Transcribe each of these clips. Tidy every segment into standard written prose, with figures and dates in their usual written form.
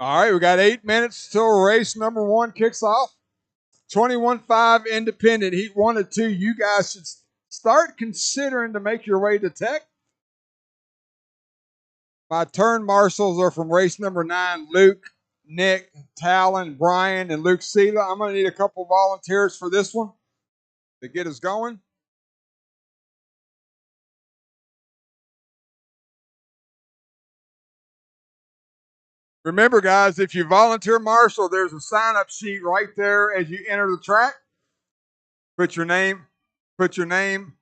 All right, we got 8 minutes till race number one kicks off. 21.5 independent, heat 1 and 2. You guys should start considering to make your way to Tech. My turn marshals are from race number 9, Luke, Nick, Talon, Brian, and Luke Sela. I'm going to need a couple volunteers for this one to get us going. Remember, guys, if you volunteer marshal, there's a sign-up sheet right there as you enter the track. Put your name, put your name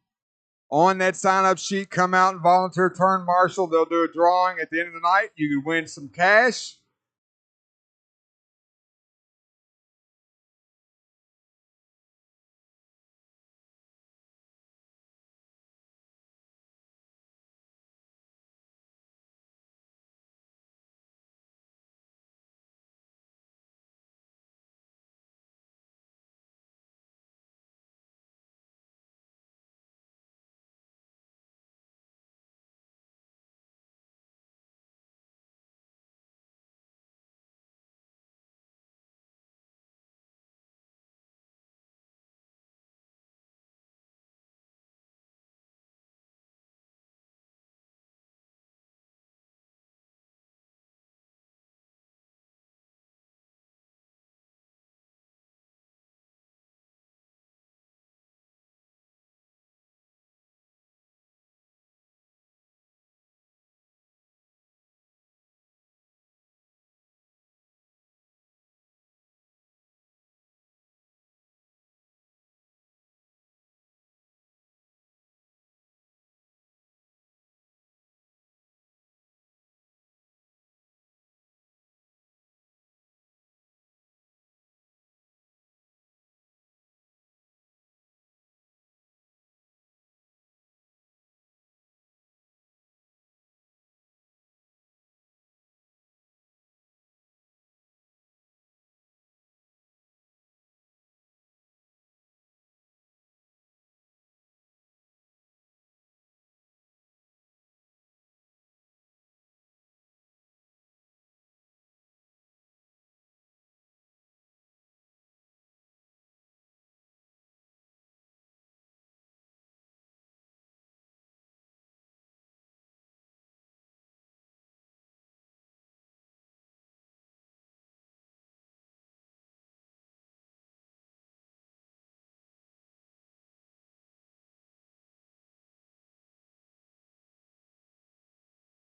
on that sign-up sheet. Come out and volunteer turn marshal. They'll do a drawing at the end of the night. You can win some cash.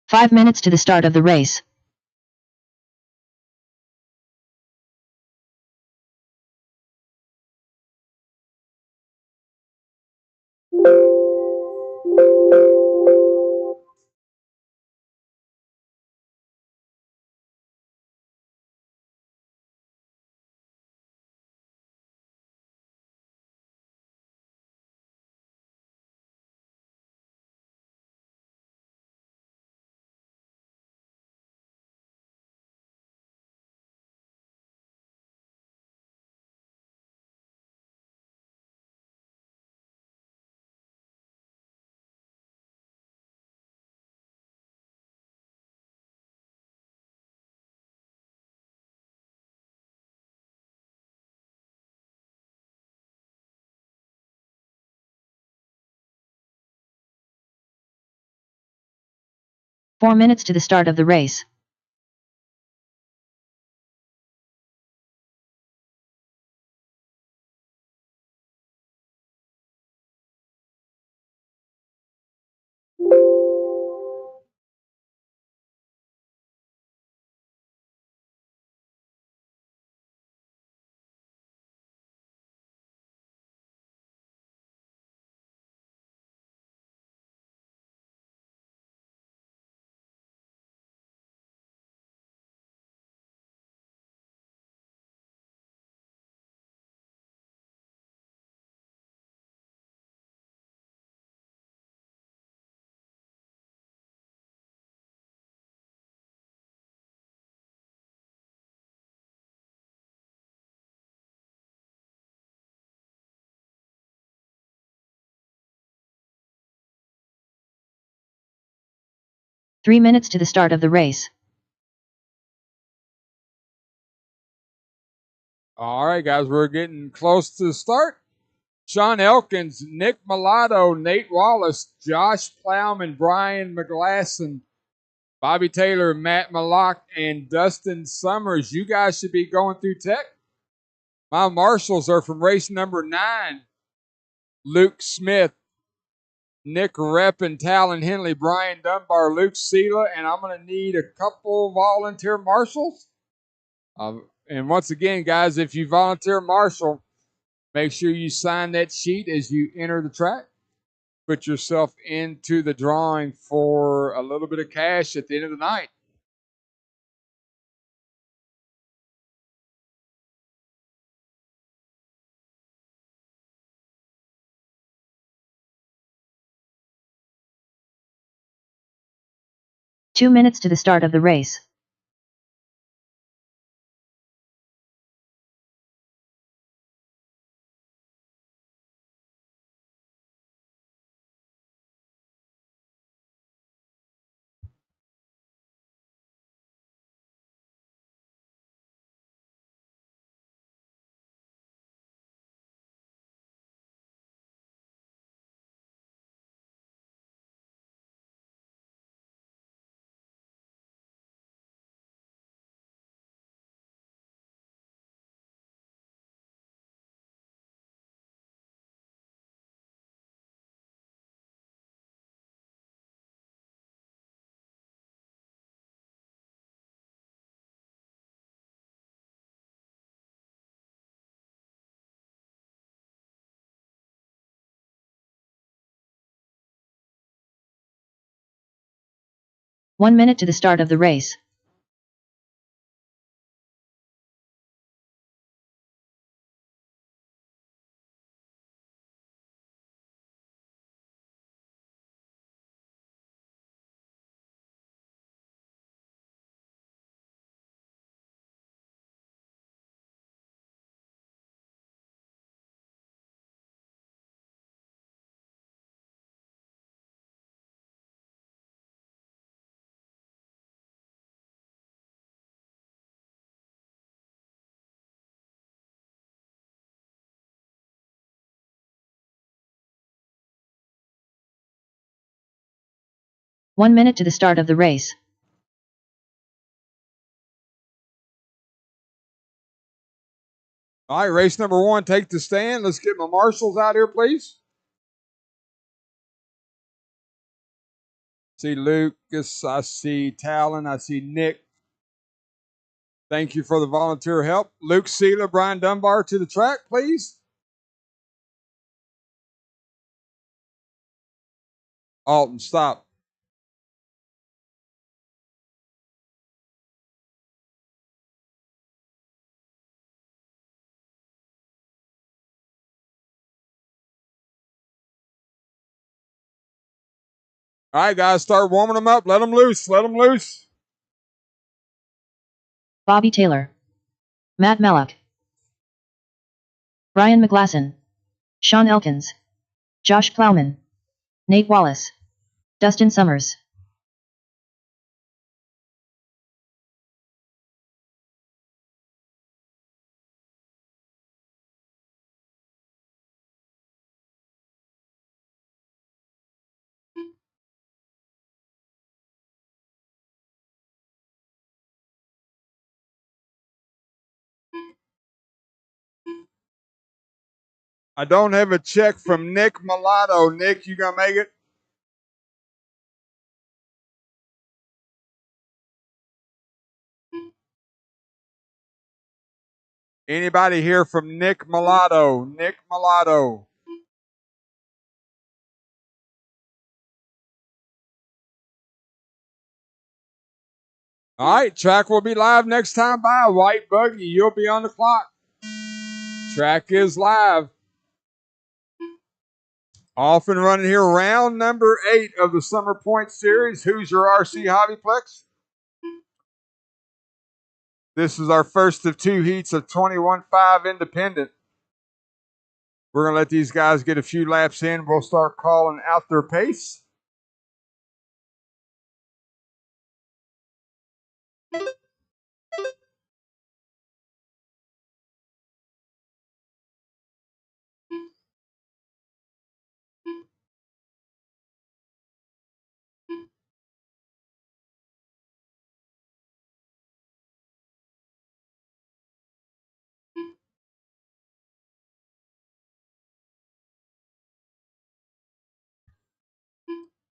Five minutes to the start of the race. Four minutes to the start of the race. Three minutes to the start of the race. All right, guys, we're getting close to the start. Sean Elkins, Nick Mulatto, Nate Wallace, Josh Plowman, Brian McGlasson, Bobby Taylor, Matt Mallock, and Dustin Summers. You guys should be going through tech. My marshals are from race number 9. Luke Smith, Nick Rep and Talon Henley, Brian Dunbar, Luke Sela, and I'm going to need a couple volunteer marshals. And once again, guys, if you volunteer marshal, make sure you sign that sheet as you enter the track. Put yourself into the drawing for a little bit of cash at the end of the night. Two minutes to the start of the race. One minute to the start of the race. One minute to the start of the race. All right, race number 1, take the stand. Let's get my marshals out here, please. See Lucas, I see Talon, I see Nick. Thank you for the volunteer help. Luke Sela, Brian Dunbar to the track, please. Alton, stop. All right, guys, start warming them up. Let them loose. Let them loose. Bobby Taylor, Matt Mallock, Brian McGlasson, Sean Elkins, Josh Plowman, Nate Wallace, Dustin Summers. I don't have a check from Nick Mulatto. Nick, you gonna make it? Anybody here from Nick Mulatto? Nick Mulatto. All right, track will be live next time by a white buggy. You'll be on the clock. Track is live. Off and running here, round number 8 of the Summer Point Series. Hoosier RC Hobbyplex. This is our first of 2 heats of 21.5 Independent. We're going to let these guys get a few laps in. We'll start calling out their pace.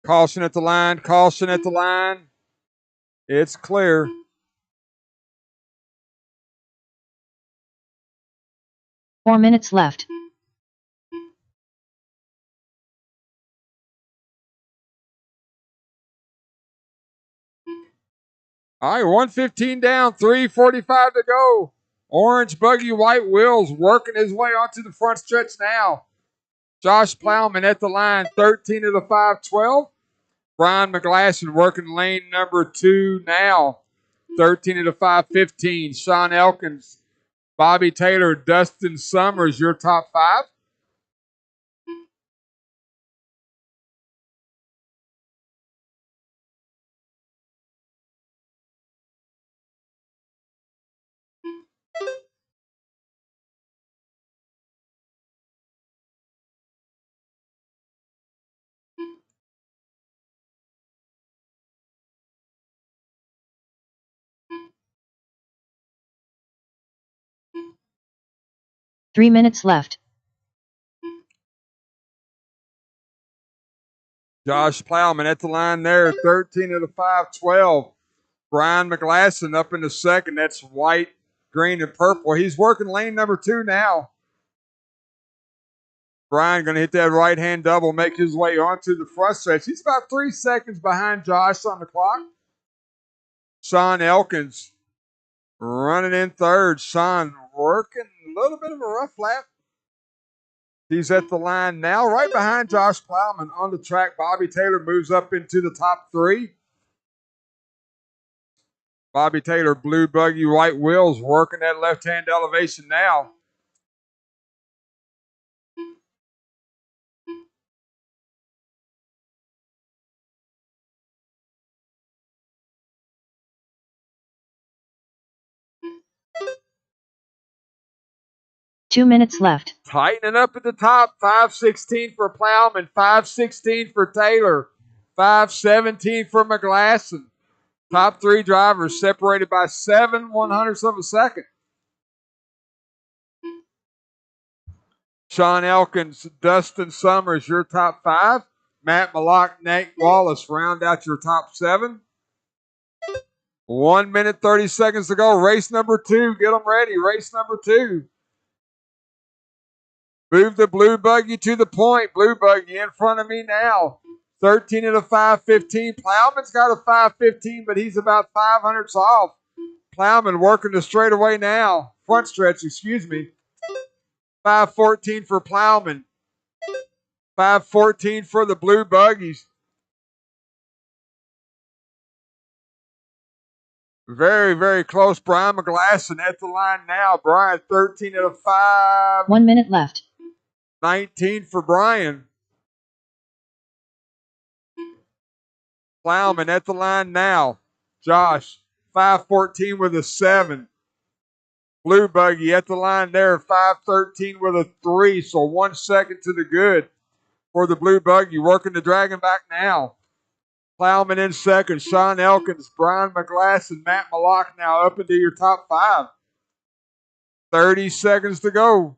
Caution at the line. Caution at the line. It's clear. Four minutes left. All right, 115 down, 3:45 to go. Orange buggy, white wheels, working his way onto the front stretch now. Josh Plowman at the line, 13 of the 512. Brian McGlasson working lane number 2 now, 13 of the 515. Sean Elkins, Bobby Taylor, Dustin Summers, your top 5. Three minutes left. Josh Plowman at the line there, 13 of the 512. Brian McGlasson up in the second. That's white, green, and purple. He's working lane number 2 now. Brian going to hit that right-hand double, make his way onto the front stretch. He's about 3 seconds behind Josh on the clock. Sean Elkins running in third. Sean working a little bit of a rough lap. He's at the line now, right behind Josh Plowman on the track. Bobby Taylor moves up into the top 3. Bobby Taylor, blue buggy, white wheels, working that left-hand elevation now. Two minutes left. Tightening up at the top, 5:16 for Plowman, 5:16 for Taylor, 5:17 for McGlasson. Top 3 drivers separated by 7/100ths of a second. Sean Elkins, Dustin Summers, your top 5. Matt Mallock, Nate Wallace round out your top 7. 1 minute, 30 seconds to go. Race number 2. Get them ready. Race number 2. Move the blue buggy to the point. Blue buggy in front of me now. 13 of the 515. Plowman's got a 515, but he's about 500ths off. Plowman working the straightaway now. Front stretch, excuse me. 514 for Plowman. 514 for the blue buggies. Very, very close. Brian McGlasson at the line now. Brian, 13 of the 5. 1 minute left. 19 for Brian. Plowman at the line now. Josh, 514 with a 7. Blue buggy at the line there, 513 with a 3. So 1 second to the good for the blue buggy. Working the dragon back now. Plowman in second. Sean Elkins, Brian McGlasson, Matt Mallock now up into your top 5. 30 seconds to go.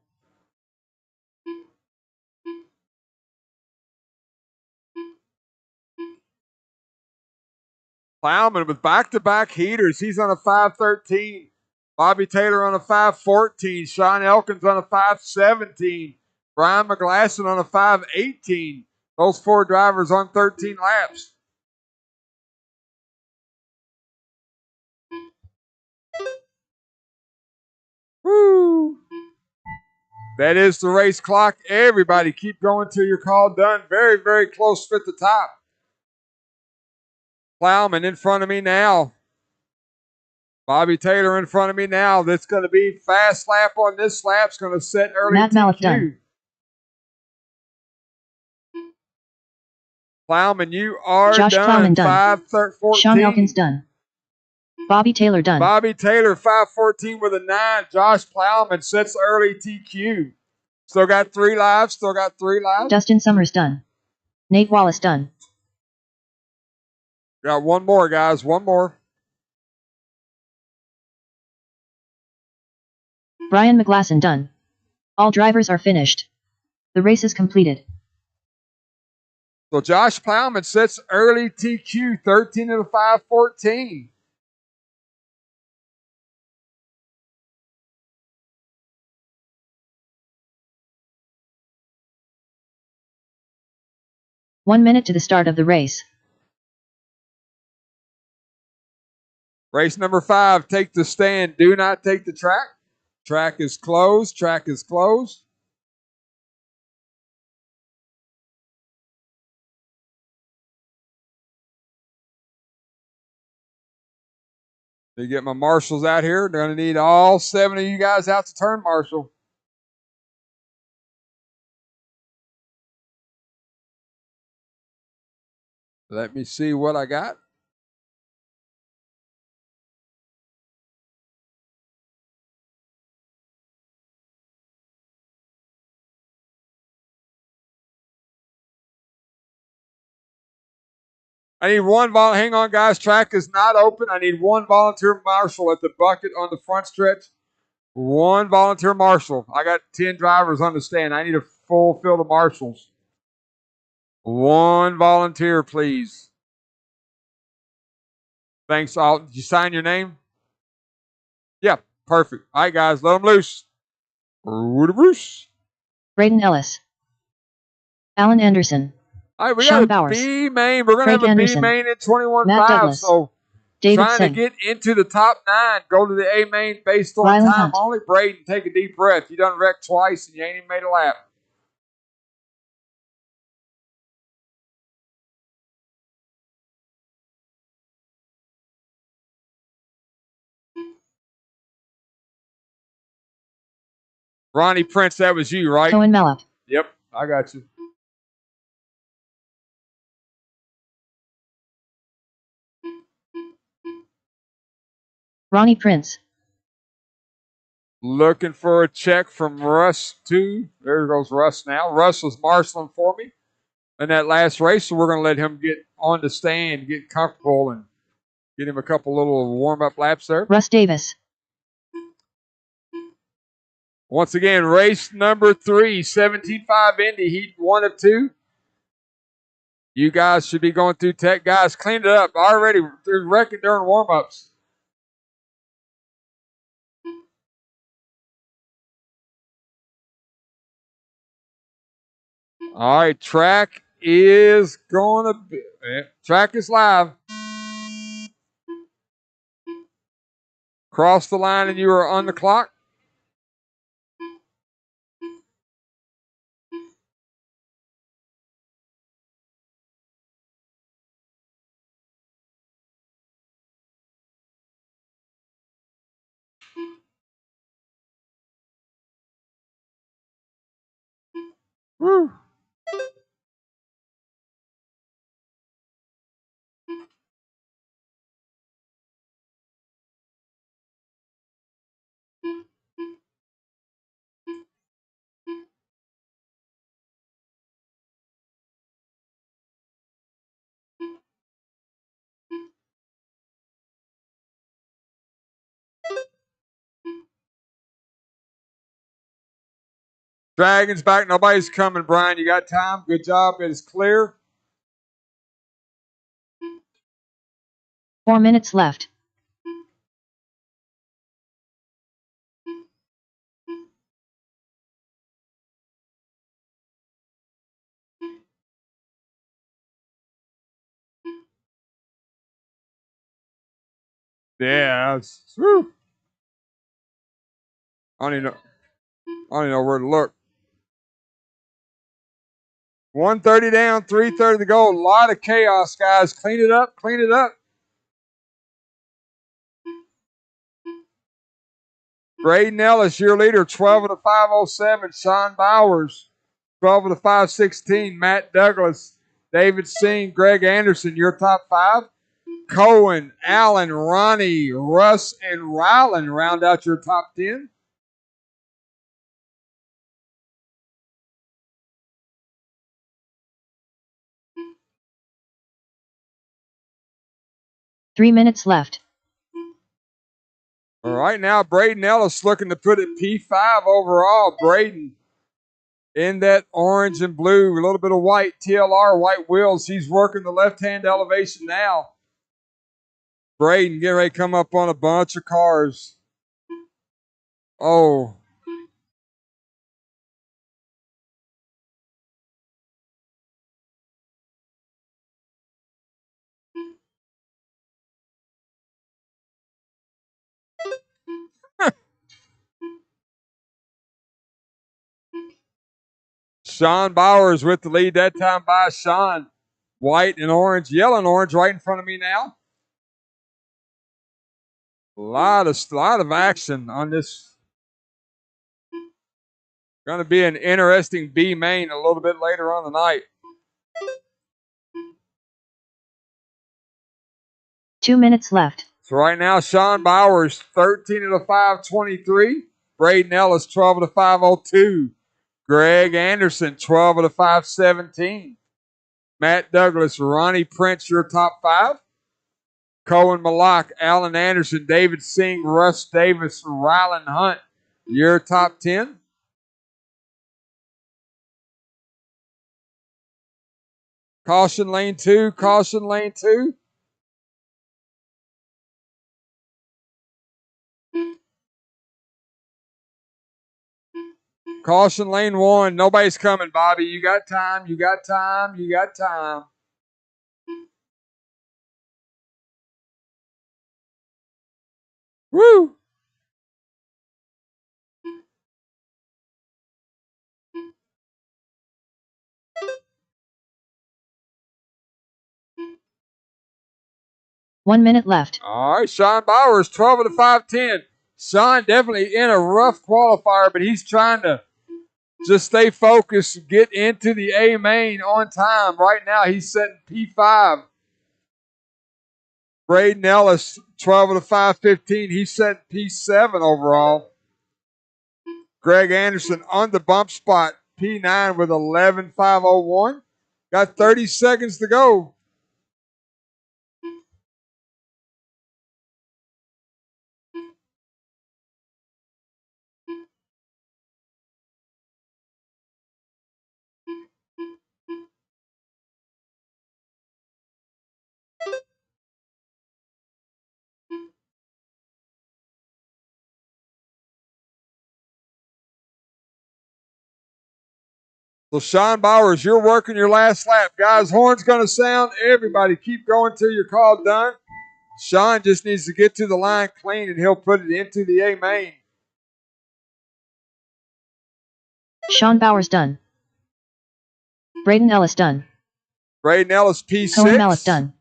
Plowman with back-to-back heaters. He's on a 513. Bobby Taylor on a 514. Sean Elkins on a 517. Brian McGlasson on a 518. Those 4 drivers on 13 laps. Woo! That is the race clock. Everybody keep going till your call done. Very, very close at the top. Plowman in front of me now. Bobby Taylor in front of me now. That's going to be fast lap on this lap. It's going to set early Matt Mallock TQ. done. Plowman, you are Josh done. Plowman done. 5:14. Sean Elkins done. Bobby Taylor done. Bobby Taylor, 5:14 with a 9. Josh Plowman sets early TQ. Still got 3 lives. Still got 3 lives. Dustin Summers done. Nate Wallace done. Got 1 more, guys. 1 more. Brian McGlasson done. All drivers are finished. The race is completed. So Josh Plowman sets early TQ, 13 of the 5-14. One minute to the start of the race. Race number 5, take the stand. Do not take the track. Track is closed. Track is closed. To get my marshals out here, they're going to need all 7 of you guys out to turn marshal. Let me see what I got. I need one hang on, guys. Track is not open. I need one volunteer marshal at the bucket on the front stretch. One volunteer marshal. I got 10 drivers on the stand. I need a full field of marshals. One volunteer, please. Thanks. Did you sign your name? Yeah, perfect. All right, guys, let them loose. Braden Ellis. Alan Anderson. All right, we Sean got a Bowers. B main. We're going to have a Anderson. B main at 21.5. Matt Douglas. So David trying Singh. to get into the top 9. Go to the A main based on Rylan time Hunt. only. Braden, take a deep breath. You done wrecked twice and you ain't even made a lap. Ronnie Prince, that was you, right? Cohen Mellop. Yep, I got you. Ronnie Prince. Looking for a check from Russ, too. There goes Russ now. Russ was marshaling for me in that last race, so we're going to let him get on the stand, get comfortable, and get him a couple little warm-up laps there. Russ Davis. Once again, race number 3, 17.5 Indy, heat 1 of 2. You guys should be going through tech. Guys, clean it up. Already, they're wrecking during warm-ups. All right, track is going to be, track is live. Cross the line and you are on the clock. Woo. Dragons back. Nobody's coming, Brian. You got time? Good job. It is clear. 4 minutes left. Yeah. Woo. I don't even know where to look. 1:30 down, 3:30 to go. A lot of chaos, guys. Clean it up. Clean it up. Braden Ellis, your leader, 12 of the 507. Sean Bowers, 12 of the 516. Matt Douglas, David Singh, Greg Anderson, your top 5. Cohen, Allen, Ronnie, Russ, and Rylan round out your top 10. Three minutes left. All right, now Braden Ellis looking to put it P5 overall. Braden in that orange and blue, a little bit of white, TLR, white wheels. He's working the left-hand elevation now. Braden getting ready to come up on a bunch of cars. Oh. Sean Bowers with the lead that time by Sean. White and orange, yellow and orange right in front of me now. A lot of action on this. Going to be an interesting B main a little bit later on the night. 2 minutes left. So right now, Sean Bowers 13 of the 523. Braden Ellis 12 of the 502. Greg Anderson 12 of the 517. Matt Douglas, Ronnie Prince, your top 5. Cohen Malak, Alan Anderson, David Singh, Russ Davis, Rylan Hunt, your top 10. Caution lane 2, caution lane 2. Caution lane 1. Nobody's coming, Bobby. You got time, you got time, you got time. Woo! One minute left. All right, Sean Bowers, 12 of the 510. Sean definitely in a rough qualifier, but he's trying to just stay focused, get into the A main on time. Right now, he's setting P5. Braden Ellis, 12 of the 515. He's setting P7 overall. Greg Anderson on the bump spot, P9 with 11.501. Got 30 seconds to go. So Sean Bowers, you're working your last lap. Guys, horn's going to sound. Everybody keep going till you're called done. Sean just needs to get to the line clean, and he'll put it into the A main. Sean Bowers done. Braden Ellis done. Braden Ellis, P6. Cohen Ellis done.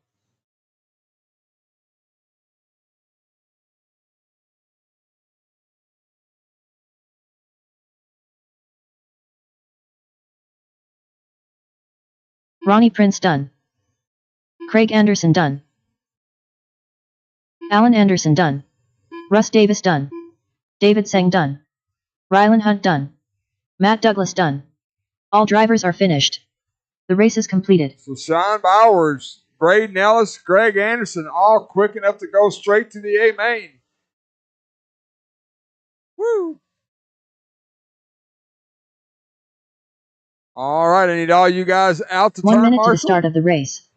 Ronnie Prince done. Craig Anderson done. Alan Anderson done. Russ Davis done. David Singh done. Rylan Hunt done. Matt Douglas done. All drivers are finished. The race is completed. So Sean Bowers, Braden Ellis, Greg Anderson, all quick enough to go straight to the A main. Woo! All right, I need all you guys out to 1 turn, minute Marshall. to the start of the race.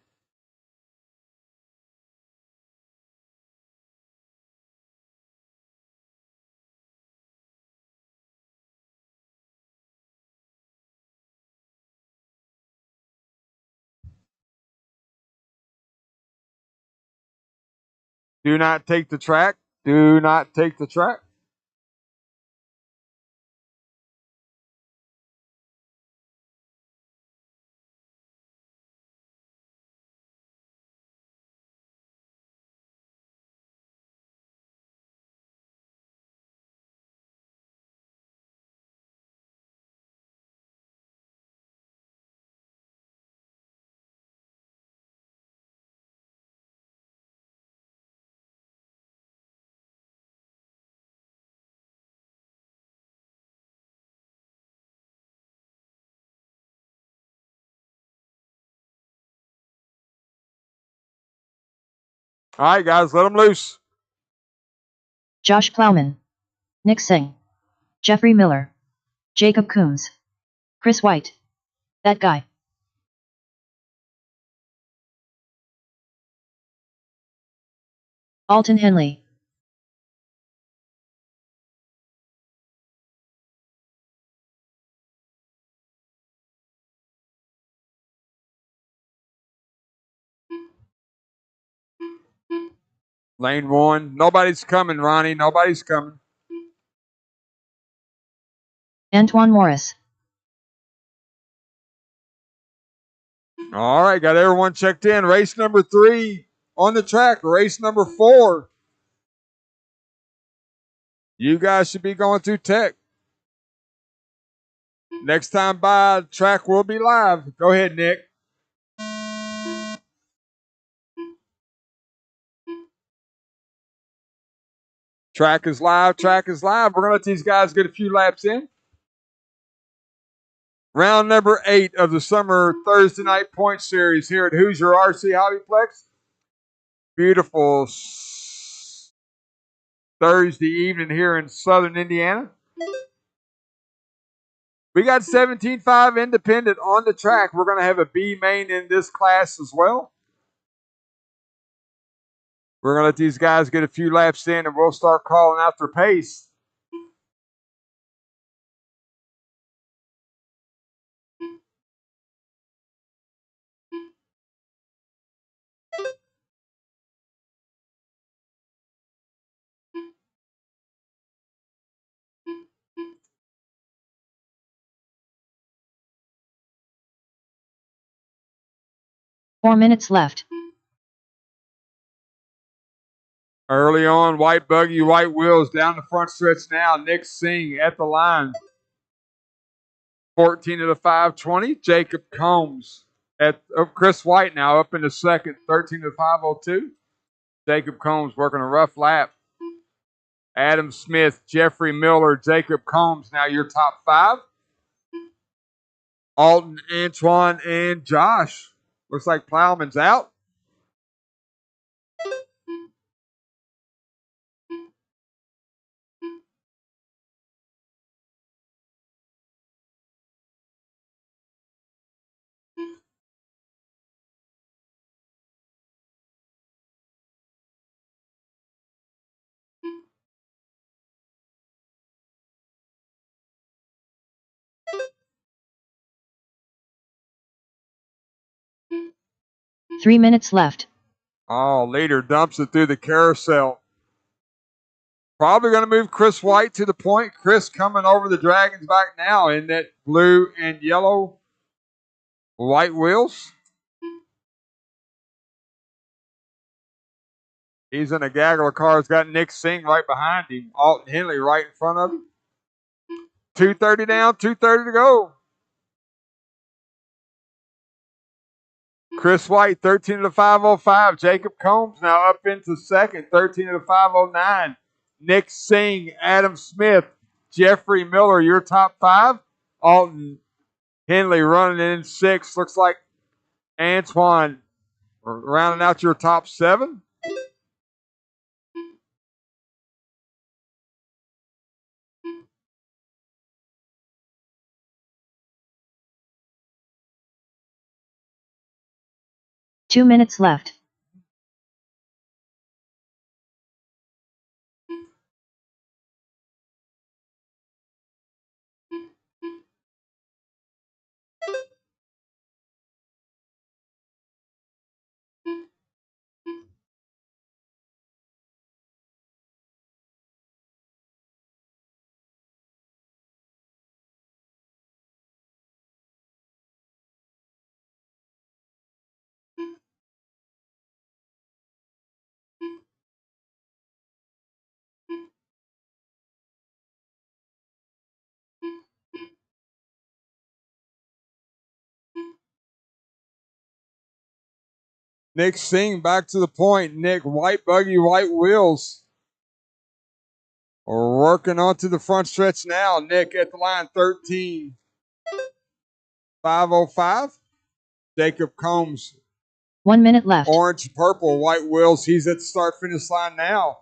Do not take the track. Do not take the track. All right, guys, let them loose. Josh Plowman. Nick Singh. Jeffrey Miller. Jacob Coombs. Chris White. That guy. Alton Henley. Lane 1. Nobody's coming, Ronnie. Nobody's coming. Antoine Morris. All right, got everyone checked in. Race number 3 on the track. Race number 4. You guys should be going through tech. Next time by, the track will be live. Go ahead, Nick. Track is live. Track is live. We're going to let these guys get a few laps in. Round number 8 of the summer Thursday night point series here at Hoosier RC Hobbyplex. Beautiful Thursday evening here in southern Indiana. We got 17.5 independent on the track. We're going to have a B main in this class as well. We're going to let these guys get a few laps in and we'll start calling out their pace. Four minutes left. Early on, white buggy, white wheels down the front stretch now. Nick Singh at the line. 14 of the 520. Jacob Combs at Chris White now up in the second. 13 of the 502. Jacob Combs working a rough lap. Adam Smith, Jeffrey Miller, Jacob Combs now your top 5. Alton, Antoine, and Josh. Looks like Plowman's out. Three minutes left. Oh, leader dumps it through the carousel. Probably going to move Chris White to the point. Chris coming over the Dragon's back now in that blue and yellow white wheels. He's in a gaggle of cars. Got Nick Singh right behind him. Alton Henley right in front of him. 2:30 down, 2:30 to go. Chris White, 13 of the 505. Jacob Combs now up into second, 13 of the 509. Nick Singh, Adam Smith, Jeffrey Miller, your top 5. Alton Henley running in 6. Looks like Antoine rounding out your top 7. Two minutes left. Nick Singh back to the point. Nick, white buggy, white wheels. We're working onto the front stretch now. Nick at the line, 13. 505. Jacob Combs. 1 minute left. Orange, purple, white wheels. He's at the start finish line now.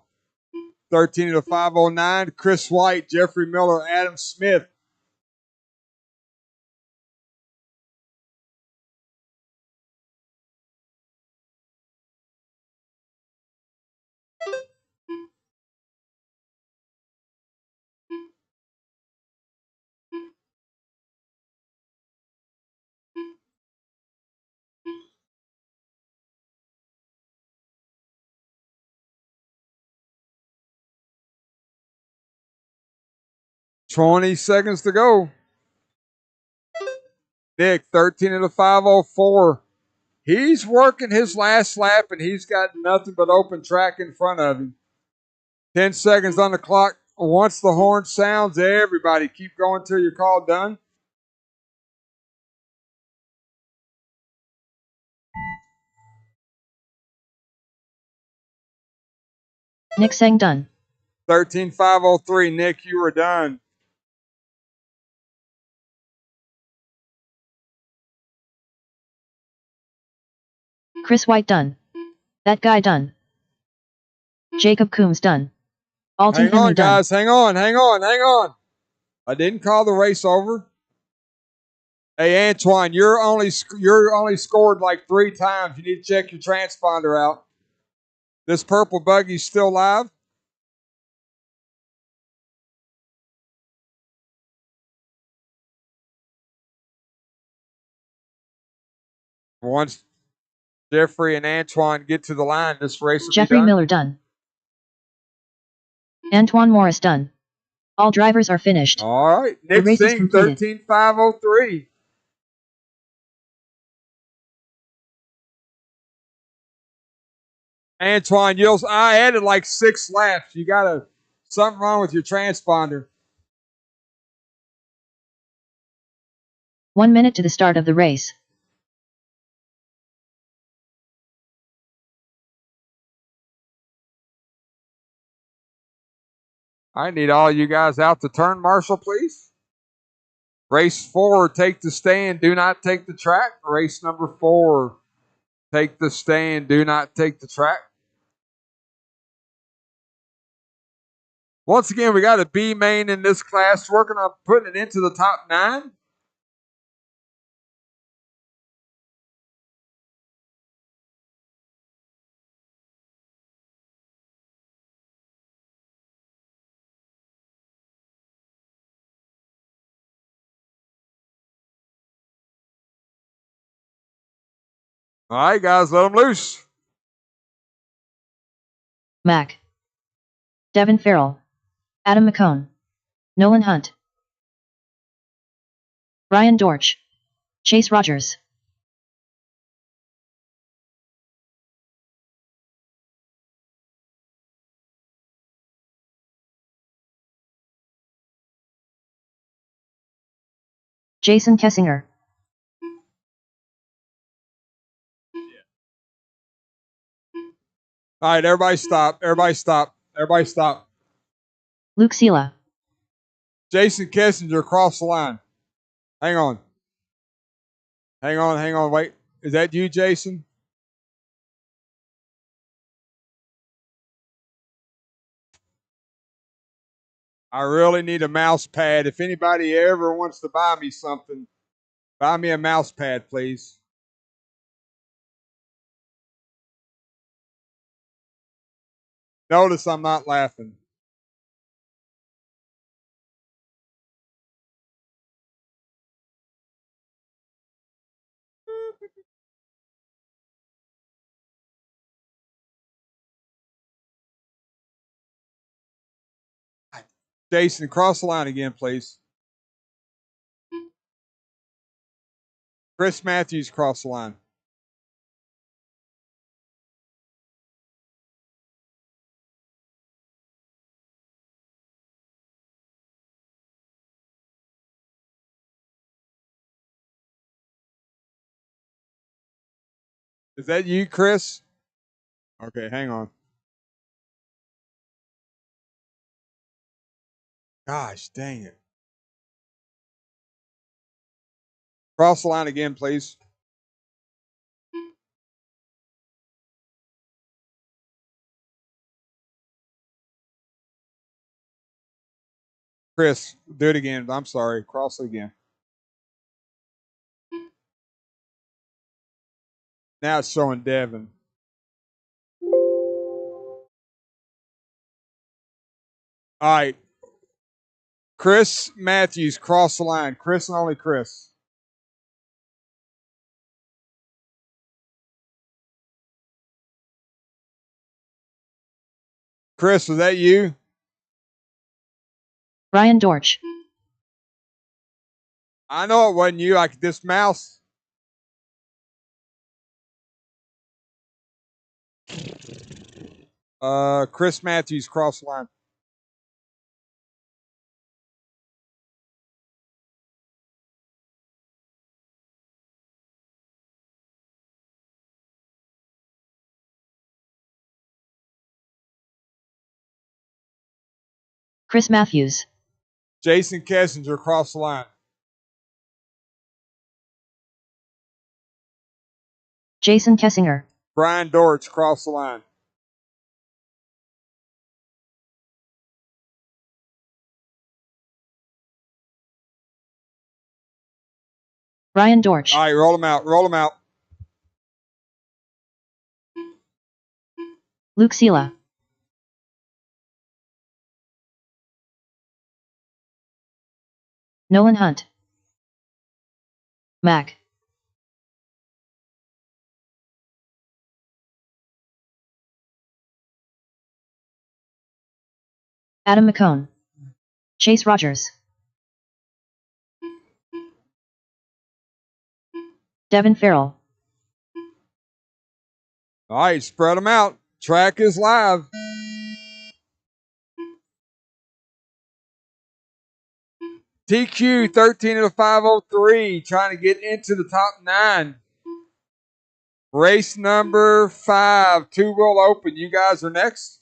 13 to 509. Chris White, Jeffrey Miller, Adam Smith. 20 seconds to go. Nick, 13 of the 504. He's working his last lap, and he's got nothing but open track in front of him. 10 seconds on the clock. Once the horn sounds, everybody keep going till you're called done. Nick Sang done. 13,503. Nick, you are done. Chris White done. That guy done. Jacob Coombs done. Alton Hang on, Henley done. guys. Hang on. I didn't call the race over. Hey, Antoine, you're only scored like 3 times. You need to check your transponder out. This purple buggy's still live. Once Jeffrey and Antoine get to the line, this race will Jeffrey be done. Miller done. Antoine Morris done. All drivers are finished. All right. The Nick race is Singh, completed. 13,503. Antoine Yills, I added like 6 laps. You got something wrong with your transponder. 1 minute to the start of the race. I need all you guys out to turn marshal, please. Race 4, take the stand, do not take the track. Race number 4, take the stand, do not take the track. Once again, we got a B main in this class, working on putting it into the top 9. All right, guys, let them loose. Mac. Devin Farrell. Adam McCone. Nolan Hunt. Ryan Dortch. Chase Rogers. Jason Kessinger. All right, everybody stop. Everybody stop. Everybody stop. Luke Sela. Jason Kessinger across the line. Hang on. Hang on. Wait. Is that you, Jason? I really need a mouse pad. If anybody ever wants to buy me something, buy me a mouse pad, please. Notice I'm not laughing. Jason, cross the line again, please. Chris Matthews, cross the line. Is that you, Chris? Okay, hang on. Gosh, dang it. Cross the line again, please. Chris, do it again. I'm sorry. Cross it again. Now it's showing Devin. All right. Chris Matthews, cross the line. Chris and only Chris. Chris, was that you? Ryan Dortch. I know it wasn't you. Like this mouse. Chris Matthews crossed the line. Chris Matthews. Jason Kessinger crossed the line. Jason Kessinger. Brian Dortch crossed the line. Brian Dortch. All right, roll them out. Roll them out. Luke Sela. Nolan Hunt. Mac. Adam McCone. Chase Rogers. Devin Farrell. All right, spread them out. Track is live. TQ 13 of 503, trying to get into the top 9. Race number 5, 2 will open. You guys are next.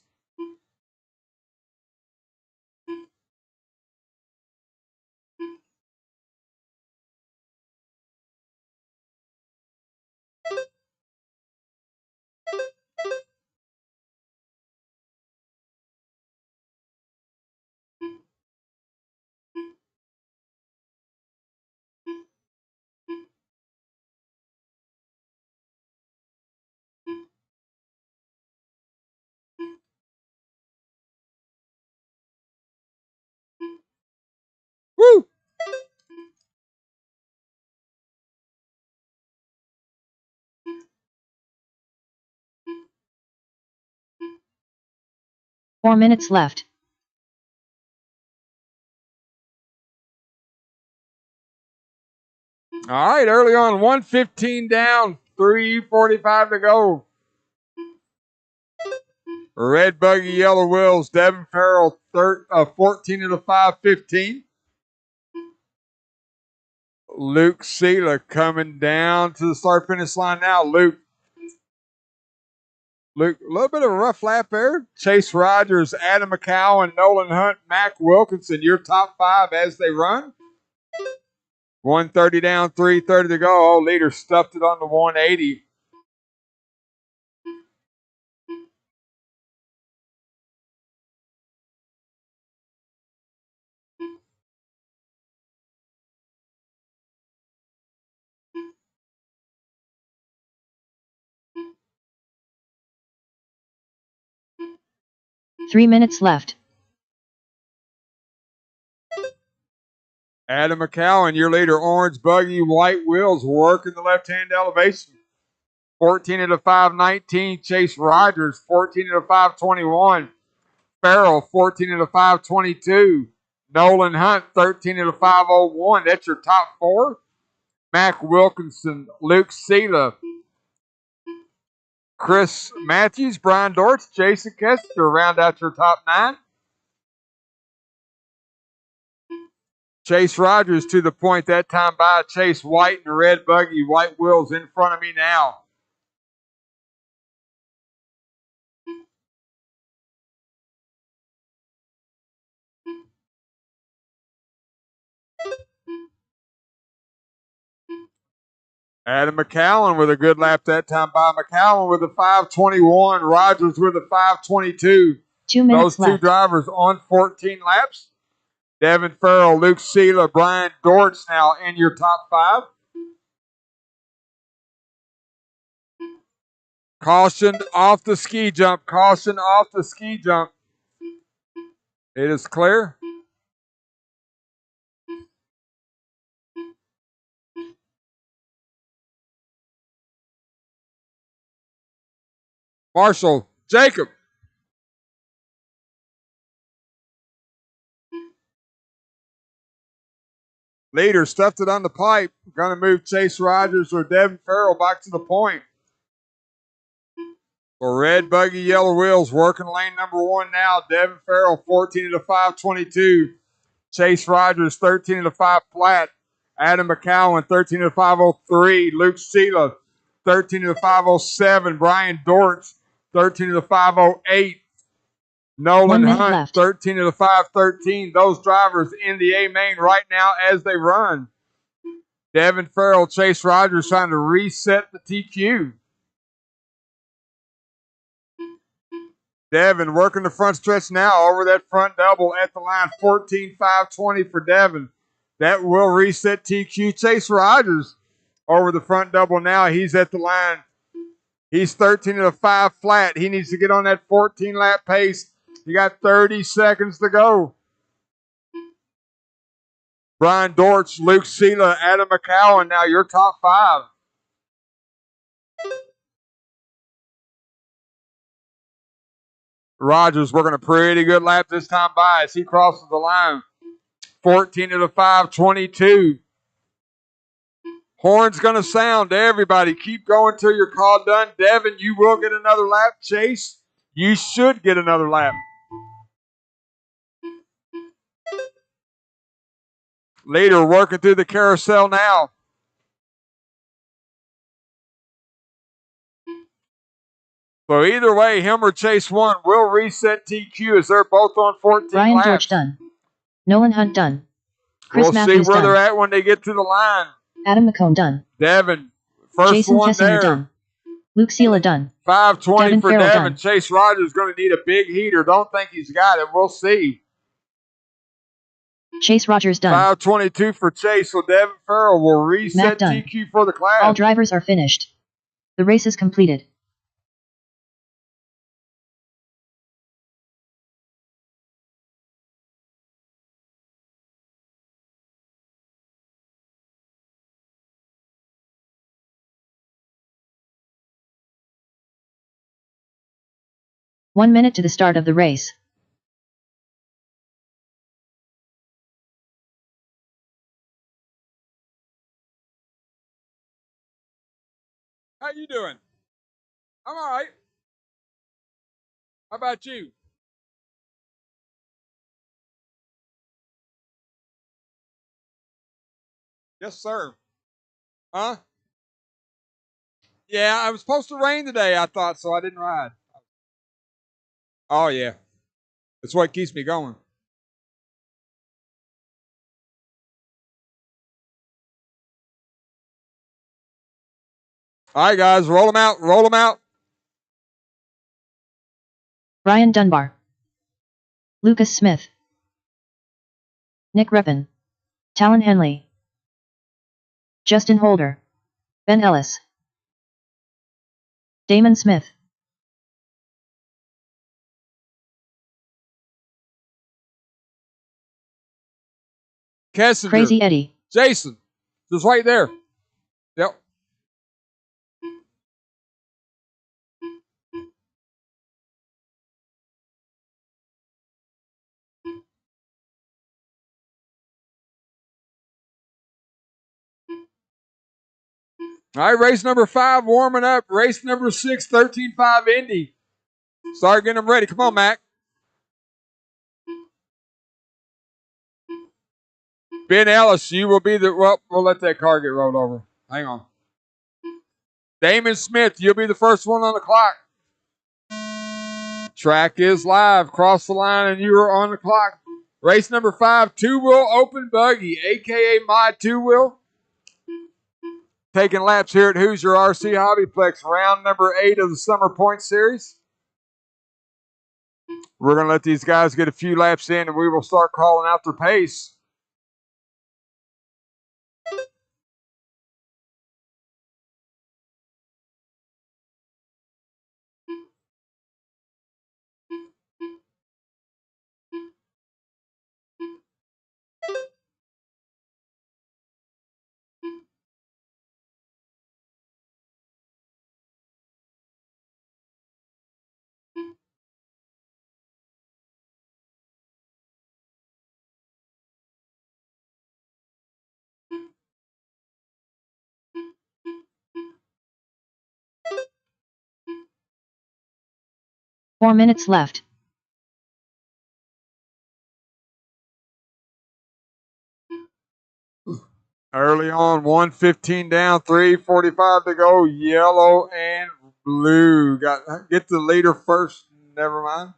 Woo! Four minutes left. All right, early on, 115 down, 3:45 to go. Red buggy, yellow wheels. Devin Farrell, 14 of the 515. Luke Sela coming down to the start finish line now. Luke, a little bit of a rough lap there. Chase Rogers, Adam McCowan, Nolan Hunt, Mac Wilkinson, your top 5 as they run. 130 down, 330 to go. Oh, leader stuffed it on the 180. Three minutes left. Adam McCowan, your leader, orange buggy, white wheels, working the left-hand elevation. 14 of the 519. Chase Rogers, 14 of the 521. Farrell, 14 of the 522. Nolan Hunt, 13 of the 501. That's your top 4. Mac Wilkinson, Luke Sela, Chris Matthews, Brian Dortch, Jason Kessinger round out your top 9. Chase Rogers to the point that time by Chase White in the red buggy. White wheels in front of me now. Adam McCowan with a good lap that time by McCowan with a 521. Rogers with a 522. 2 minutes Those two left. drivers on 14 laps. Devin Farrell, Luke Sela, Brian Dortch now in your top 5. Caution off the ski jump. Caution off the ski jump. It is clear. Marshall, Jacob. Leader stuffed it on the pipe. Going to move Chase Rogers or Devin Farrell back to the point. For red buggy, yellow wheels, working lane number 1 now. Devin Farrell, 14 to 522. Chase Rogers, 13 to 5 flat. Adam McCowan, 13 to 503. Luke Sheila, 13 to 507. Brian Dortch, 13 to 508. Nolan Hunt, left. 13 to 513. Those drivers in the A main right now as they run. Devin Farrell, Chase Rogers trying to reset the TQ. Devin working the front stretch now over that front double at the line. 14.520 for Devin. That will reset TQ. Chase Rogers over the front double now. He's at the line. He's 13 to 5 flat. He needs to get on that 14 lap pace. You got 30 seconds to go. Brian Dortch, Luke Sheila, Adam McCowan, now your top 5. Rogers working a pretty good lap this time by as he crosses the line. 14 to the 522. Horn's going to sound to everybody. Keep going till you're called done. Devin, you will get another lap. Chase, you should get another lap. Leader working through the carousel now. So either way, him or Chase 1 will reset TQ as they're both on 14 Brian laps. Dortch done. Nolan Hunt done. Chris We'll Matthews see where done. they're at when they get to the line. Adam McComb done. Devin, first Jason one Kessinger there. done. Luke Seela done. 520 Devin for Farrell Devin. done. Chase Rogers is going to need a big heater. Don't think he's got it. We'll see. Chase Rogers done. 522 for Chase, so Devin Farrell will reset TQ for the class. All drivers are finished. The race is completed. One minute to the start of the race. How you doing? I'm all right. How about you? Yes, sir. Huh? Yeah, it was supposed to rain today, I thought, so I didn't ride. Oh, yeah. That's what keeps me going. All right, guys, roll them out. Roll them out. Ryan Dunbar. Lucas Smith. Nick Reppin. Talon Henley. Justin Holder. Ben Ellis. Damon Smith. Kessinger. Crazy Eddie. Jason. Just right there. Yep. All right, race number 5 warming up. Race number 6, 13.5 Indy. Start getting them ready. Come on, Mac. Ben Ellis, you will be the... Well, we'll let that car get rolled over. Hang on. Damon Smith, you'll be the first one on the clock. Track is live. Cross the line and you are on the clock. Race number 5, two-wheel open buggy, a.k.a. my two-wheel. Taking laps here at Hoosier RC Hobbyplex, round number 8 of the Summer Point Series. We're going to let these guys get a few laps in and we will start calling out their pace. 4 minutes left. Early on, 1:15 down, 3:45 to go. Yellow and blue. Get the leader first. Never mind.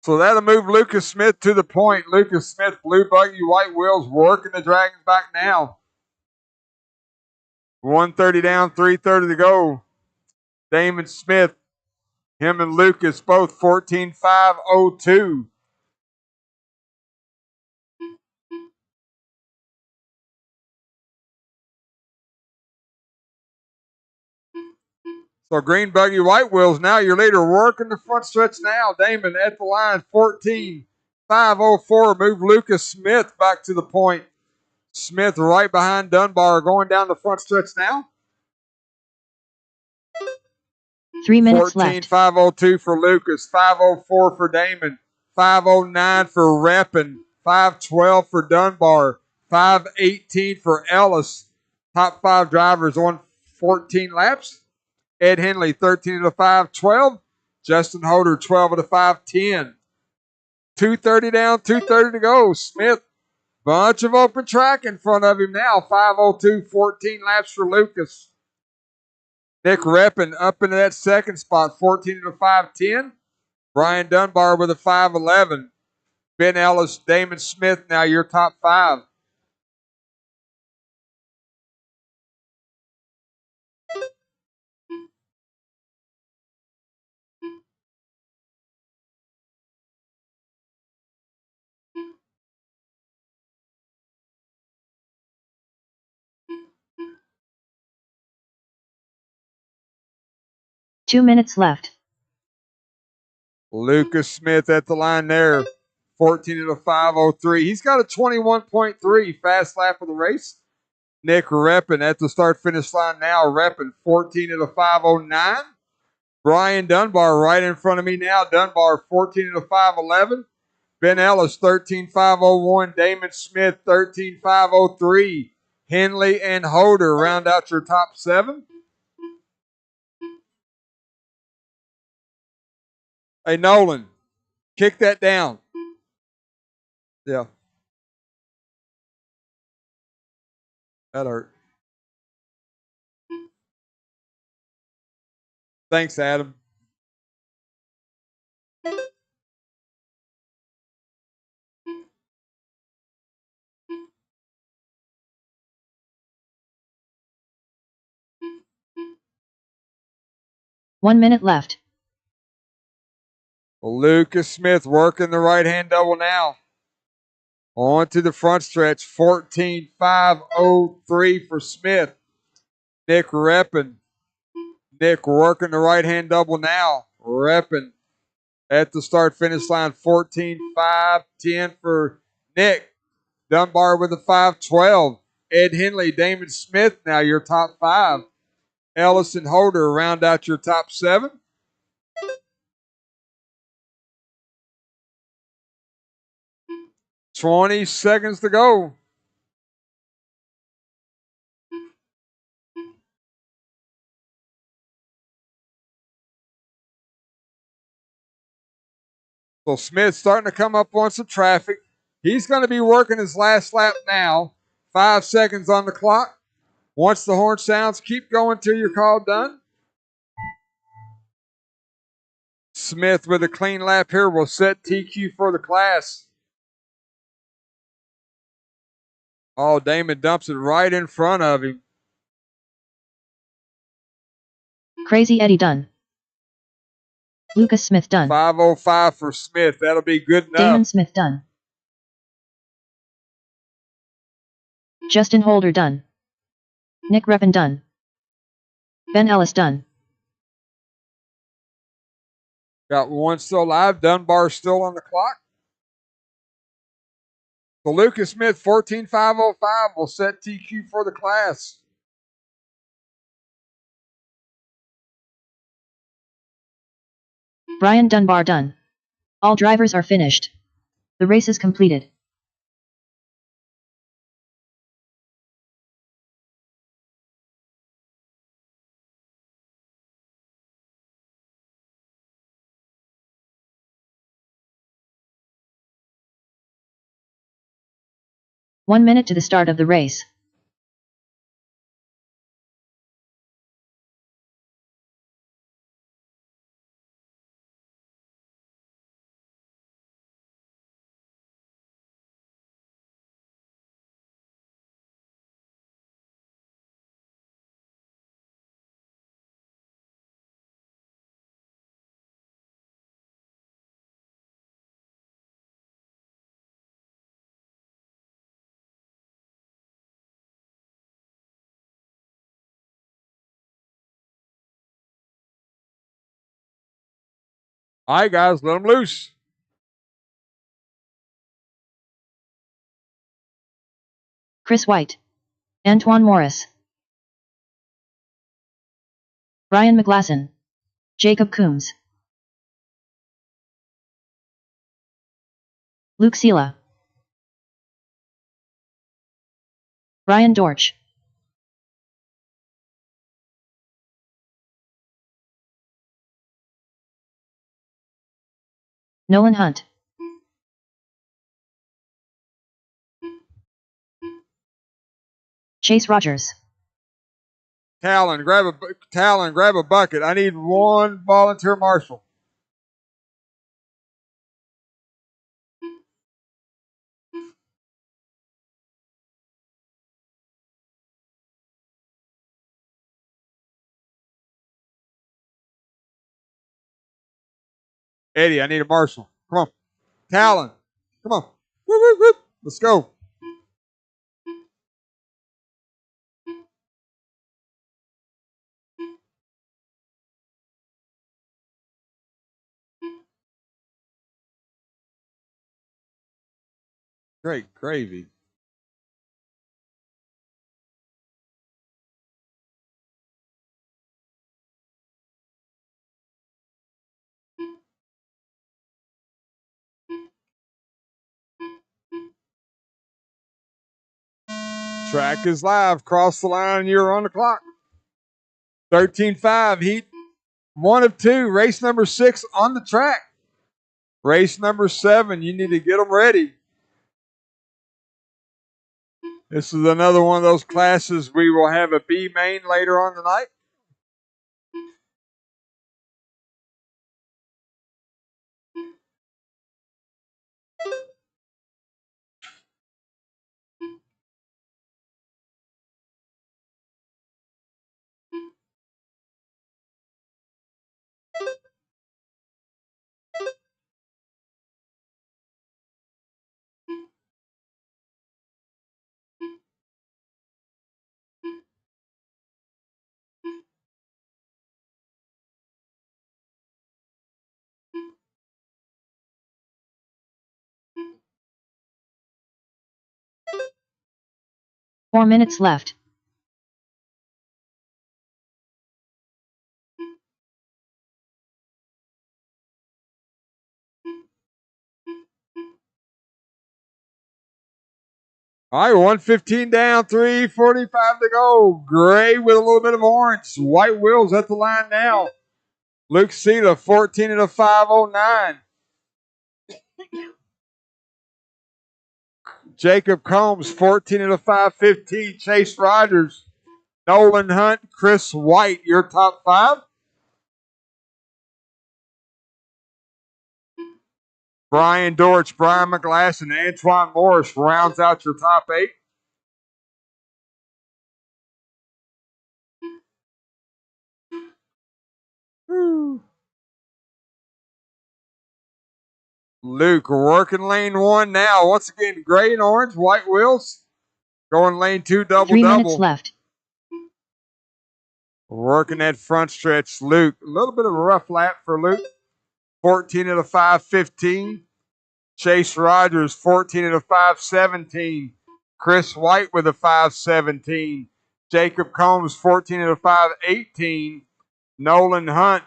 So that'll move Lucas Smith to the point. Lucas Smith, blue buggy, white wheels, working the Dragons back now. 1:30 down, 3:30 to go. Damon Smith, him and Lucas both 14.502. So green buggy, white wheels, now your leader, working the front stretch now. Damon at the line, 14.504. Move Lucas Smith back to the point. Smith right behind Dunbar, going down the front stretch now. 3 minutes left. 14.502 for Lucas, 504 for Damon, 509 for Reppin, 512 for Dunbar, 518 for Ellis. Top 5 drivers on 14 laps. Ed Henley, 13 of the 5:12. Justin Holder, 12 of the 5:10. 2:30 down, 2:30 to go. Smith, bunch of open track in front of him now. 5:02, 14 laps for Lucas. Nick Reppin up into that second spot, 14 of the 5:10. Brian Dunbar with a 5:11. Ben Ellis, Damon Smith, now your top 5. Two minutes left. Lucas Smith at the line there, 14 of the 5:03. He's got a 21.3 fast lap of the race. Nick Reppin at the start-finish line now. Reppin, 14 of the 5:09. Brian Dunbar right in front of me now. Dunbar, 14 of the 5:11. Ben Ellis, 13.501. Damon Smith, 13.503. Henley and Holder round out your top 7. Hey, Nolan, kick that down. Yeah. That hurt. Thanks, Adam. One minute left. Lucas Smith working the right-hand double now. On to the front stretch, 14.503 for Smith. Nick Reppin. Nick working the right-hand double now. Reppin at the start-finish line, 14.510 for Nick. Dunbar with a 5:12. Ed Henley, Damon Smith, now your top 5. Ellison Holder round out your top 7. $20 seconds to go. So Smith starting to come up on some traffic. He's going to be working his last lap now. 5 seconds on the clock. Once the horn sounds, keep going till you're called done. Smith with a clean lap here will set TQ for the class. Oh, Damon dumps it right in front of him. Crazy Eddie done. Lucas Smith done. 5:05 for Smith. That'll be good enough. Damon Smith done. Justin Holder done. Nick Reppin done. Ben Ellis done. Got one still live. Dunbar still on the clock. So Lucas Smith, 14.505 will set TQ for the class. Brian Dunbar done. All drivers are finished. The race is completed. 1 minute to the start of the race. All right, guys, let them loose. Chris White. Antoine Morris. Ryan McGlasson. Jacob Coombs. Luke Sela. Ryan Dortch. Nolan Hunt. Chase Rogers. Talon, grab a bucket. I need one volunteer marshal. Eddie, I need a marshal. Come on. Talon, come on. Whoop, whoop, whoop. Let's go. Great gravy. Track is live. Cross the line. You're on the clock. 13-5. Heat 1 of 2. Race number 6 on the track. Race number 7. You need to get them ready. This is another one of those classes. We will have a B main later on tonight. Four minutes left. All right, 115 down, 3:45 to go. Gray with a little bit of orange. White wheels at the line now. Luke Sela, 14 and a 509. Jacob Combs, 14 and a 515. Chase Rogers, Nolan Hunt, Chris White, your top 5. Brian Dortch, Brian McGlasson, and Antoine Morris rounds out your top 8. Luke working lane 1 now. Once again, gray and orange, white wheels. Going lane 2, double. 3 minutes left. Working that front stretch, Luke. A little bit of a rough lap for Luke. 14 and a 515. Chase Rogers, 14 and a 517. Chris White with a 517. Jacob Combs, 14 and a 518. Nolan Hunt,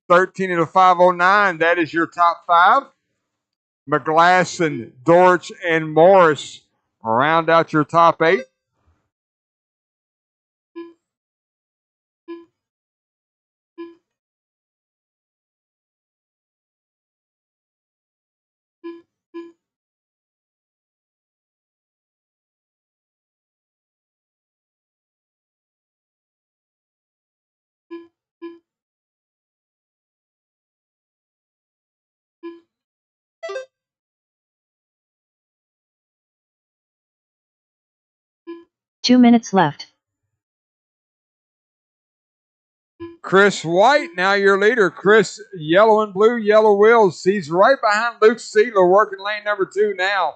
13 and a 509. That is your top 5. McGlasson, Dortch, and Morris round out your top 8. 2 minutes left. Chris White, now your leader. Chris, yellow and blue, yellow wheels. He's right behind Luke Seidler, working lane number 2 now.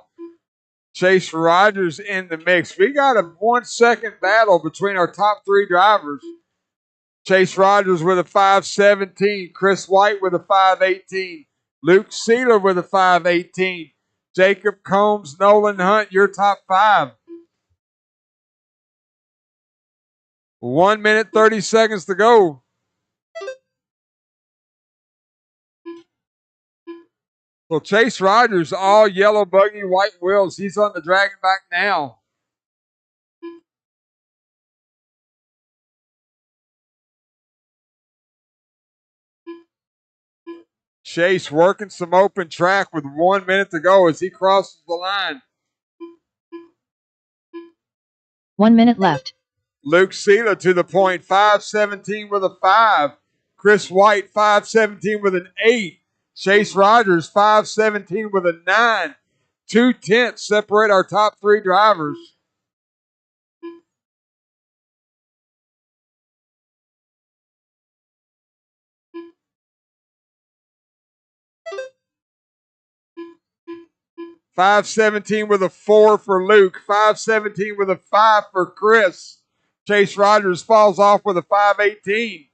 Chase Rogers in the mix. We got a 1 second battle between our top 3 drivers. Chase Rogers with a 5:17. Chris White with a 5:18. Luke Seidler with a 5:18. Jacob Combs, Nolan Hunt, your top 5. 1 minute, 30 seconds to go. So Chase Rogers, all yellow buggy, white wheels. He's on the dragon back now. Chase working some open track with 1 minute to go as he crosses the line. 1 minute left. Luke Seidler to the point, 5:17 with a 5. Chris White, 5:17 with an 8. Chase Rogers, 5:17 with a 9. 2/10 separate our top 3 drivers. .517 with a 4 for Luke. 5:17 with a 5 for Chris. Chase Rogers falls off with a 5:18.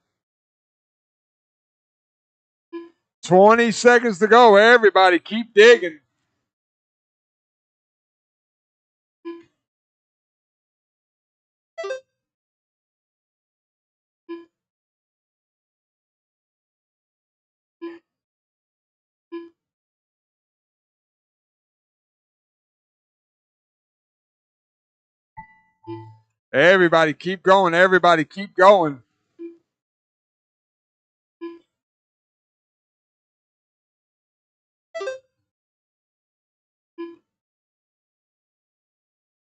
20 seconds to go. Everybody keep digging. Everybody keep going. Everybody keep going.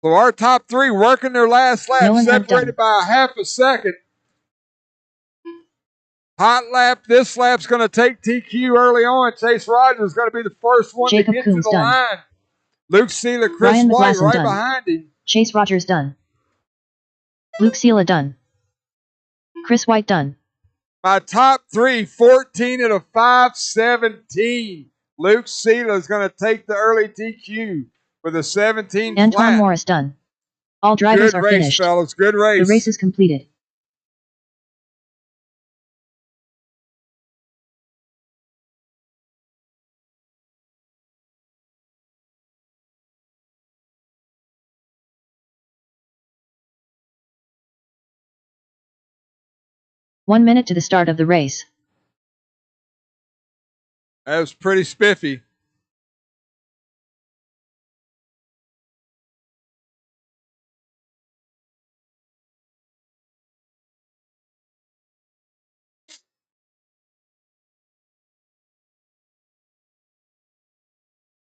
So our top 3 working their last lap, separated by a half a second. Hot lap. This lap's going to take TQ early on. Chase Rogers is going to be the first one to get to the line. Luke Seidler, Chris White right behind him. Chase Rogers done. Luke Seidler done. Chris White done. My top 3, 14 at a 5:17. Luke Seidler is going to take the early TQ with a 17 Antoine flat. Morris done. All drivers are finished. Good race, fellas. Good race. The race is completed. One minute to the start of the race. That was pretty spiffy.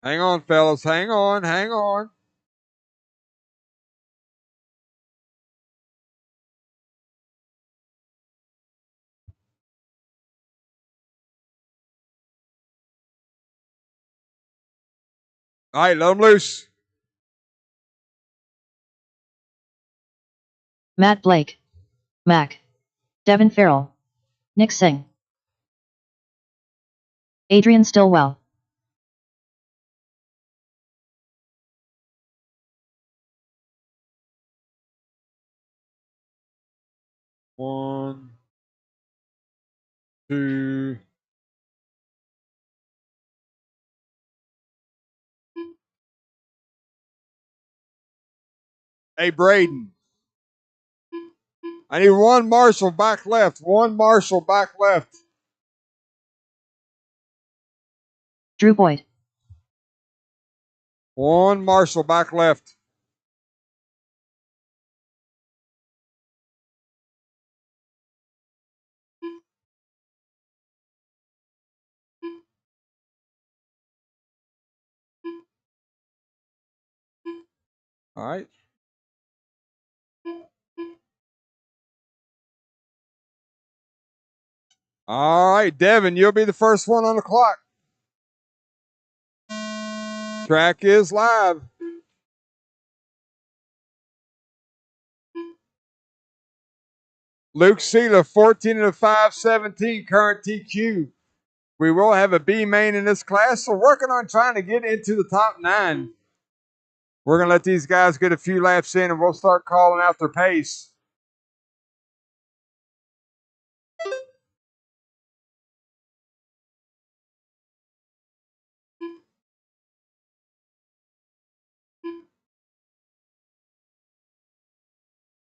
Hang on, fellas. Hang on. Hang on. All right, let them loose. Matt Blake. Mac. Devin Farrell. Nick Singh. Adrian Stillwell. One, two. Hey, Braden. I need one marshal back left. One marshal back left. Drew Boyd. One marshal back left. All right. All right, Devin, you'll be the first one on the clock. Track is live. Luke Seela, 14 of 517, current TQ. We will have a B main in this class, so working on trying to get into the top 9. We're going to let these guys get a few laps in, and we'll start calling out their pace.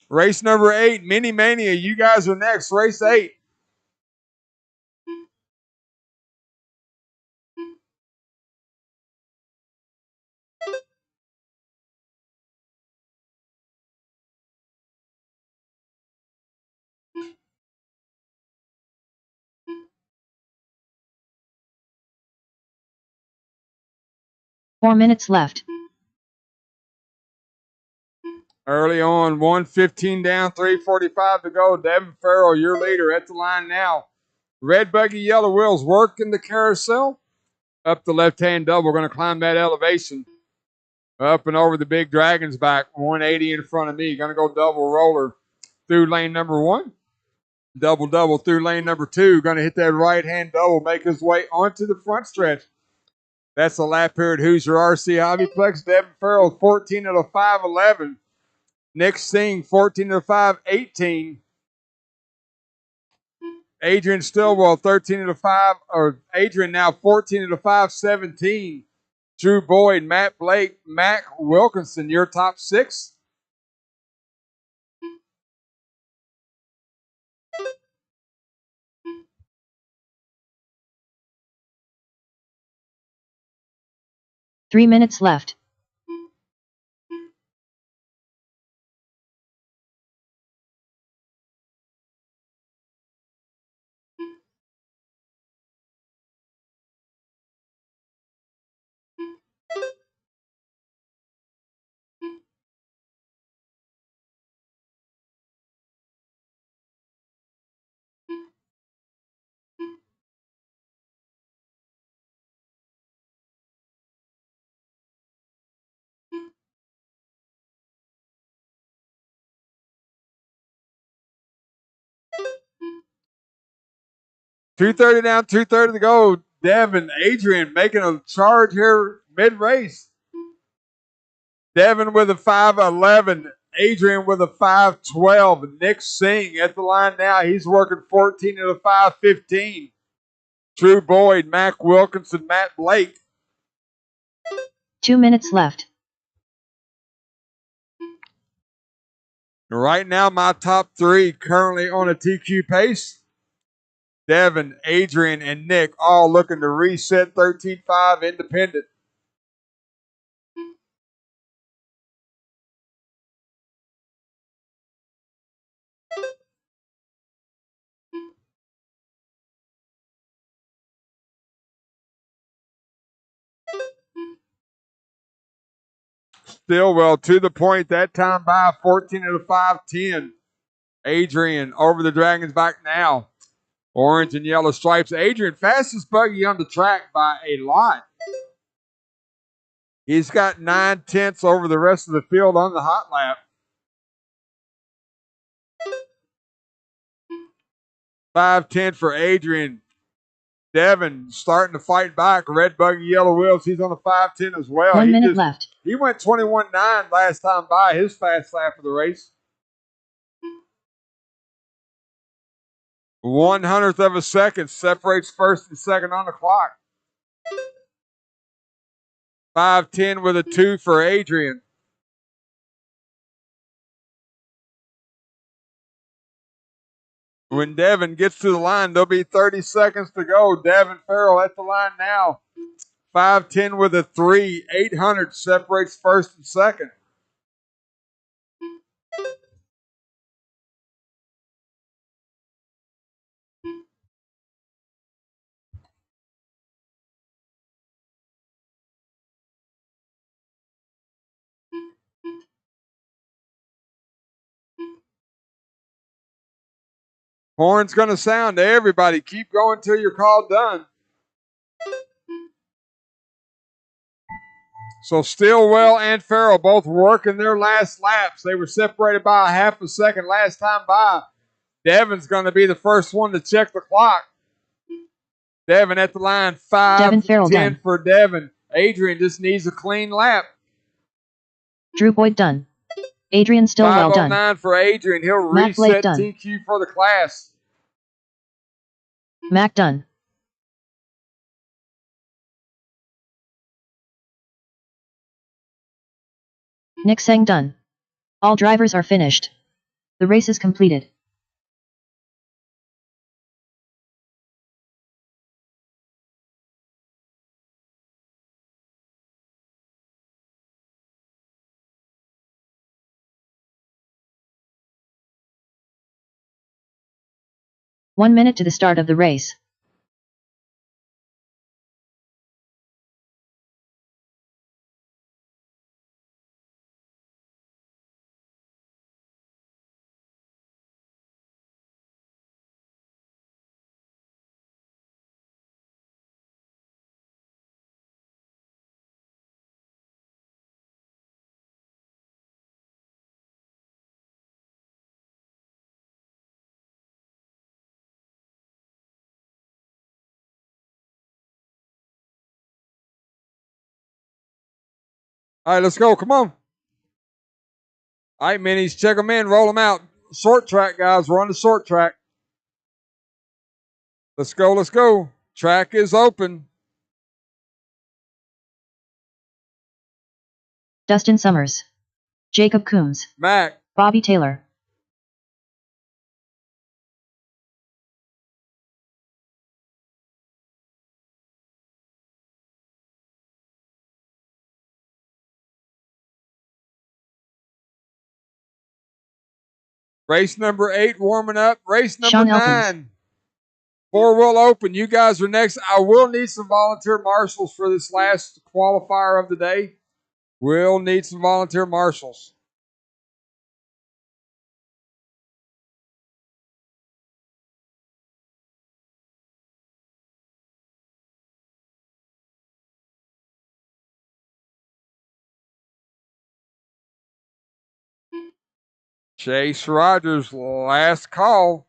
Race number 8, Mini Mania. You guys are next. Race 8. Four minutes left. Early on, 1:15 down, 3:45 to go. Devin Farrell, your leader, at the line now. Red buggy, yellow wheels working the carousel. Up the left-hand double, going to climb that elevation. Up and over the big dragon's back, 180 in front of me. Going to go double roller through lane number 1. Double through lane number 2. Going to hit that right-hand double, make his way onto the front stretch. That's the lap here at Hoosier RC Hobbyplex. Devin Farrell, 14 out of 511. Nick Singh, 14 out of 518. Adrian Stillwell, 13 out of 5, or Adrian now 14 out of 517. Drew Boyd, Matt Blake, Mac Wilkinson, your top 6. Three minutes left. .230 down, 230 to go. Devin, Adrian making a charge here mid-race. Devin with a 511. Adrian with a 512. Nick Singh at the line now. He's working 14 out of 515. Drew Boyd, Mac Wilkinson, Matt Blake. 2 minutes left. Right now, my top 3 currently on a TQ pace. Devin, Adrian, and Nick all looking to reset 13.5 independent. Stillwell to the point that time by 14 out of 510. Adrian over the Dragon's back now. Orange and yellow stripes. Adrian, fastest buggy on the track by a lot. He's got 9/10 over the rest of the field on the hot lap. 5:10 for Adrian. Devin starting to fight back. Red buggy, yellow wheels. He's on the 5:10 as well. 1 minute left. He went 21.9 last time by, his fast lap of the race. 1/100th of a second separates first and second on the clock. 5:10 with a 2 for Adrian. When Devin gets to the line, there'll be 30 seconds to go. Devin Farrell at the line now. 5:10 with a 3. 800 separates first and second. Horn's going to sound to everybody. Keep going till you're called done. So Stillwell and Farrell both working their last laps. They were separated by a half a second last time by. Devin's going to be the first one to check the clock. Devin at the line, 5:10 done. for Devin. Adrian just needs a clean lap. Drew Boyd done. Adrian Stillwell done. 5:09 for Adrian. He'll Matt Blake reset done. TQ for the class. Mac done. Nick Sang done. All drivers are finished. The race is completed. One minute to the start of the race. All right, let's go. Come on. All right, minis, check them in, roll them out. Short track, guys. We're on the short track. Let's go, let's go. Track is open. Dustin Summers. Jacob Coombs. Mac. Bobby Taylor. Race number 8 warming up. Race number Sean 9. Elkins. 4-wheel open. You guys are next. I will need some volunteer marshals for this last qualifier of the day. We'll need some volunteer marshals. Chase Rogers, last call.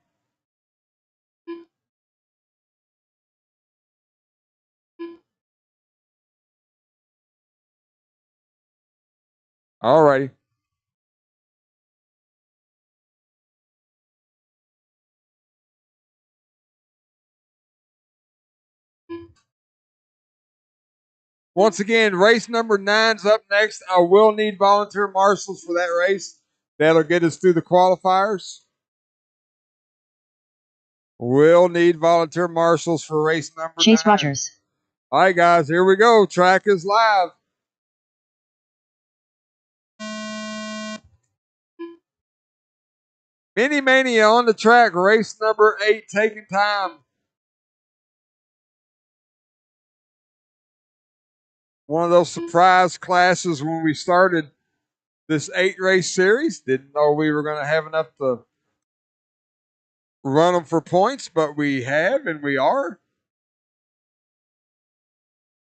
All righty. Once again, race number 9's up next. I will need volunteer marshals for that race. That'll get us through the qualifiers. We'll need volunteer marshals for race number 9. Chase Rogers. All right, guys, here we go. Track is live. Mini Mania on the track. Race number 8 taking time. One of those surprise classes when we started this 8-race series. Didn't know we were going to have enough to run them for points, but we have and we are.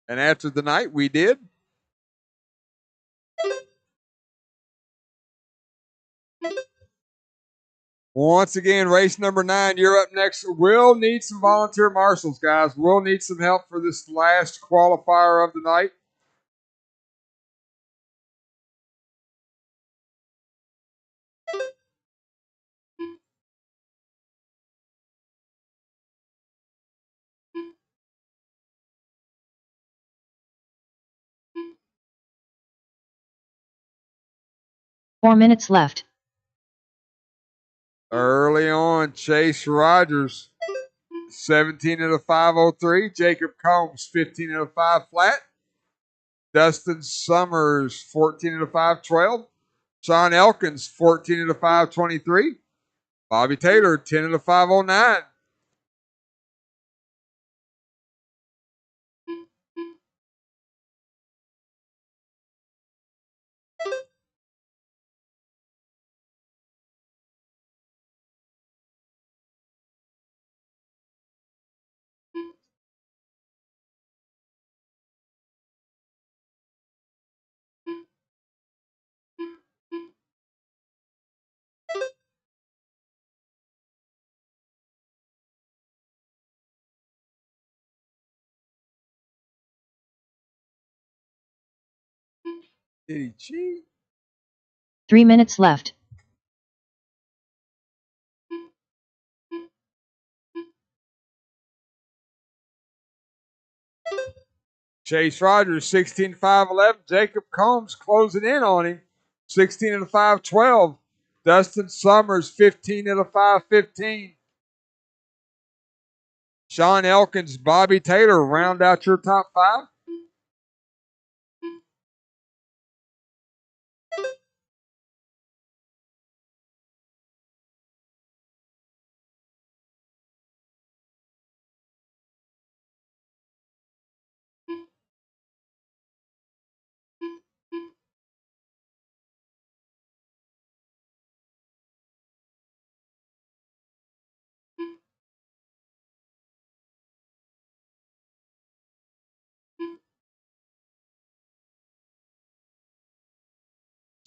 And after the night, we did. Once again, race number 9, you're up next. We'll need some volunteer marshals, guys. We'll need some help for this last qualifier of the night. Four minutes left. Early on, Chase Rogers, 17 at a 5:03. Jacob Combs, 15 at a 5 flat. Dustin Summers, 14 at a 5:12. Sean Elkins, 14 at a 5:23. Bobby Taylor, 10 at a 5:09. Did he cheat? 3 minutes left. Chase Rogers, 16-5-11. Jacob Combs closing in on him, 16-5-12. Dustin Summers, 15-5-15. Sean Elkins, Bobby Taylor, round out your top five.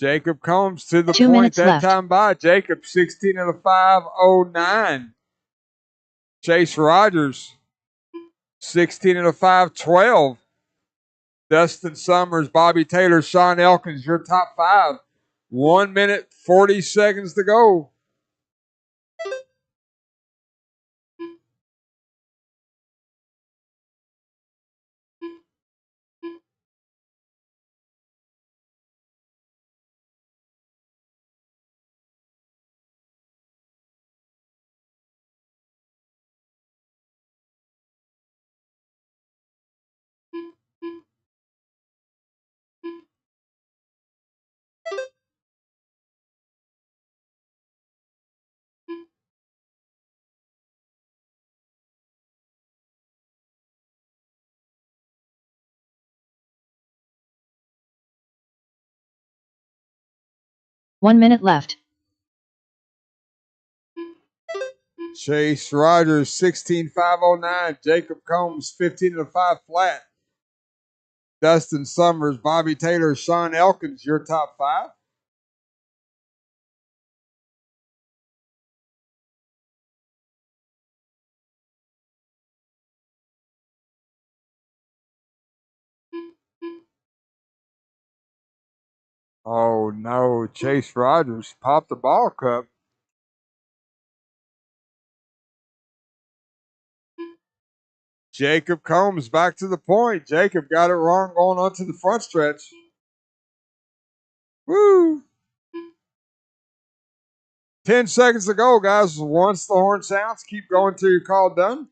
Jacob Combs to the 2 point minutes that left. time by. Jacob 16-5-09. Chase Rogers 16-5-12. Dustin Summers, Bobby Taylor, Sean Elkins, your top five. 1 minute 40 seconds to go. One minute left. Chase Rogers 16-5-09. Jacob Combs 15-5 flat. Dustin Summers, Bobby Taylor, Sean Elkins, your top five. Oh no, Chase Rogers popped the ball cup. Jacob Combs back to the point. Jacob got it wrong going on to the front stretch. Woo! 10 seconds to go, guys. Once the horn sounds, keep going till your call done.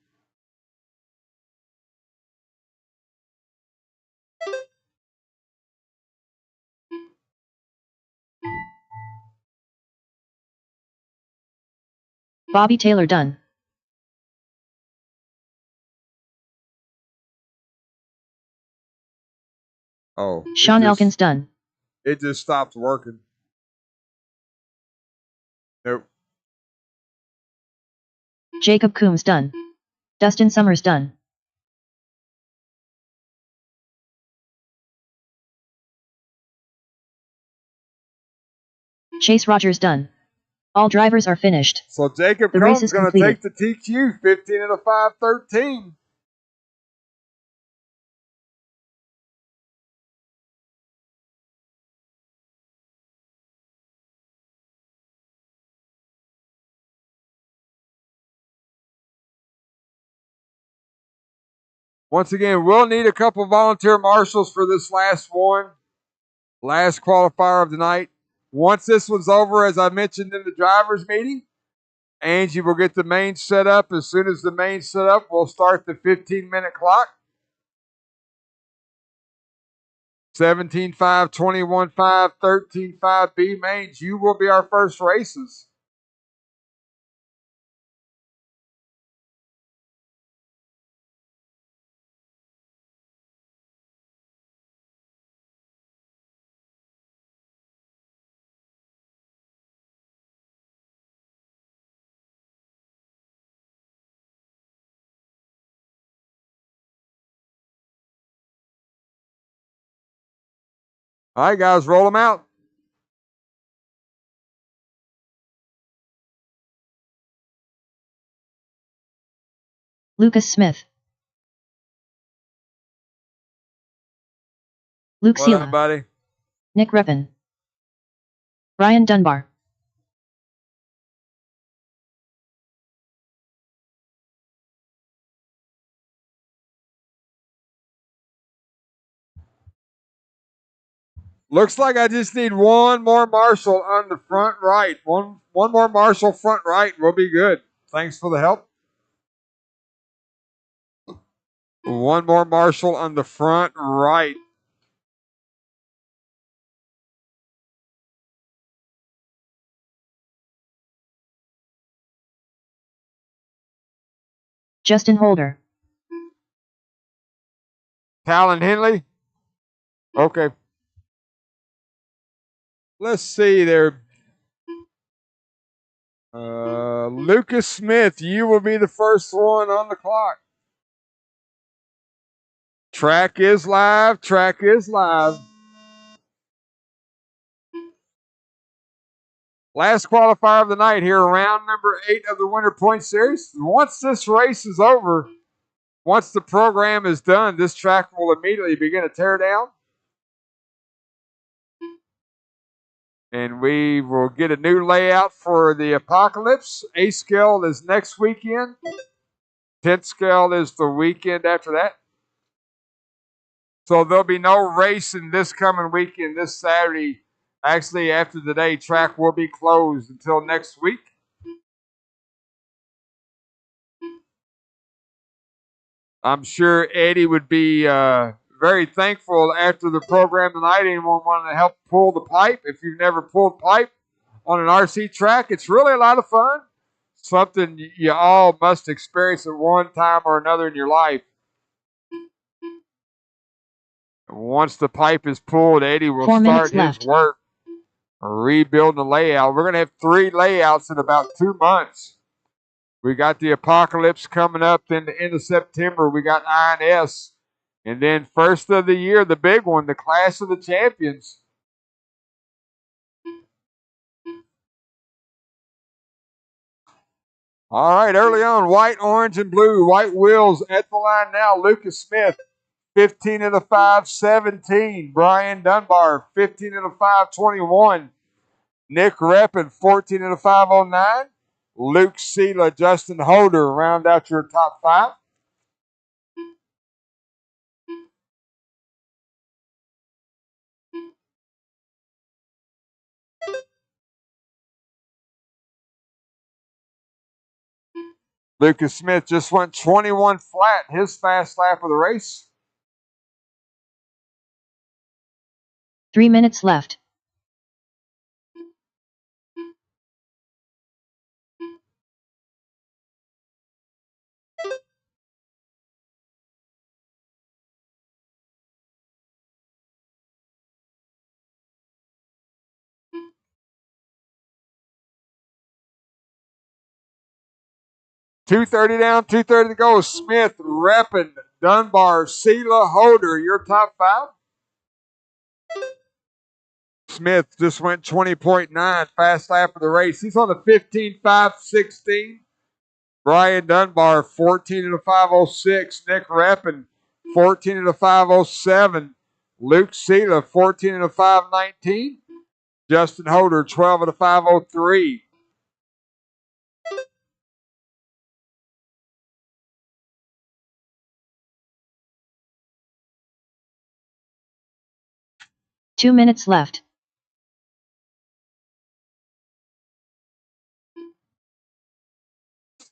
Bobby Taylor done. Oh, Sean Elkins done. It just stopped working. Nope. Jacob Coombs done. Dustin Summers done. Chase Rogers done. All drivers are finished. So Jacob The race Combs is going to completed. take the TQ 15-5-13. Once again, we'll need a couple volunteer marshals for this last one. Last qualifier of the night. Once this one's over, as I mentioned in the drivers' meeting, Angie will get the main set up. As soon as the main's set up, we'll start the 15-minute clock. 17-5, 21-5, 13-5 B mains. You will be our first races. All right, guys, roll them out. Lucas Smith. Luke What Sela. up, buddy? Nick Reppin. Brian Dunbar. Looks like I just need one more marshal on the front right. One more marshal front right. We'll be good. Thanks for the help. One more marshal on the front right. Justin Holder. Talon Henley. Okay. Let's see there. Lucas Smith, you will be the first one on the clock. Track is live. Track is live. Last qualifier of the night here, round number 8 of the Winter Point Series. Once this race is over, once the program is done, this track will immediately begin to tear down. And we will get a new layout for the Apocalypse. A scale is next weekend. 10th scale is the weekend after that. So there'll be no racing this coming weekend, this Saturday. Actually, after today, track will be closed until next week. I'm sure Eddie would be very thankful after the program tonight. Anyone want to help pull the pipe? If you've never pulled pipe on an RC track, it's really a lot of fun. Something you all must experience at one time or another in your life. Once the pipe is pulled, Eddie will start his work rebuilding the layout. We're going to have 3 layouts in about 2 months. We got the Apocalypse coming up in the end of September. We got INS. And then first of the year, the big one, the Clash of the Champions. All right, early on, white, orange, and blue. White wheels at the line now. Lucas Smith, 15 of the 5, 17. Brian Dunbar, 15 of the 5, 21. Nick Reppin, 14 of the 509. Luke Sela, Justin Holder round out your top 5. Lucas Smith just went 21 flat, his fast lap of the race. 3 minutes left. .230 down, 230 to go. Smith, Reppin, Dunbar, Sela, Holder, your top 5. Smith just went 20.9, fast lap of the race. He's on the 15.5.16. Brian Dunbar, 14 of the 506. Nick Reppin, 14 of the 507. Luke Sela, 14 of the 519. Justin Holder, 12 of the 503. Two minutes left.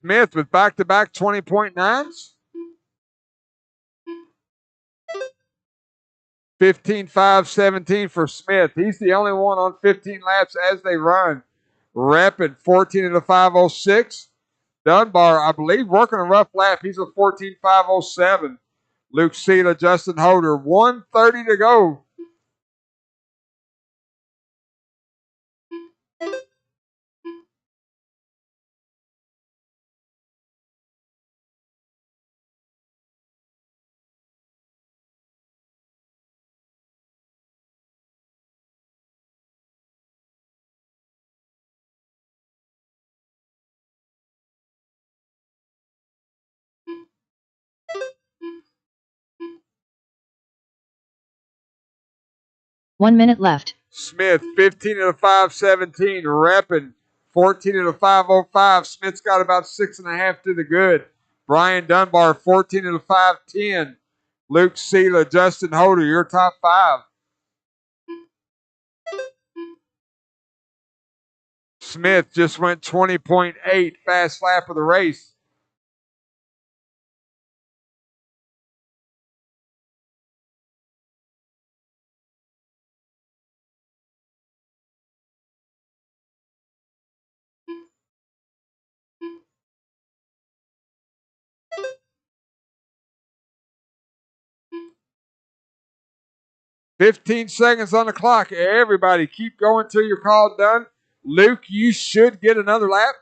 Smith with back-to-back 20.9s. 15.5.17 for Smith. He's the only one on 15 laps as they run. Reppin, 14 of the 506. Dunbar, I believe, working a rough lap. He's a 14.507. Luke Sela, Justin Holder, 1:30 to go. 1 minute left. Smith, 15 of the 517, repping 14 of the 505. Smith's got about 6.5 to the good. Brian Dunbar, 14 of the 510. Luke Sela, Justin Holder, your top 5. Smith just went 20.8, fast lap of the race. "15 seconds on the clock. Everybody keep going till you're called done. Luke, you should get another lap.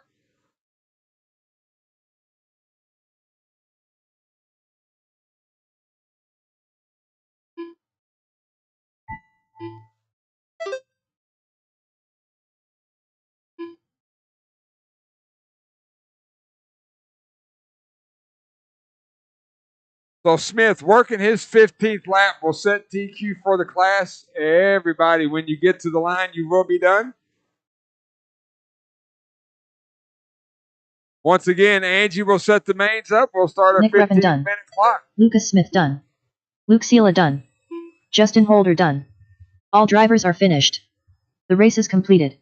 So Smith working his 15th lap will set TQ for the class. Everybody, when you get to the line, you will be done. Once again, Angie will set the mains up. We'll start our Nick Revin 15-minute done. clock. Lucas Smith done. Luke Sela done. Justin Holder done. All drivers are finished. The race is completed.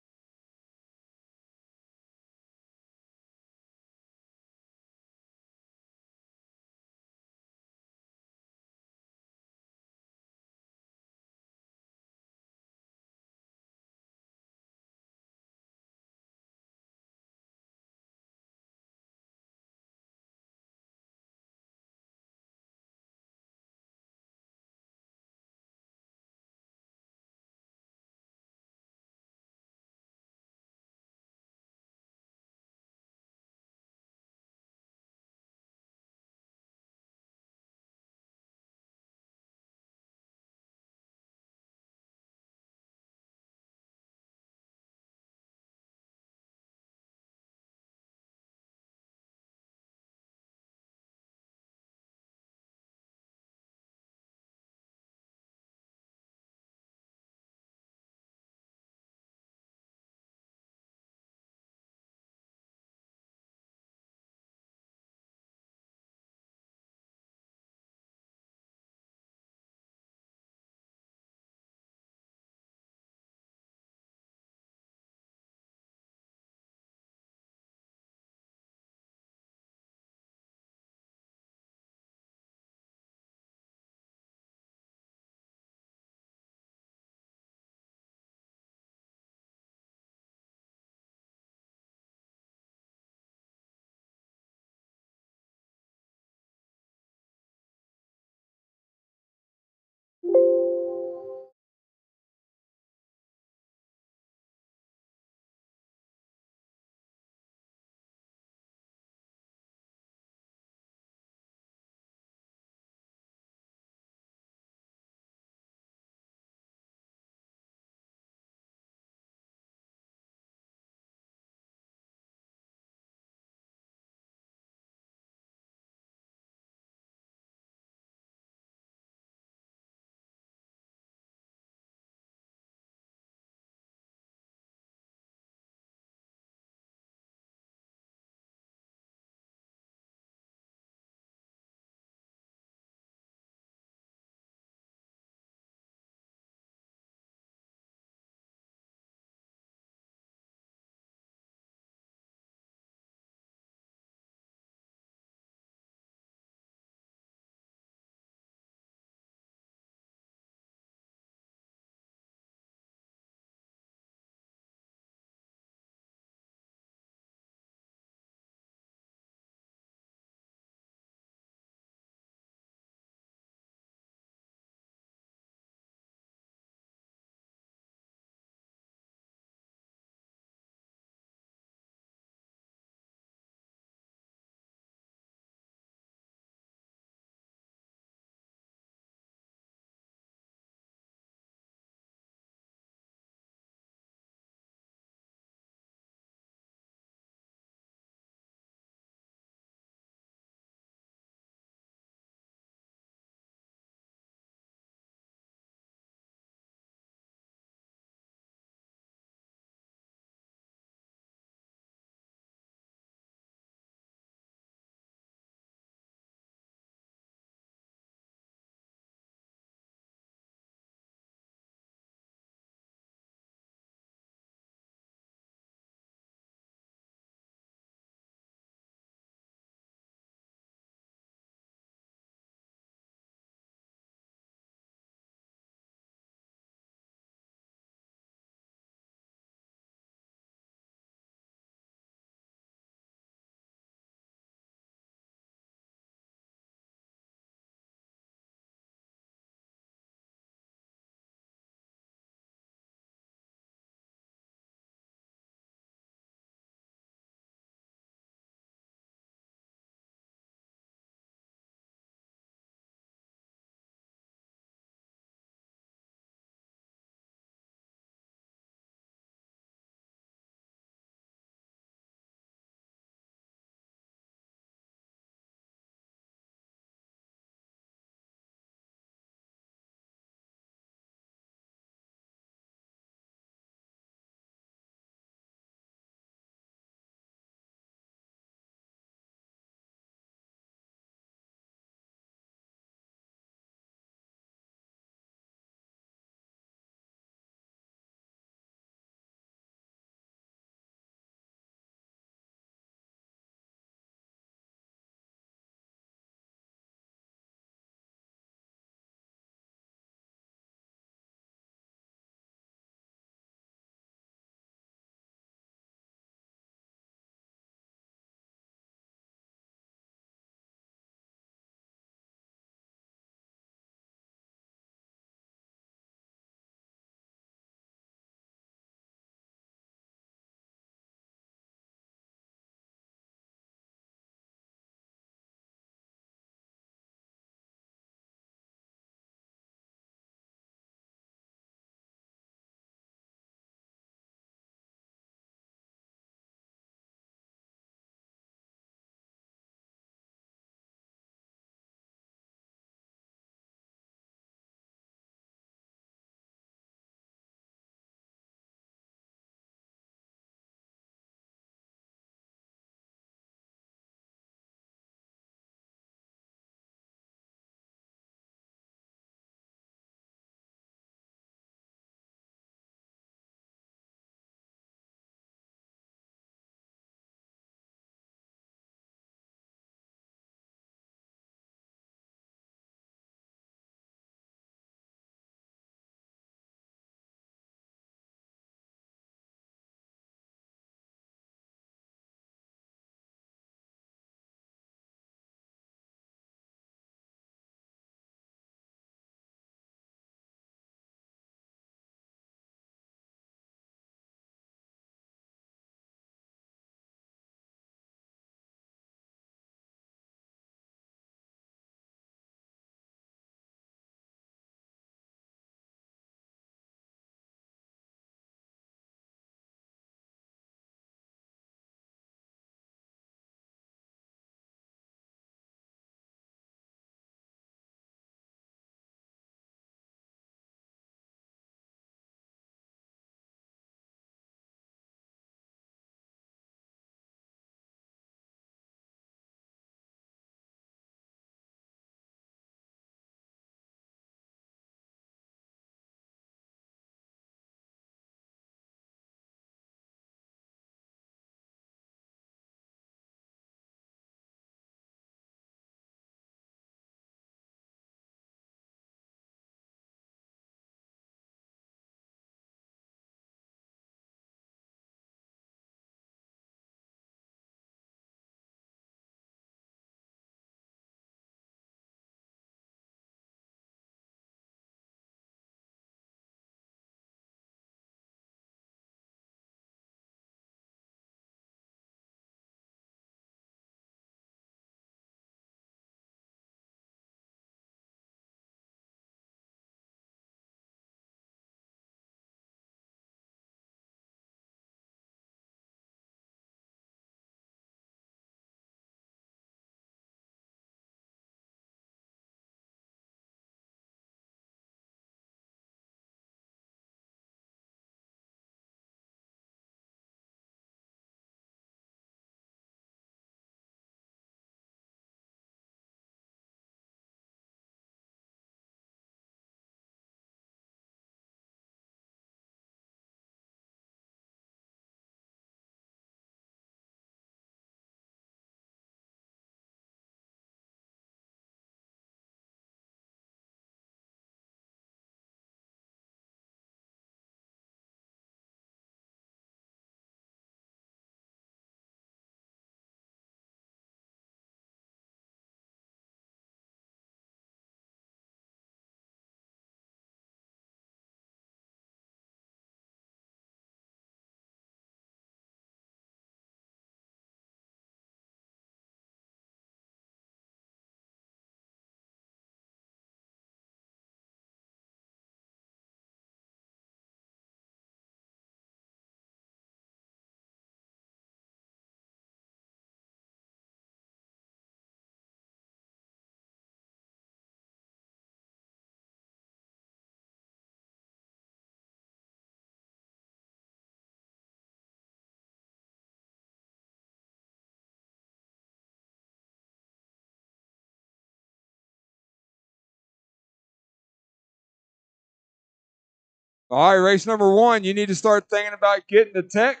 All right, race number 1. You need to start thinking about getting the tech.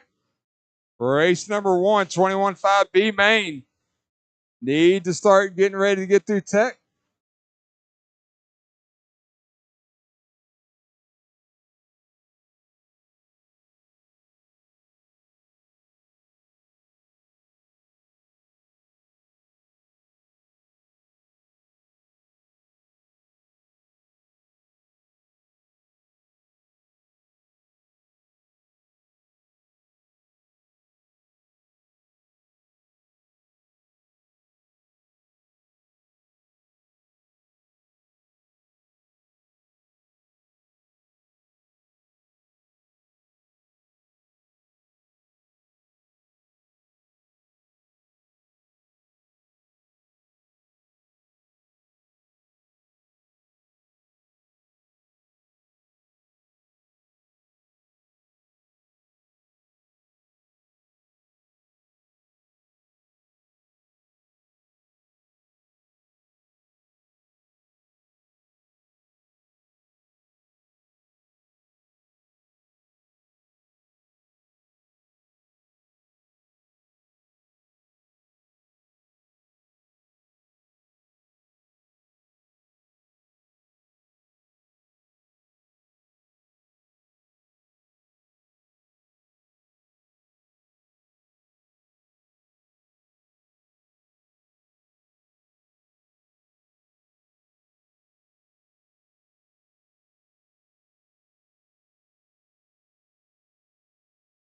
Race number 1, 21.5B main. Need to start getting ready to get through tech.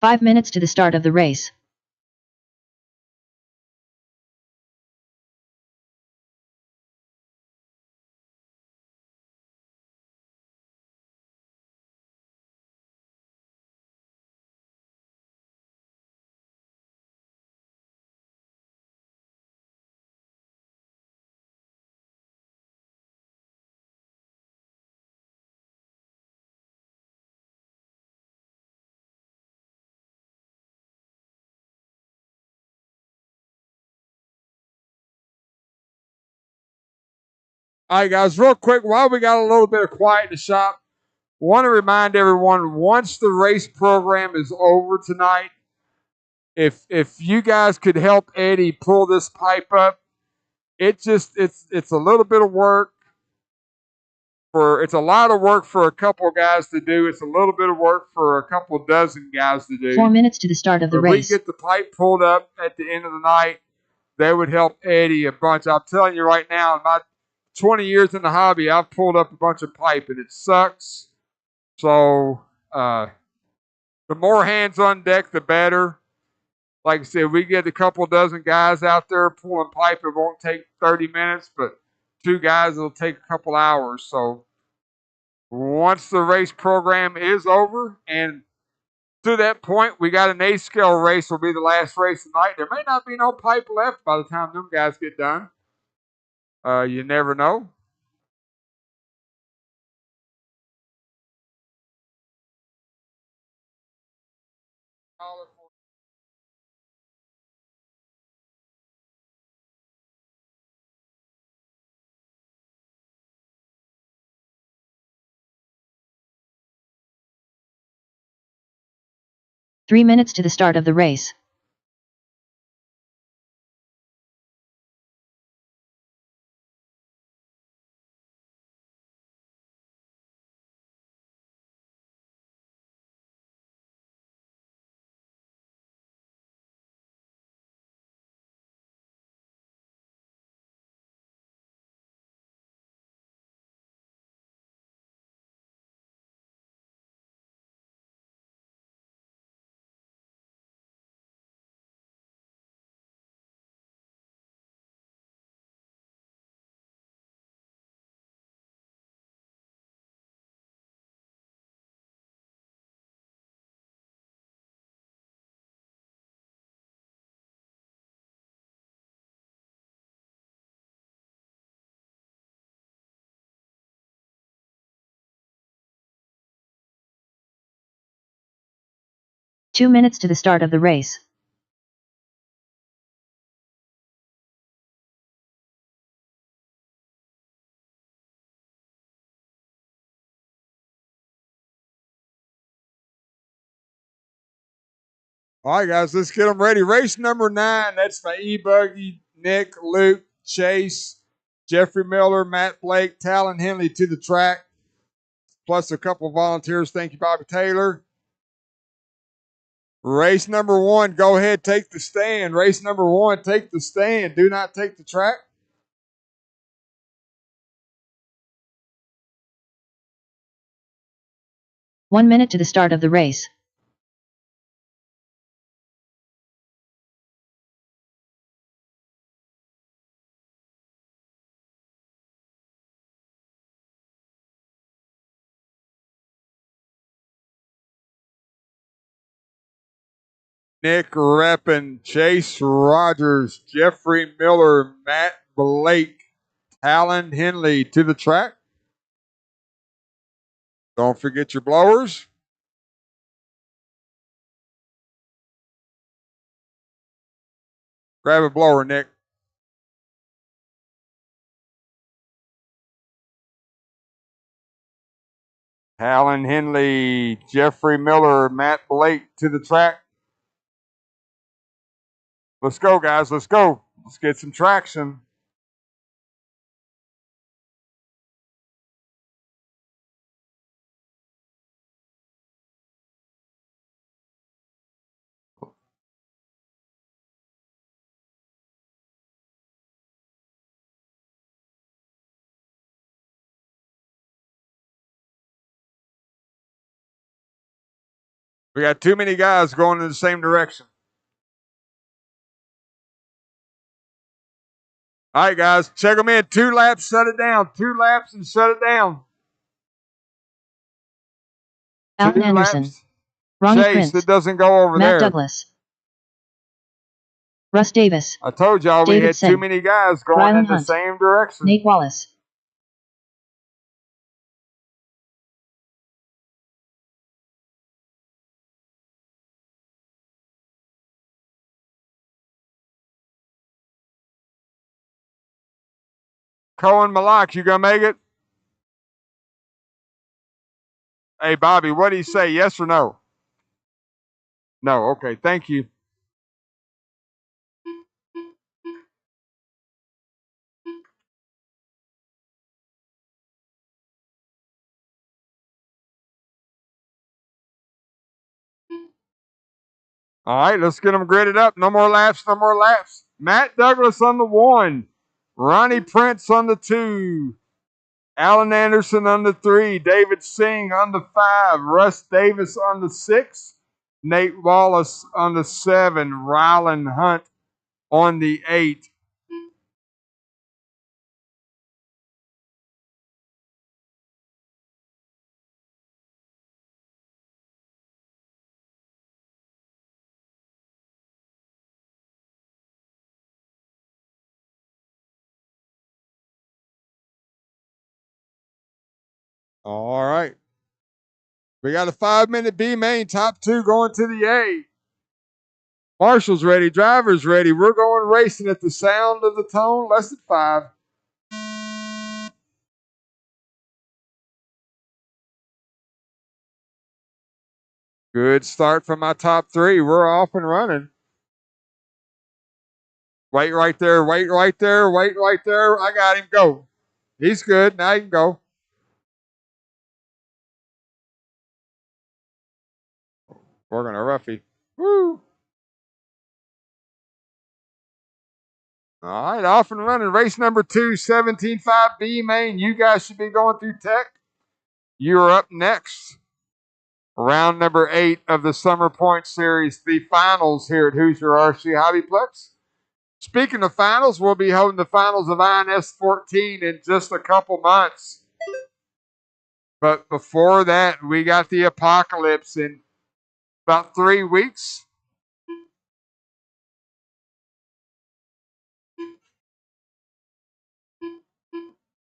Five minutes to the start of the race. All right, guys, real quick, while we got a little bit of quiet in the shop, want to remind everyone once the race program is over tonight, if you guys could help Eddie pull this pipe up, it's a little bit of work it's a lot of work for a couple guys to do. It's a little bit of work for a couple dozen guys to do. 4 minutes to the start of the If race. we get the pipe pulled up at the end of the night, that would help Eddie a bunch. I'm telling you right now, in my 20 years in the hobby, I've pulled up a bunch of pipe and it sucks. So the more hands on deck, the better. Like I said, we get a couple dozen guys out there pulling pipe. It won't take 30 minutes, but 2 guys, it'll take a couple hours. So once the race program is over, and to that point, we got an A scale race will be the last race tonight. There may not be no pipe left by the time them guys get done. You never know. Three minutes to the start of the race. Two minutes to the start of the race. All right, guys, let's get them ready. Race number 9. That's my E-Buggy, Nick, Luke, Chase, Jeffrey Miller, Matt Blake, Talon Henley to the track, plus a couple volunteers. Thank you, Bobby Taylor. Race number 1, go ahead, take the stand. Race number 1, take the stand. Do not take the track. One minute to the start of the race. Nick Reppin, Chase Rogers, Jeffrey Miller, Matt Blake, Talon Henley to the track. Don't forget your blowers. Grab a blower, Nick. Talon Henley, Jeffrey Miller, Matt Blake to the track. Let's go, guys. Let's go. Let's get some traction. We got too many guys going in the same direction. All right, guys, check them in. 2 laps, shut it down. 2 laps and shut it down. Alan Anderson. Laps. Ronnie Chase, Prince. it doesn't go over Matt there. Douglas. Russ Davis. I told y'all we David had Singh. too many guys going Rylan in the Hunt. same direction. Nate Wallace. Cohen Malak, you gonna make it? Hey, Bobby, what do you say? Yes or no? No. Okay. Thank you. All right, let's get them gridded up. No more laps. No more laps. Matt Douglas on the 1. Ronnie Prince on the 2. Alan Anderson on the 3. David Singh on the 5. Russ Davis on the 6. Nate Wallace on the 7. Rylan Hunt on the 8. All right. We got a 5-minute B main, top 2 going to the A. Marshall's ready, driver's ready. We're going racing at the sound of the tone, less than 5. Good start from my top 3. We're off and running. Wait right there, wait right there, wait right there. I got him. Go. He's good. Now you can go. We're going to roughy. Woo. All right, off and running. Race number 2, 17.5 B main. You guys should be going through tech. You're up next. Round number 8 of the Summer Point Series, the finals here at Hoosier RC Hobbyplex. Speaking of finals, we'll be holding the finals of INS 14 in just a couple months. But before that, we got the Apocalypse in about 3 weeks.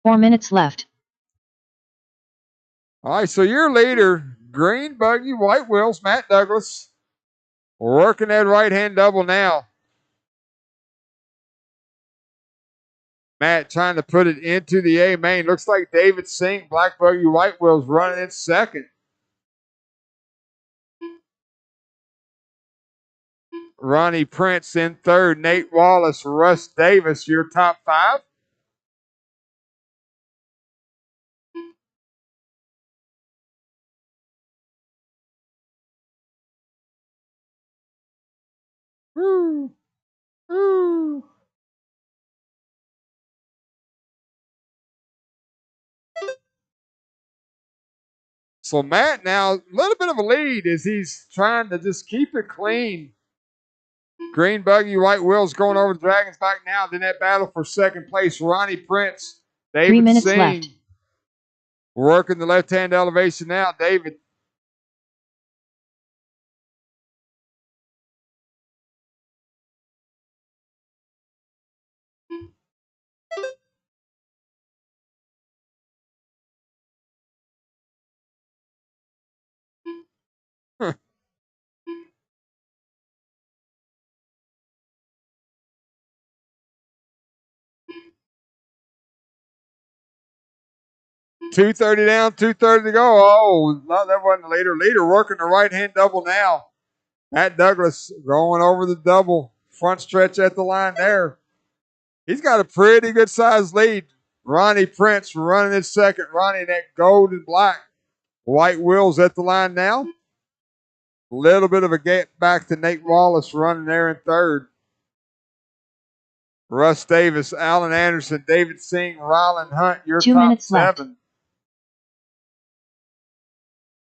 Four minutes left. All right, so your leader, green buggy, white wheels, Matt Douglas, working that right-hand double now. Matt trying to put it into the A main. Looks like David Singh, black buggy, white wheels, running in second. Ronnie Prince in third. Nate Wallace, Russ Davis, your top five. Woo, woo. So Matt now a little bit of a lead as he's trying to just keep it clean. Green Buggy, White Wheels going over the Dragons back now. Then that battle for second place, Ronnie Prince, 3 David minutes Singh. left. Working the left-hand elevation now. David. Huh. 2:30 down, 2:30 to go. Oh, no, that wasn't a leader. Leader working the right-hand double now. Matt Douglas going over the double. Front stretch at the line there. He's got a pretty good sized lead. Ronnie Prince running in second. Ronnie in that gold and black. White Wheels at the line now. A little bit of a gap back to Nate Wallace running there in third. Russ Davis, Alan Anderson, David Singh, Ryland Hunt, your 2 top minutes left. seven.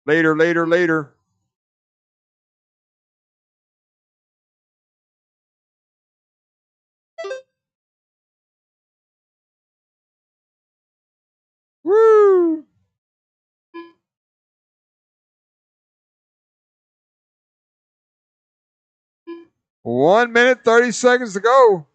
Leader, leader, leader. Woo! One minute, 30 seconds to go.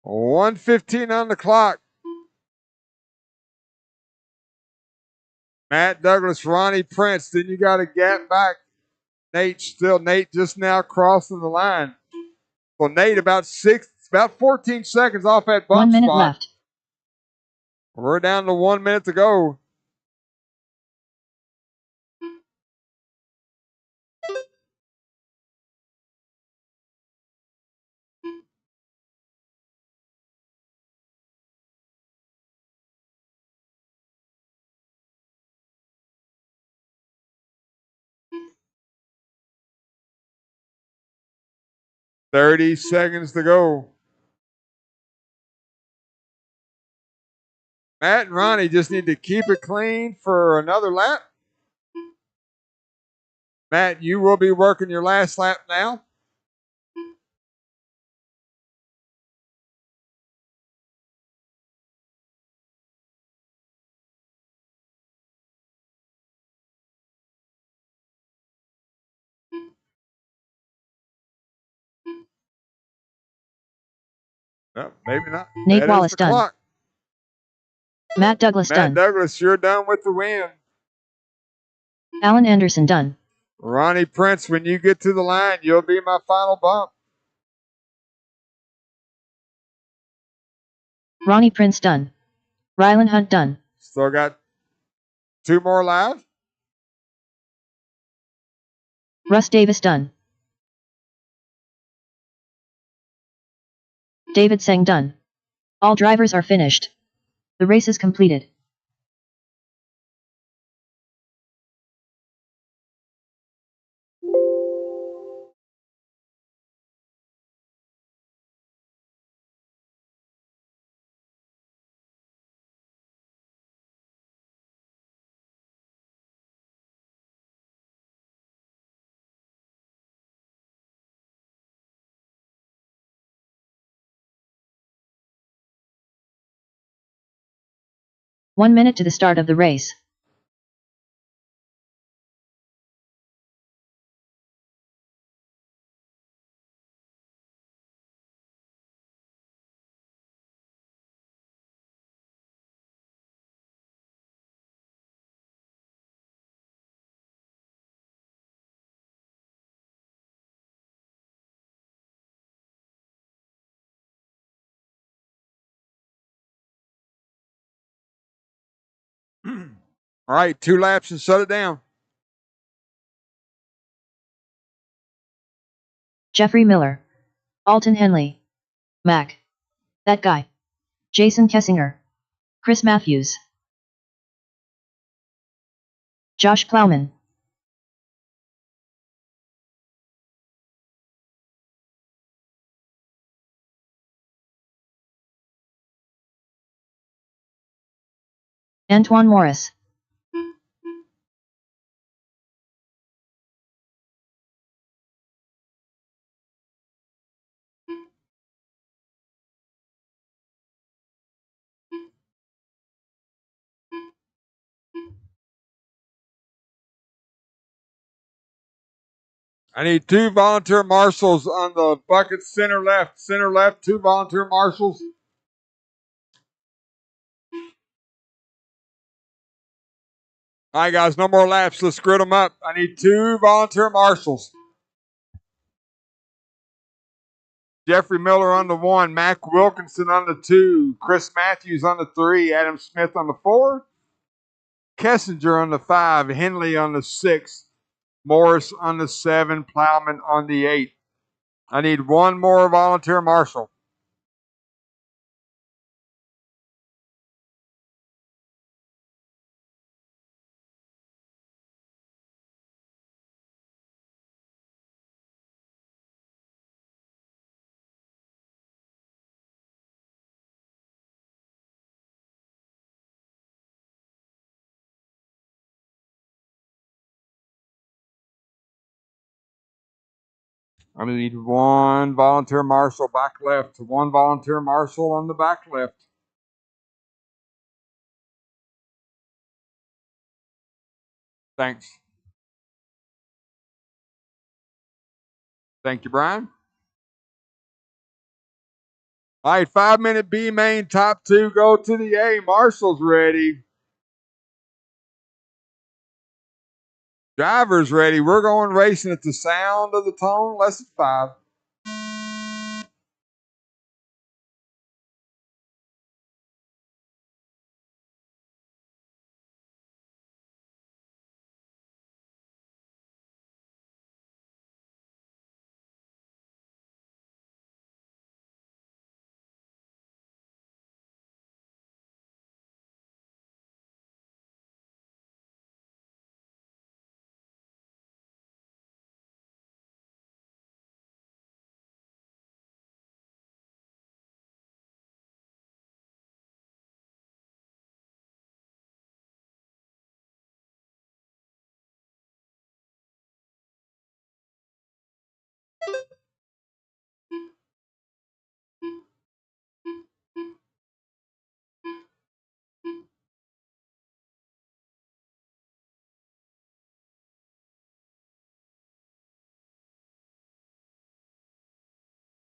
$1:15 on the clock. Matt Douglas, Ronnie Prince. Then you got a gap back. Nate just now crossing the line. So Nate about 14 seconds off that bump 1 minute spot. left. We're down to 1 minute to go. $30 seconds to go. Matt and Ronnie just need to keep it clean for another lap. Matt, you will be working your last lap now. No, maybe not. Nate That Wallace is the done. clock. Matt Douglas Matt done. Douglas, you're done with the win. Alan Anderson done. Ronnie Prince, when you get to the line, you'll be my final bump. Ronnie Prince done. Rylan Hunt done. Still got 2 more live. Russ Davis done. David Singh done. All drivers are finished. The race is completed. One minute to the start of the race. All right, 2 laps and shut it down. Jeffrey Miller. Alton Henley. Mac. That guy. Jason Kessinger. Chris Matthews. Josh Plowman. Antoine Morris. I need 2 volunteer marshals on the bucket center left. Center left, 2 volunteer marshals. All right, guys, no more laps. Let's grid them up. I need 2 volunteer marshals. Jeffrey Miller on the 1, Mac Wilkinson on the 2, Chris Matthews on the 3, Adam Smith on the 4, Kessinger on the 5, Henley on the 6, Morris on the 7, Plowman on the 8. I need 1 more volunteer marshal. I need 1 volunteer marshal back left, 1 volunteer marshal on the back left. Thanks. Thank you, Brian. All right, 5-minute B main, top 2 go to the A. Marshall's ready. Driver's ready. We're going racing at the sound of the tone. Less than 5.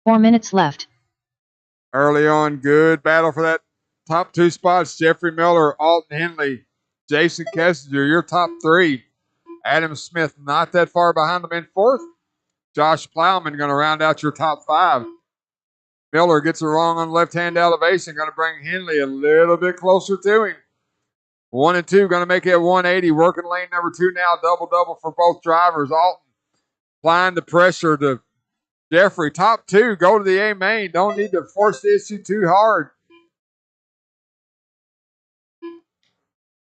Four minutes left. Early on, good battle for that top 2 spots. Jeffrey Miller, Alton Henley, Jason Kessinger, your top 3. Adam Smith not that far behind them in 4th. Josh Plowman going to round out your top 5. Miller gets it wrong on left-hand elevation, going to bring Henley a little bit closer to him. 1 and 2 going to make it 180. Working lane number 2 now, double-double for both drivers. Alton applying the pressure to Jeffrey. Top 2 go to the A main. Don't need to force the issue too hard.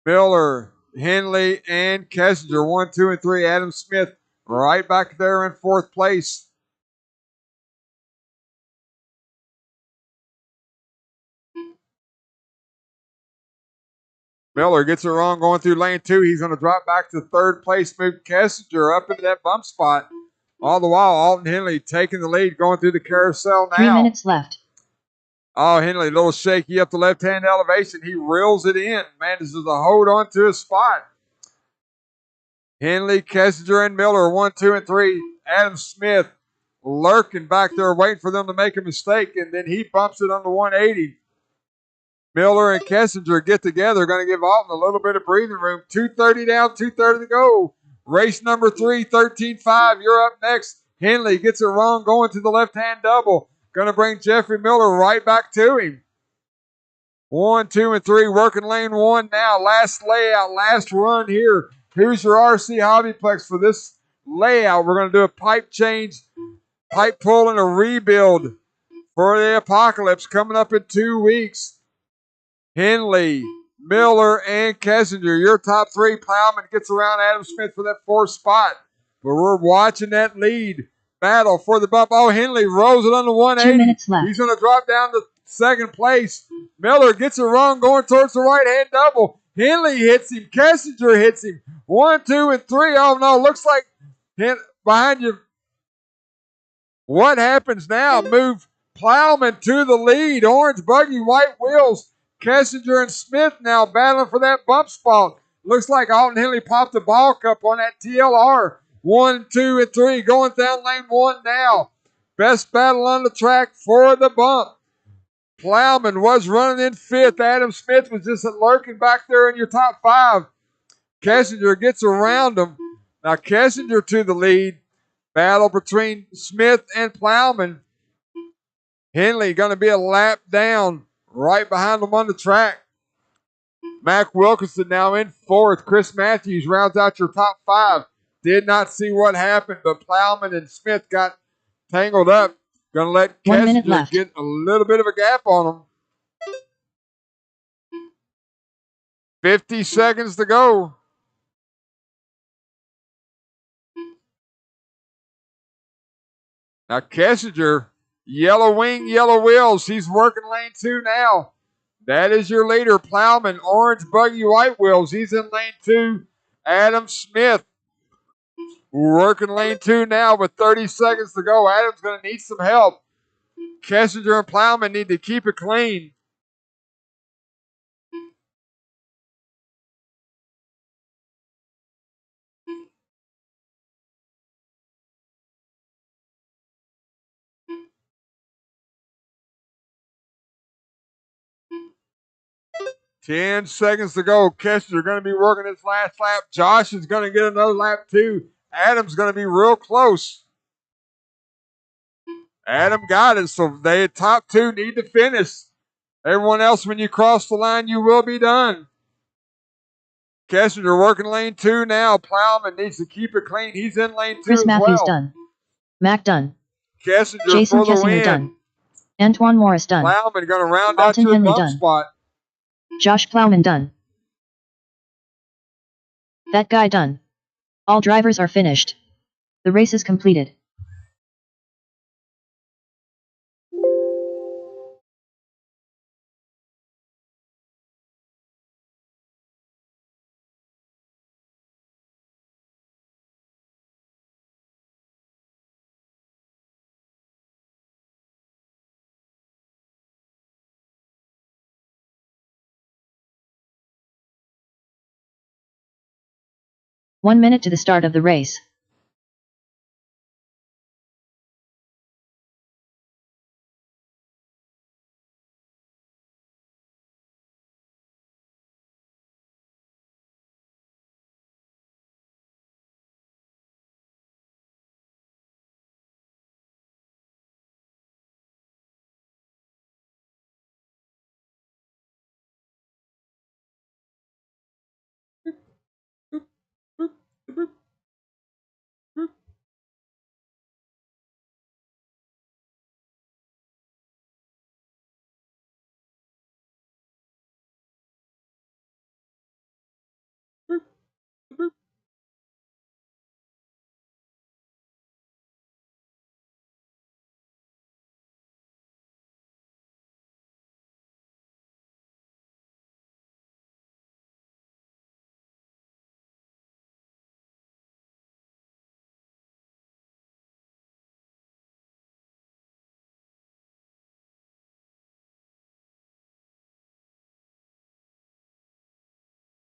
Miller, Henley, and Kessinger, 1, 2, and 3. Adam Smith right back there in 4th place. Miller gets it wrong going through lane 2. He's going to drop back to 3rd place, move Kessinger up into that bump spot. All the while, Alton Henley taking the lead, going through the carousel now. 3 minutes left. Oh, Henley, a little shaky up the left-hand elevation. He reels it in. Manages to hold on to his spot. Henley, Kessinger, and Miller, 1, 2, and 3. Adam Smith lurking back there, waiting for them to make a mistake, and then he bumps it on the 180. Miller and Kessinger get together, going to give Alton a little bit of breathing room. 2:30 down, 2:30 to go. Race number 3, 13-5. You're up next. Henley gets it wrong going to the left-hand double. Going to bring Jeffrey Miller right back to him. 1, 2, and 3 working lane 1 now. Last layout, last run here. Here's your RC Hobbyplex for this layout. We're going to do a pipe change, pipe pull, and a rebuild for the Apocalypse coming up in 2 weeks. Henley, Miller, and Kessinger. Your top 3. Plowman gets around Adam Smith for that 4th spot. But we're watching that lead battle for the bump. Oh, Henley rolls it on the 180. 2 minutes left. He's going to drop down to 2nd place. Miller gets it wrong going towards the right-hand double. Henley hits him. Kessinger hits him. 1, 2, and 3. Oh, no. Looks like behind you. What happens now? Move Plowman to the lead. Orange buggy, white wheels. Kessinger and Smith now battling for that bump spot. Looks like Alton Henley popped the ball cup on that TLR. 1, 2, and 3 going down lane 1 now. Best battle on the track for the bump. Plowman was running in 5th. Adam Smith was just lurking back there in your top 5. Kessinger gets around him. Now Kessinger to the lead. Battle between Smith and Plowman. Henley going to be a lap down right behind them on the track. Mac Wilkinson now in 4th. Chris Matthews rounds out your top 5. Did not see what happened, but Plowman and Smith got tangled up. Going to let Kessinger get a little bit of a gap on them. 50 seconds to go. Now Kessinger, yellow wing, yellow wheels. He's working lane 2 now. That is your leader, Plowman. Orange buggy, white wheels. He's in lane 2. Adam Smith working lane 2 now with 30 seconds to go. Adam's going to need some help. Kessinger and Plowman need to keep it clean. Ten seconds to go. Kessinger going to be working his last lap. Josh is going to get another lap too. Adam's going to be real close. Adam got it, so they top 2 need to finish. Everyone else, when you cross the line, you will be done. Kessinger working lane 2 now. Plowman needs to keep it clean. He's in lane 2 Chris as Matthews well. done. Mac done. Kessinger Jason for the Kessinger win. done. Antoine Morris done. Plowman going to round out Alton your Henley bump done. spot. Josh Plowman done. That guy done. All drivers are finished. The race is completed. One minute to the start of the race.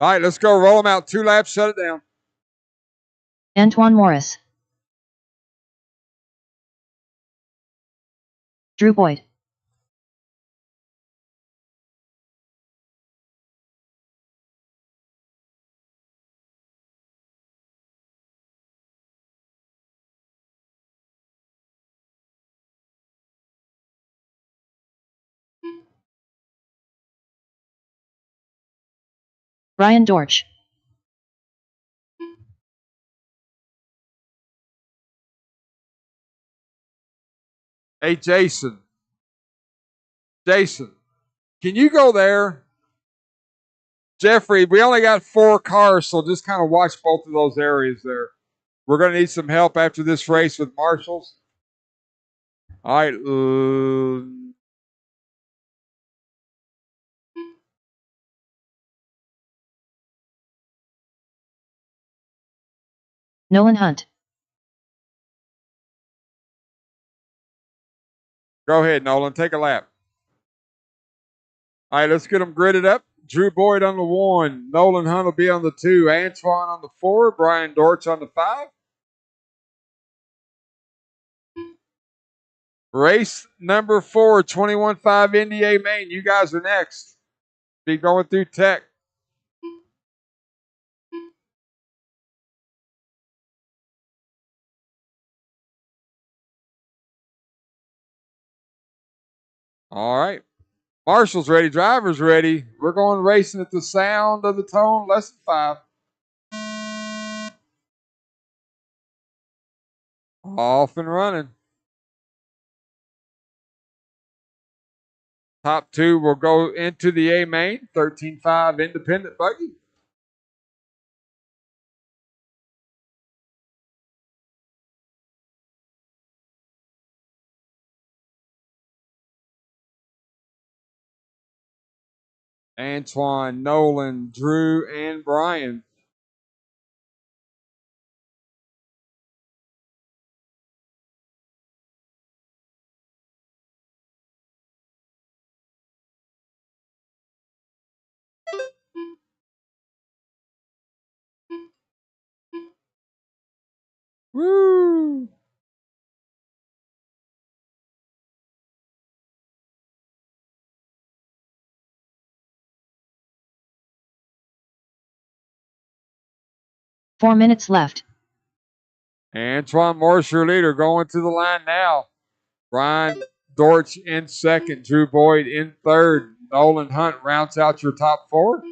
All right, let's go. Roll them out. 2 laps, shut it down. Antoine Morris. Drew Boyd. Brian Dortch. Hey, Jason. Jason, can you go there? Jeffrey, we only got 4 cars, so just kind of watch both of those areas there. We're going to need some help after this race with marshals. All right. Nolan Hunt. Go ahead, Nolan. Take a lap. All right, let's get them gridded up. Drew Boyd on the 1. Nolan Hunt will be on the 2. Antoine on the 4. Brian Dortch on the 5. Race number 4, 21.5 NDA Main. You guys are next. Be going through tech. All right. Marshall's ready. Driver's ready. We're going racing at the sound of the tone. Lesson 5. Off and running. Top 2 will go into the A main. 13.5 independent buggy. Antoine, Nolan, Drew, and Brian. Woo! Four minutes left. Antoine Morse, your leader, going to the line now. Brian Dortch in second. Drew Boyd in third. Nolan Hunt rounds out your top 4.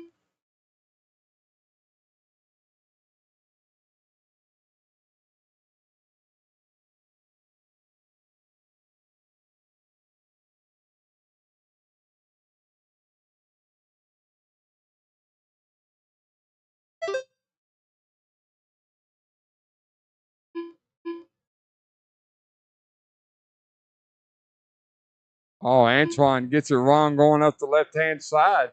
Oh, Antoine gets it wrong going up the left-hand side.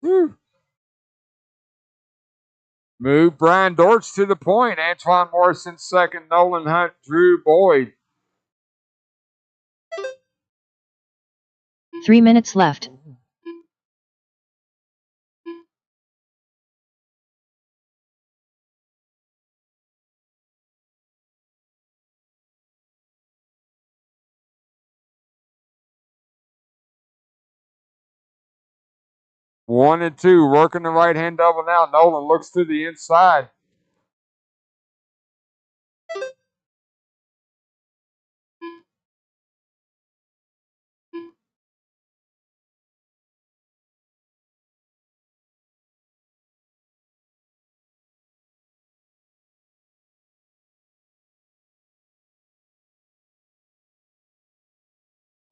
Woo. Move Brian Dortch to the point. Antoine Morrison second. Nolan Hunt, Drew Boyd. 3 minutes left. One and two, working the right-hand double now. Nolan looks to the inside.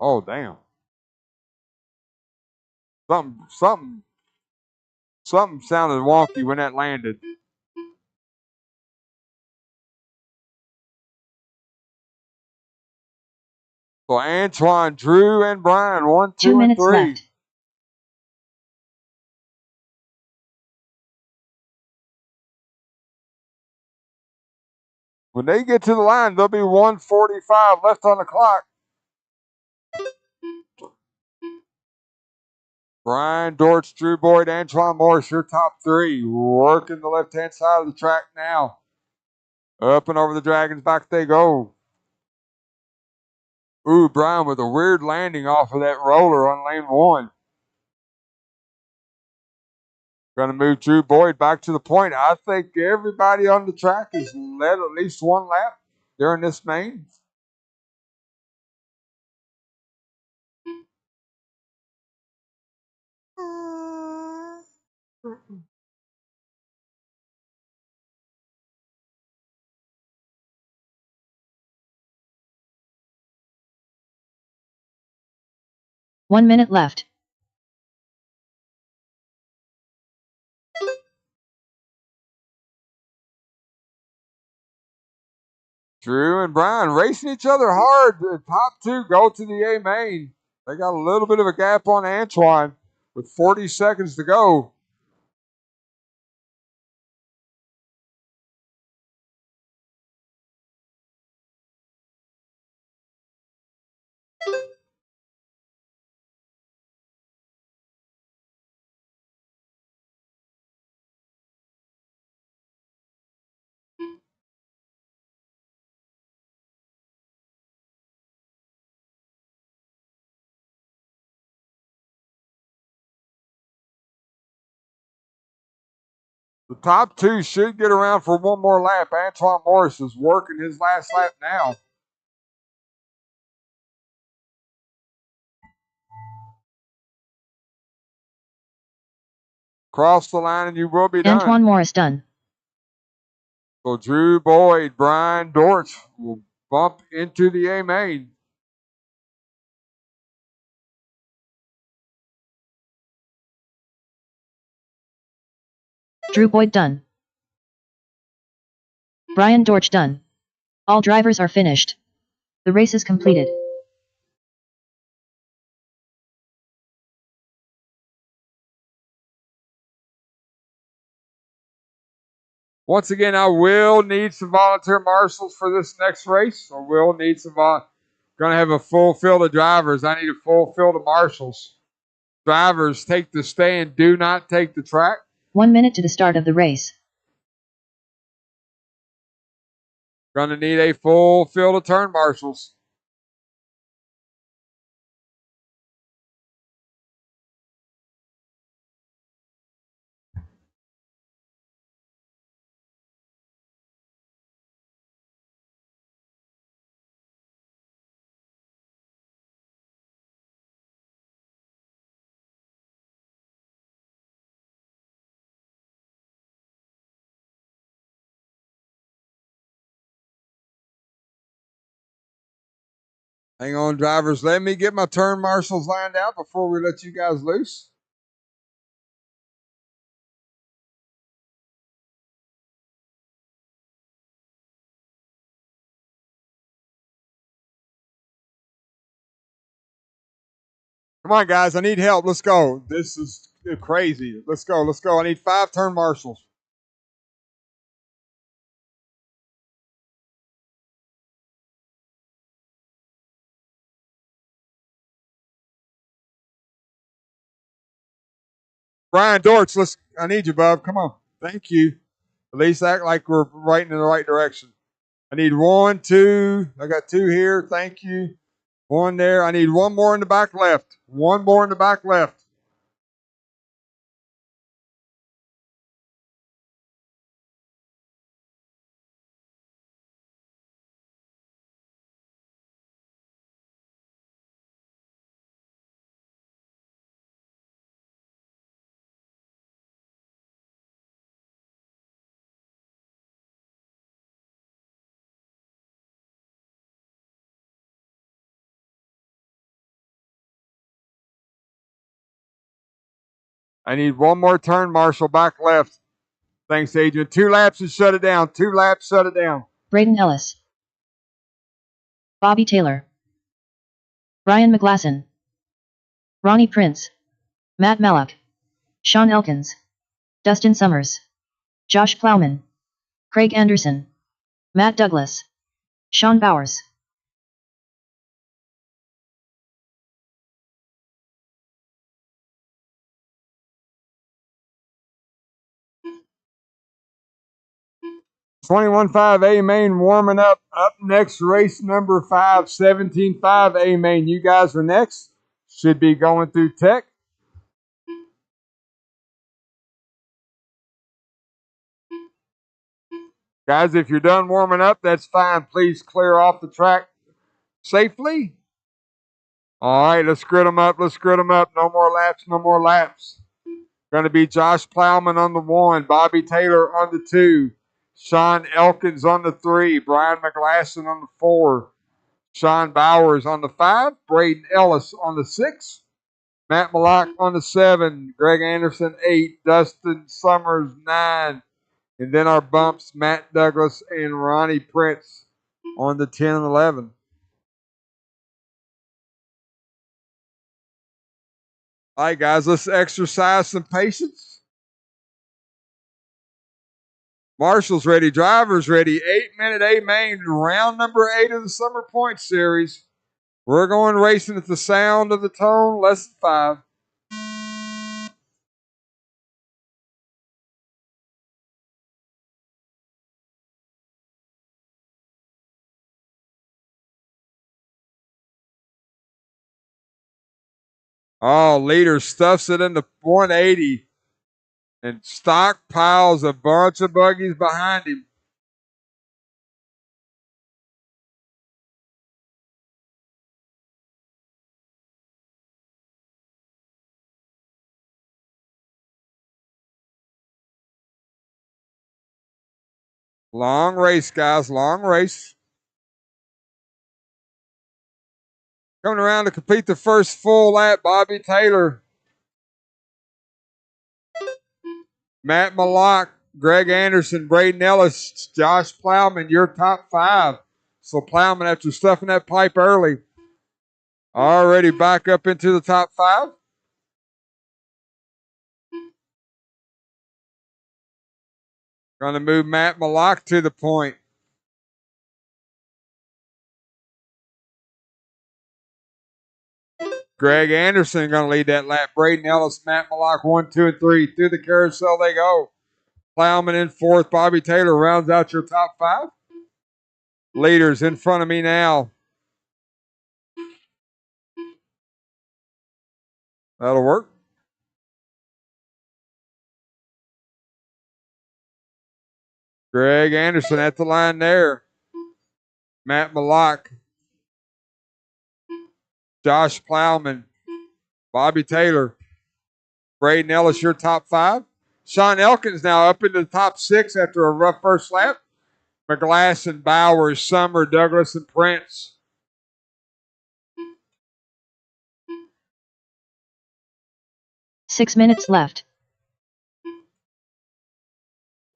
Oh, damn. Something sounded wonky when that landed. So Antoine, Drew, and Brian, 1, 2, 2 and minutes 3. left. When they get to the line, there'll be 1:45 left on the clock. Brian Dortch, Drew Boyd, Antoine Morris, your top 3. Working the left-hand side of the track now. Up and over the Dragons, back they go. Ooh, Brian with a weird landing off of that roller on lane 1. Going to move Drew Boyd back to the point. I think everybody on the track has led at least one lap during this main. 1 minute left. Drew and Brian racing each other hard. The top two go to the A main. They got a little bit of a gap on Antoine with 40 seconds to go. The top two should get around for one more lap. Antoine Morris is working his last lap now. Cross the line and you will be done. Antoine Morris done. So Drew Boyd, Brian Dortch will bump into the A main. Drew Boyd done. Brian Dortch done. All drivers are finished. The race is completed. Once again, I will need some volunteer marshals for this next race. I will need some. Going to have a full field of drivers. I need a full field of marshals. Drivers, take the stand. Do not take the track. 1 minute to the start of the race. Going to need a full field of turn marshals. Hang on, drivers. Let me get my turn marshals lined out before we let you guys loose. Come on, guys. I need help. Let's go. This is crazy. Let's go. Let's go. I need 5 turn marshals. Brian Dortch, I need you, bub. Come on. Thank you. At least act like we're right in the right direction. I need 1, 2. I got 2 here. Thank you. 1 there. I need 1 more in the back left. 1 more in the back left. I need 1 more turn, Marshall, back left. Thanks, Adrian. 2 laps and shut it down. 2 laps, shut it down. Braden Ellis. Bobby Taylor. Ryan McGlasson. Ronnie Prince. Matt Mellock. Sean Elkins. Dustin Summers. Josh Plowman. Craig Anderson. Matt Douglas. Sean Bowers. $21.5 A main warming up. Up next, race number 5, $17.5 A main. You guys are next. Should be going through tech. Guys, if you're done warming up, that's fine. Please clear off the track safely. All right, let's grid them up. Let's grid them up. No more laps. No more laps. Going to be Josh Plowman on the 1, Bobby Taylor on the 2, Sean Elkins on the 3, Brian McGlasson on the 4, Sean Bowers on the 5, Braden Ellis on the 6, Matt Mallock on the 7, Greg Anderson 8, Dustin Summers 9, and then our bumps, Matt Douglas and Ronnie Prince on the 10 and 11. All right, guys, let's exercise some patience. Marshall's ready, drivers ready. 8-minute A main, round number 8 of the Summer Point Series. We're going racing at the sound of the tone, less than 5. Oh, leader stuffs it into 180 and stockpiles a bunch of buggies behind him. Long race, guys, long race. Coming around to complete the first full lap, Bobby Taylor, Matt Mallock, Greg Anderson, Braden Ellis, Josh Plowman, your top 5. So Plowman, after stuffing that pipe early, already back up into the top 5. Going to move Matt Mallock to the point. Greg Anderson going to lead that lap. Braden Ellis, Matt Mallock, 1, 2, and 3. Through the carousel they go. Plowman in 4th. Bobby Taylor rounds out your top 5. Leaders in front of me now. That'll work. Greg Anderson at the line there. Matt Mallock. Josh Plowman. Bobby Taylor. Braden Ellis, your top 5. Sean Elkins now up into the top 6 after a rough first lap. McGlasson, Bowers, Summer, Douglas, and Prince. Six minutes left.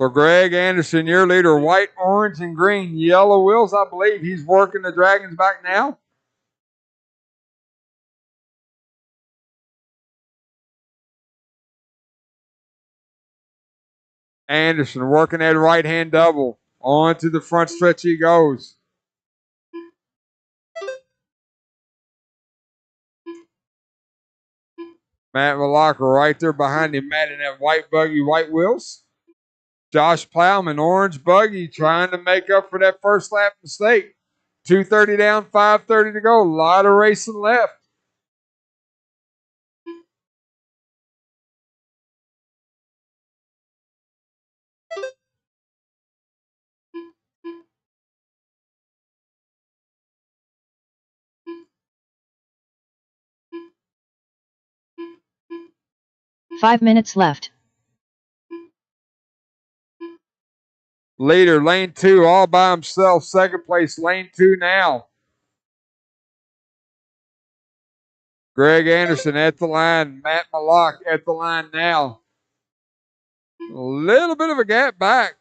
So Greg Anderson, your leader, white, orange, and green. Yellow wheels, I believe he's working the Dragons back now. Anderson working that right-hand double. On to the front stretch he goes. Matt Mallock right there behind him. Matt in that white buggy, white wheels. Josh Plowman, orange buggy, trying to make up for that first lap mistake. 2:30 down, 5:30 to go. A lot of racing left. Five minutes left. Leader, lane 2, all by himself. Second place, lane 2 now. Greg Anderson at the line. Matt Mallock at the line now. A little bit of a gap back.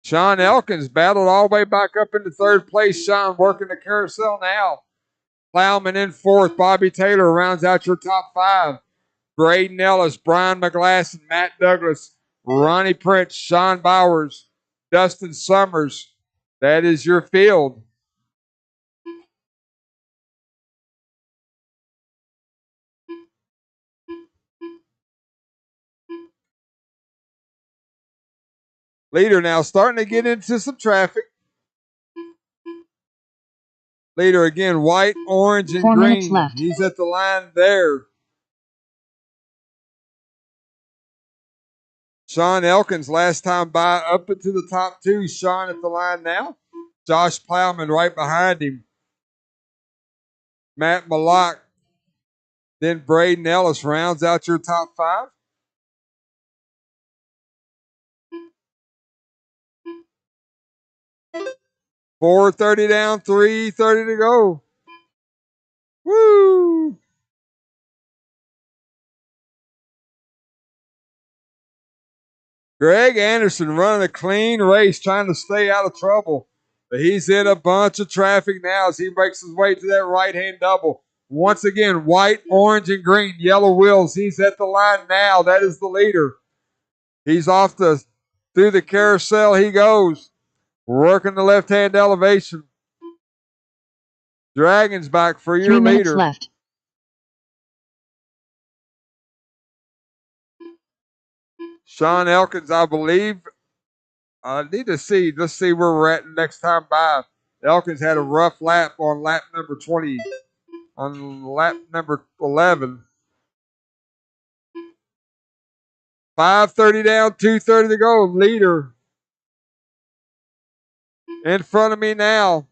Sean Elkins battled all the way back up into 3rd place. Sean working the carousel now. Plowman in 4th. Bobby Taylor rounds out your top 5. Braden Ellis, Brian McGlasson, Matt Douglas, Ronnie Prince, Sean Bowers, Dustin Summers. That is your field. Leader now starting to get into some traffic. Leader again, white, orange, and 4 green. minutes left. He's at the line there. Sean Elkins last time by up into the top 2. Sean at the line now. Josh Plowman right behind him. Matt Malak, then Braden Ellis rounds out your top 5. .430 down, 3:30 to go. Woo! Greg Anderson running a clean race, trying to stay out of trouble. But he's in a bunch of traffic now as he makes his way to that right-hand double. Once again, white, orange, and green, yellow wheels. He's at the line now. That is the leader. He's off through the carousel he goes. Working the left-hand elevation. Dragons back for your 3 minutes leader. left. Sean Elkins, I believe. I need to see. Let's see where we're at next time by. Elkins had a rough lap on lap number 20. On lap number 11. 5:30 down, 2:30 to go. Leader in front of me now.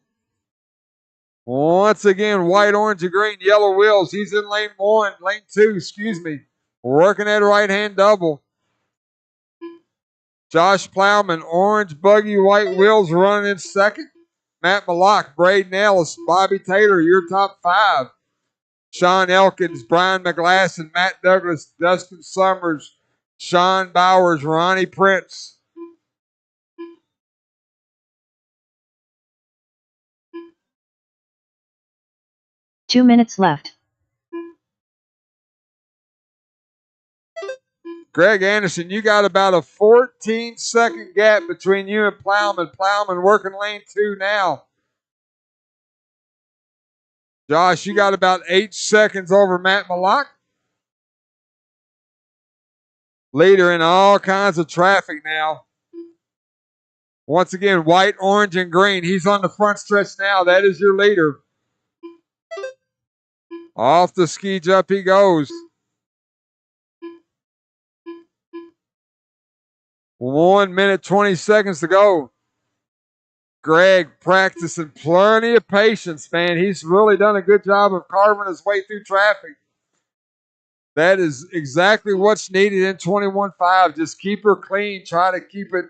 Once again, white, orange, and green, yellow wheels. He's in lane 2, excuse me. Working that right-hand double. Josh Plowman, orange, buggy, white wheels running in second. Matt Malak, Braden Ellis, Bobby Taylor, your top 5. Sean Elkins, Brian McGlasson, Matt Douglas, Dustin Summers, Sean Bowers, Ronnie Prince. Two minutes left. Greg Anderson, you got about a 14-second gap between you and Plowman. Plowman working lane 2 now. Josh, you got about 8 seconds over Matt Malak. Leader in all kinds of traffic now. Once again, white, orange, and green. He's on the front stretch now. That is your leader. Off the ski jump he goes. 1 minute, 20 seconds to go. Greg practicing plenty of patience, man. He's really done a good job of carving his way through traffic. That is exactly what's needed in 21.5. Just keep her clean. Try to keep it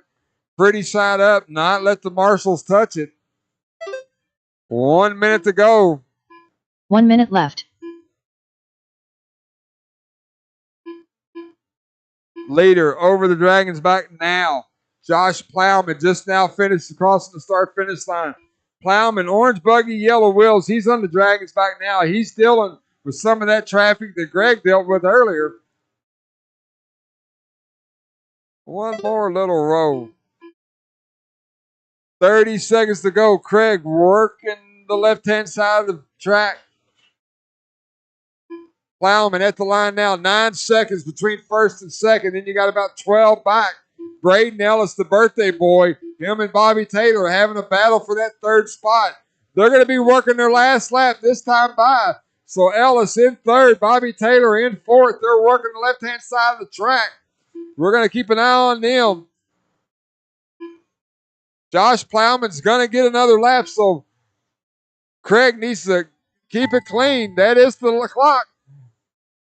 pretty side up. Not let the marshals touch it. 1 minute to go. 1 minute left. Leader over the Dragons back now. Josh Plowman just now finished crossing the start-finish line. Plowman, orange buggy, yellow wheels. He's on the Dragons back now. He's dealing with some of that traffic that Greg dealt with earlier. One more little row. 30 seconds to go. Craig working the left-hand side of the track. Plowman at the line now. 9 seconds between first and second. Then you got about 12 back. Braden Ellis, the birthday boy, him and Bobby Taylor are having a battle for that third spot. They're going to be working their last lap this time by. So Ellis in third, Bobby Taylor in fourth. They're working the left-hand side of the track. We're going to keep an eye on them. Josh Plowman's going to get another lap, so Craig needs to keep it clean. That is the clock.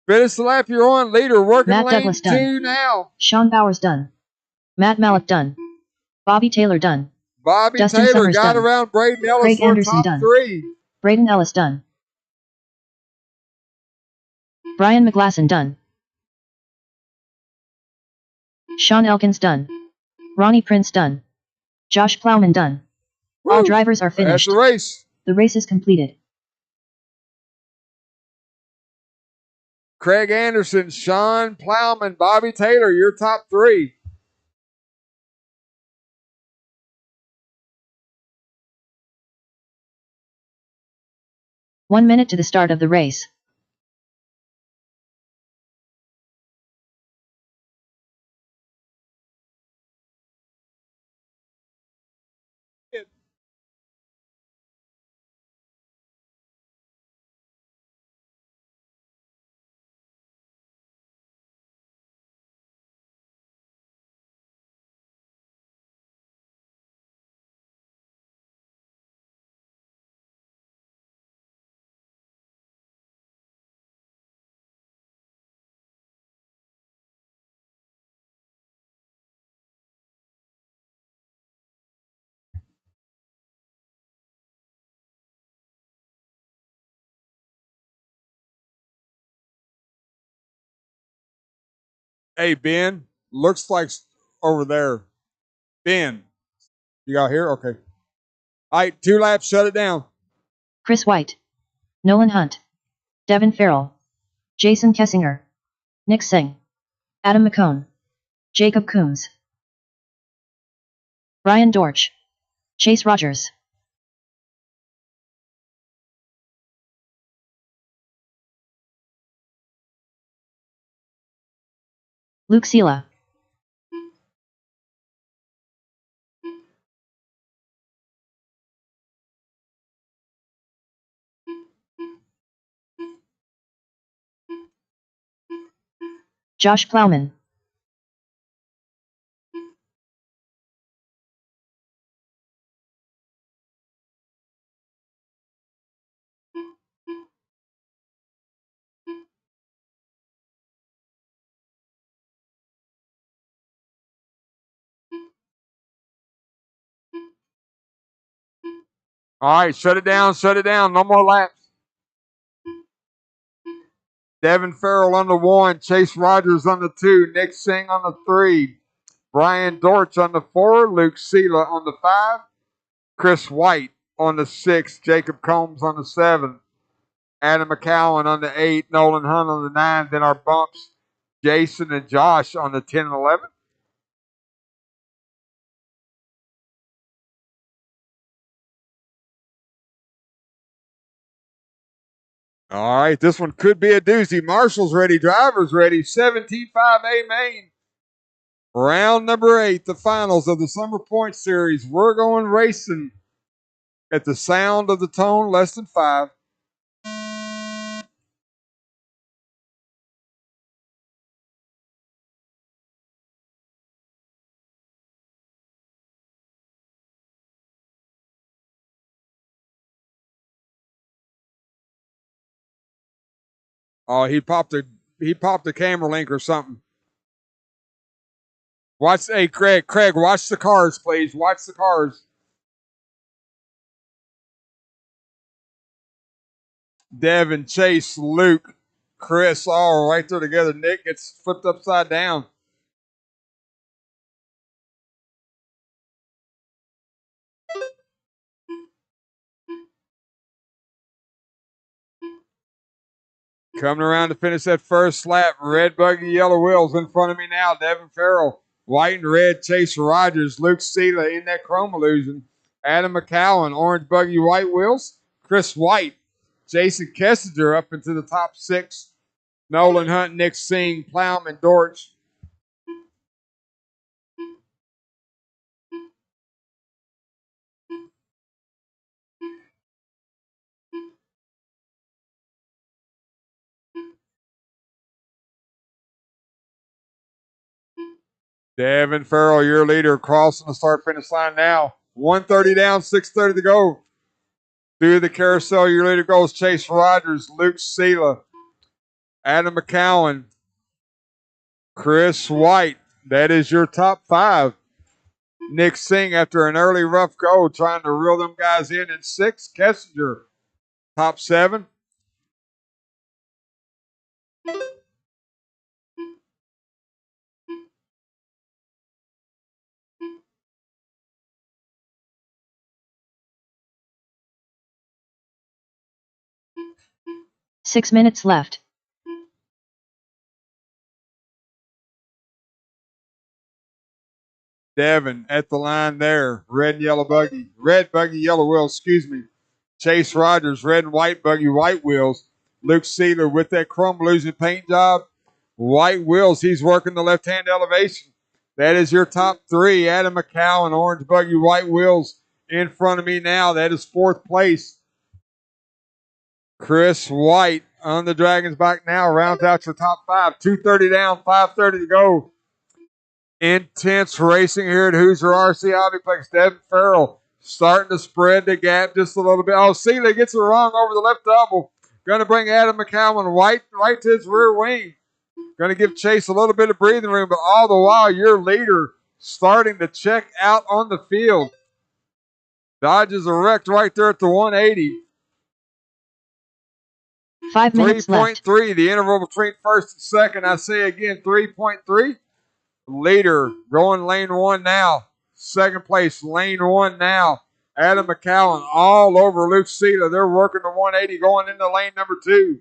Finish the lap you're on. Leader working Matt lane Douglas 2 done. now. Sean Bowers done. Matt Malak done. Bobby Taylor done. Bobby Dustin Taylor Summers got done. around Braden Ellis Craig for Anderson top done. 3. Braden Ellis done. Brian McGlasson done. Sean Elkins done. Ronnie Prince done. Josh Plowman done. Woo. All drivers are finished. That's the race. The race is completed. Craig Anderson, Sean Plowman, Bobby Taylor, your top 3. One minute to the start of the race. Hey, Ben, looks like over there. Ben, you got here? Okay. All right, 2 laps, shut it down. Chris White, Nolan Hunt, Devin Farrell, Jason Kessinger, Nick Singh, Adam McCone, Jacob Coombs, Ryan Dortch, Chase Rogers, Luke Sela, Josh Plowman, All right, shut it down, shut it down. No more laps. Devin Farrell on the 1, Chase Rogers on the 2, Nick Singh on the 3, Brian Dortch on the 4, Luke Sela on the 5, Chris White on the 6, Jacob Combs on the 7, Adam McCowan on the 8, Nolan Hunt on the 9, then our bumps, Jason and Josh on the 10 and 11. All right, this one could be a doozy. Marshall's ready, drivers ready, 17.5A main. Round number 8, the finals of the Summer Point Series. We're going racing at the sound of the tone, less than 5. Oh, he popped a camera link or something. Watch, hey Craig, watch the cars, please. Watch the cars. Devin, Chase, Luke, Chris, all right there together. Nick gets flipped upside down. Coming around to finish that first lap. Red buggy, yellow wheels in front of me now. Devin Farrell, white and red. Chase Rogers, Luke Sela in that chrome illusion. Adam McCowan, orange buggy, white wheels. Chris White, Jason Kessinger up into the top 6. Nolan Hunt, Nick Singh, Plowman, Dortch. Devin Farrell, your leader, crossing the start finish line now. 130 down, 6:30 to go. Through the carousel, your leader goes Chase Rogers, Luke Sela, Adam McCowan, Chris White. That is your top 5. Nick Singh, after an early rough go, trying to reel them guys in 6. Kessinger, top 7. Six minutes left. Devin at the line there. Red and yellow buggy. Red buggy, yellow wheels, excuse me. Chase Rogers, red and white buggy, white wheels. Luke Sela with that chrome illusion paint job. White wheels, he's working the left-hand elevation. That is your top 3. Adam McCowan, orange buggy, white wheels in front of me now. That is 4th place. Chris White on the Dragon's back now. Rounds out your top 5. 2:30 down, 5:30 to go. Intense racing here at Hoosier RC Hobbyplex. Devin Farrell starting to spread the gap just a little bit. Oh, Sela gets it wrong over the left double. Going to bring Adam McCowan right to his rear wing. Going to give Chase a little bit of breathing room, but all the while, your leader starting to check out on the field. Dodges a wreck right there at the 180. 5 minutes left. 3.3, the interval between first and second. I say again, 3.3. Leader going lane 1 now. Second place, lane 1 now. Adam McCowan all over Luke Sela. They're working the 180 going into lane number 2.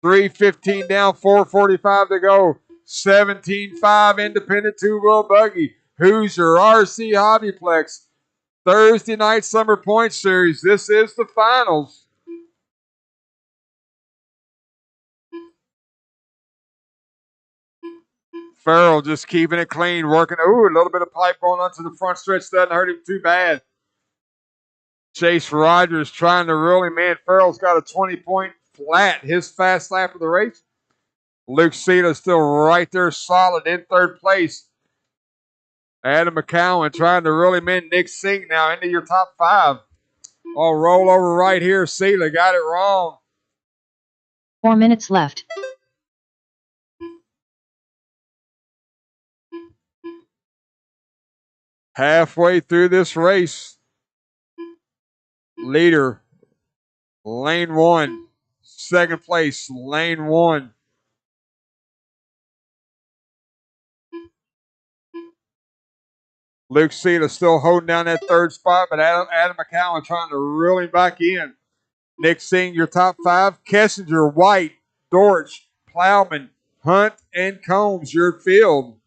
3:15 down, 4:45 to go. 17.5 independent two-wheel buggy. Hoosier RC Hobbyplex. Thursday night Summer Point Series. This is the finals. Farrell just keeping it clean, working. Ooh, a little bit of pipe going onto the front stretch. Doesn't hurt him too bad. Chase Rogers trying to really, man, Farrell's got a 20-point flat, his fast lap of the race. Luke Sela still right there solid in third place. Adam McCowan trying to really mend Nick Singh now into your top 5. Oh, roll over right here. Sela got it wrong. 4 minutes left. Halfway through this race. Leader, lane 1. Second place, lane 1. Luke Sela still holding down that third spot, but Adam McCowan trying to reel him back in. Nick Singh, your top 5. Kessinger, White, Dortch, Plowman, Hunt, and Combs, your field.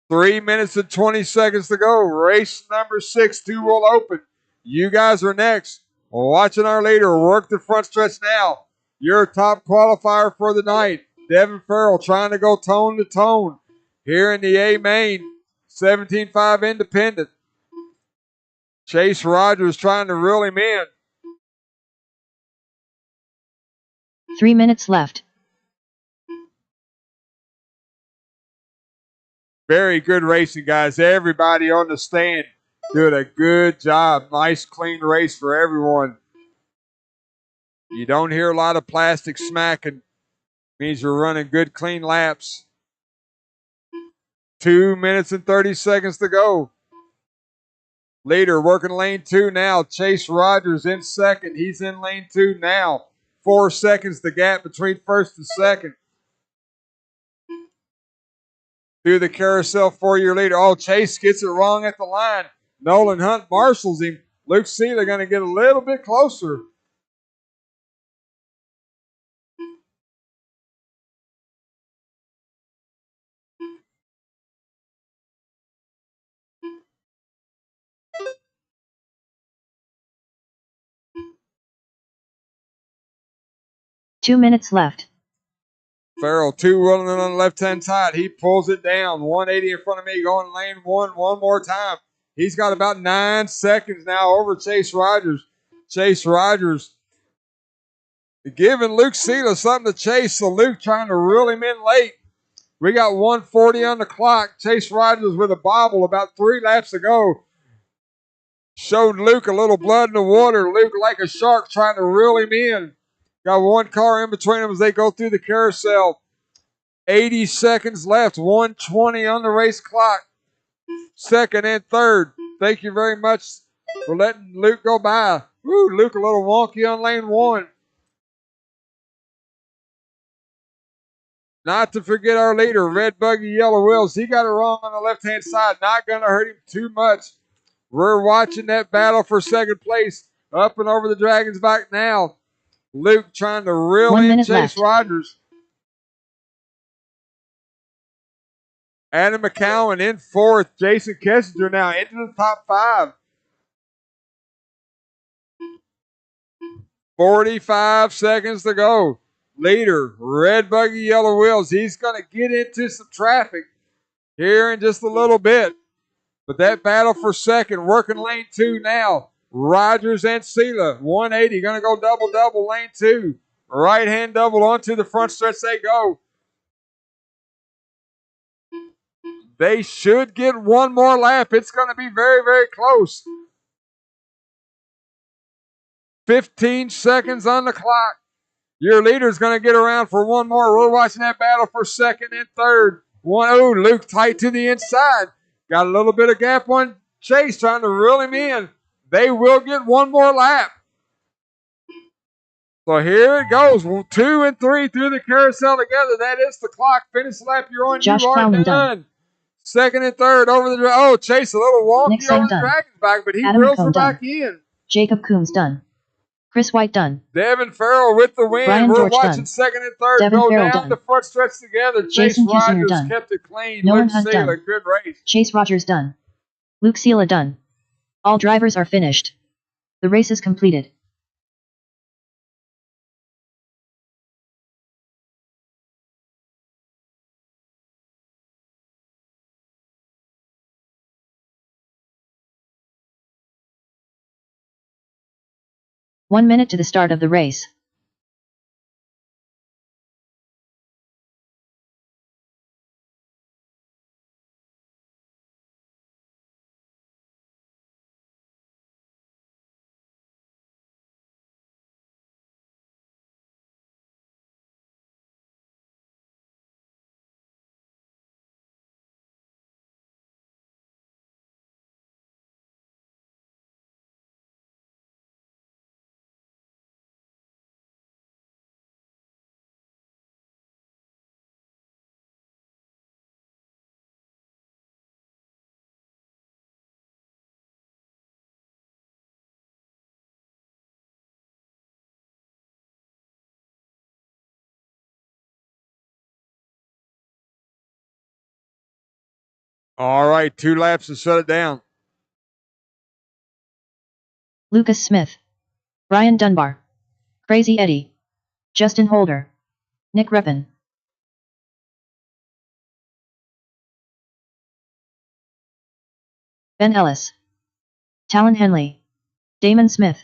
3 minutes and 20 seconds to go. Race number 6, 2 will open. You guys are next. Watching our leader work the front stretch now. Your top qualifier for the night. Devin Farrell trying to go tone to tone here in the A main. 17.5 independent. Chase Rogers trying to reel him in. 3 minutes left. Very good racing, guys. Everybody on the stand doing a good job. Nice, clean race for everyone. You don't hear a lot of plastic smacking. Means you're running good, clean laps. 2 minutes and 30 seconds to go. Leader working lane 2 now. Chase Rogers in second. He's in lane 2 now. 4 seconds the gap between first and second. Through the carousel for your leader. Oh, Chase gets it wrong at the line. Nolan Hunt marshals him. Luke Sela going to get a little bit closer. Two minutes left. Farrell, 2-wheeling on the left-hand side. He pulls it down. 180 in front of me, going lane 1 one more time. He's got about 9 seconds now over Chase Rogers. Chase Rogers giving Luke Sela something to chase, so Luke trying to reel him in late. We got 1:40 on the clock. Chase Rogers with a bobble about 3 laps to go. Showed Luke a little blood in the water. Luke like a shark trying to reel him in. Got 1 car in between them as they go through the carousel. 80 seconds left. 1:20 on the race clock. Second and third. Thank you very much for letting Luke go by. Woo, Luke a little wonky on lane 1. Not to forget our leader, Red Buggy Yellow Wheels. He got it wrong on the left-hand side. Not going to hurt him too much. We're watching that battle for second place. Up and over the Dragon's back now. Luke trying to reel in Chase Rogers. Adam McCowan in fourth. Jason Kessinger now into the top 5. 45 seconds to go. Leader, Red Buggy Yellow Wheels. He's going to get into some traffic here in just a little bit. But that battle for second, working lane 2 now. Rogers and Sela, 180, going to go double-double, lane 2. Right-hand double onto the front stretch they go. They should get 1 more lap. It's going to be very, very close. 15 seconds on the clock. Your leader's going to get around for 1 more. We're watching that battle for second and third. 1-0, Luke tight to the inside. Got a little bit of gap on Chase trying to reel him in. They will get 1 more lap. So here it goes. 2 and 3 through the carousel together. That is the clock. Finish lap. You're on. Josh You are Plowman done. Second and third over the. Oh, Chase a little Nick wonky Sang over the done. Dragon's back, but he Adam reels her McComb done. back in. Jacob Coombs done. Chris White done. Devin Farrell with the win. Brian We're George watching done. second and third Devin go Farrell down done. the front stretch together. Chase Jason Kusinger Rogers done. kept it clean. Nolan Luke Hunt Sela, done. good race. Chase Rogers done. Luke Sela done. All drivers are finished. The race is completed. One minute to the start of the race. All right, 2 laps to shut it down. Lucas Smith. Brian Dunbar. Crazy Eddie. Justin Holder. Nick Reppin. Ben Ellis. Talon Henley. Damon Smith.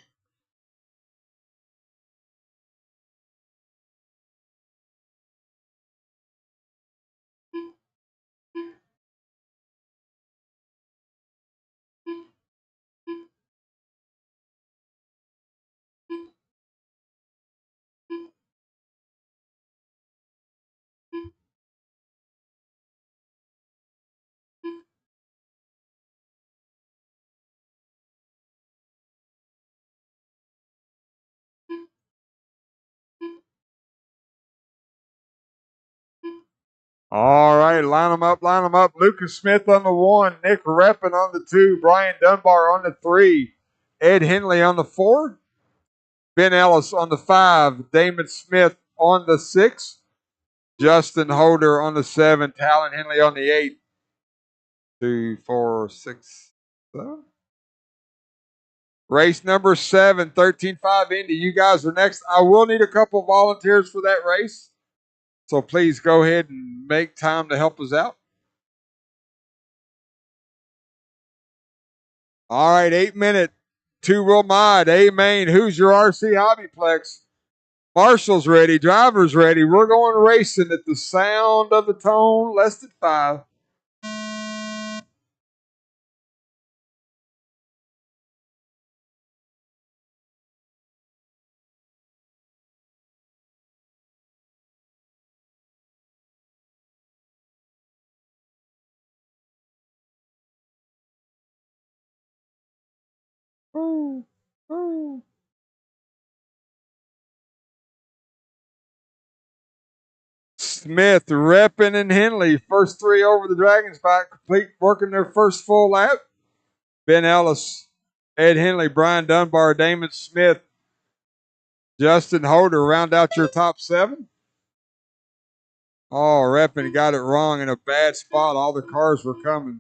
All right, line them up, line them up. Lucas Smith on the 1, Nick Reppin on the 2, Brian Dunbar on the 3, Ed Henley on the 4, Ben Ellis on the 5, Damon Smith on the 6, Justin Holder on the 7, Talon Henley on the 8. 2, 4, 6, 7. Race number 7, 13.5 Indy. You guys are next. I will need a couple volunteers for that race. So please go ahead and make time to help us out. All right, 8-minute, 2-wheel mod. A-Main, who's your RC Hobbyplex? Marshall's ready, driver's ready. We're going racing at the sound of the tone, less than 5. Ooh, ooh. Smith, Reppin, and Henley, first 3 over the Dragon's back, complete working their first full lap. Ben Ellis, Ed Henley, Brian Dunbar, Damon Smith, Justin Holder round out your top 7. Oh, Reppin got it wrong in a bad spot. All the cars were coming.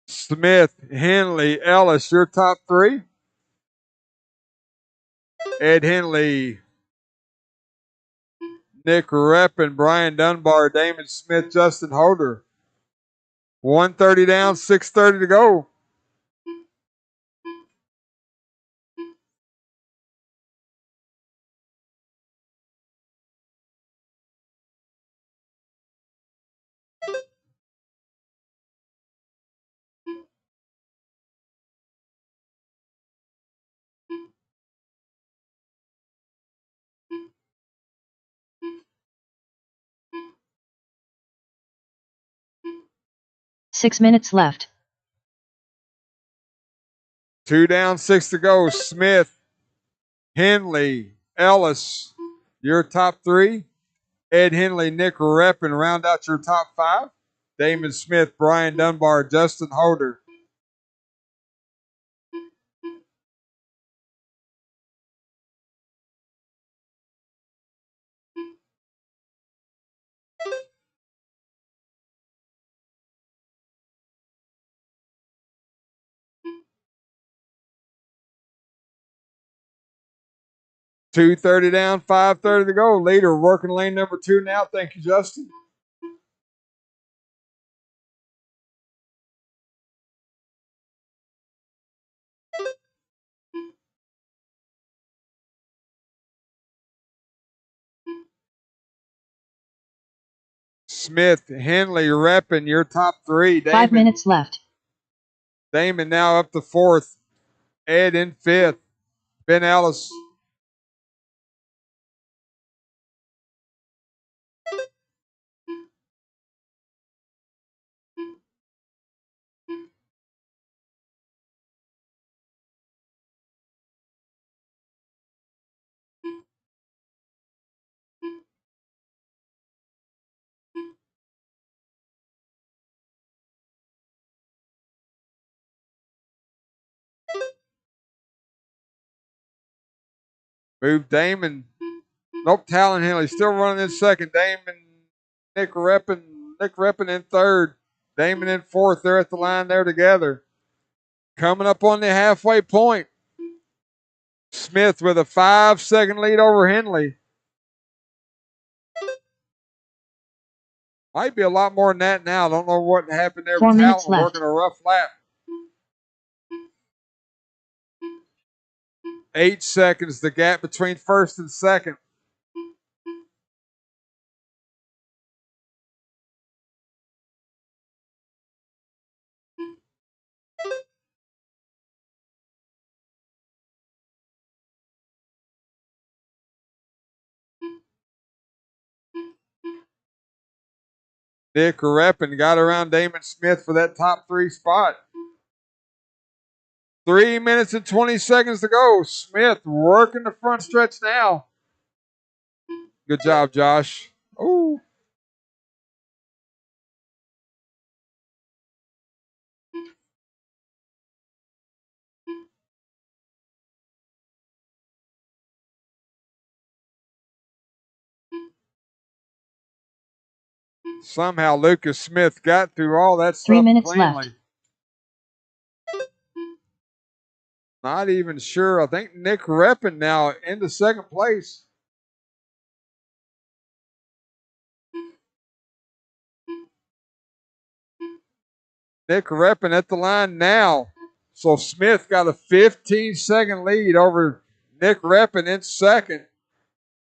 Smith, Henley, Ellis, your top 3. Ed Henley, Nick Reppin, Brian Dunbar, Damon Smith, Justin Holder. 130 down, 6:30 to go. 6 minutes left. 2 down, 6 to go. Smith, Henley, Ellis, your top 3. Ed Henley, Nick Reppin round out your top 5. Damon Smith, Brian Dunbar, Justin Holder. .230 down, 5:30 to go. Leader working lane number 2 now. Thank you, Justin. Smith, Henley, Reppin, your top 3. Damon, 5 minutes left. Damon now up to 4th. Ed in 5th. Ben Ellis. Move Damon. Nope, Talon Henley still running in 2nd. Damon, Nick Reppin in 3rd. Damon in 4th. They're at the line there together. Coming up on the halfway point. Smith with a 5-second lead over Henley. Might be a lot more than that now. Don't know what happened there. 4 minutes Talon left. working a rough lap. 8 seconds, the gap between 1st and 2nd. Nick Reppin got around Damon Smith for that top 3 spot. 3 minutes and 20 seconds to go. Smith working the front stretch now. Good job, Josh. Oh. Somehow Lucas Smith got through all that stuff 3 minutes cleanly. left. Not even sure. I think Nick Reppin now into 2nd place. Nick Reppin at the line now. So Smith got a 15-second lead over Nick Reppin in 2nd.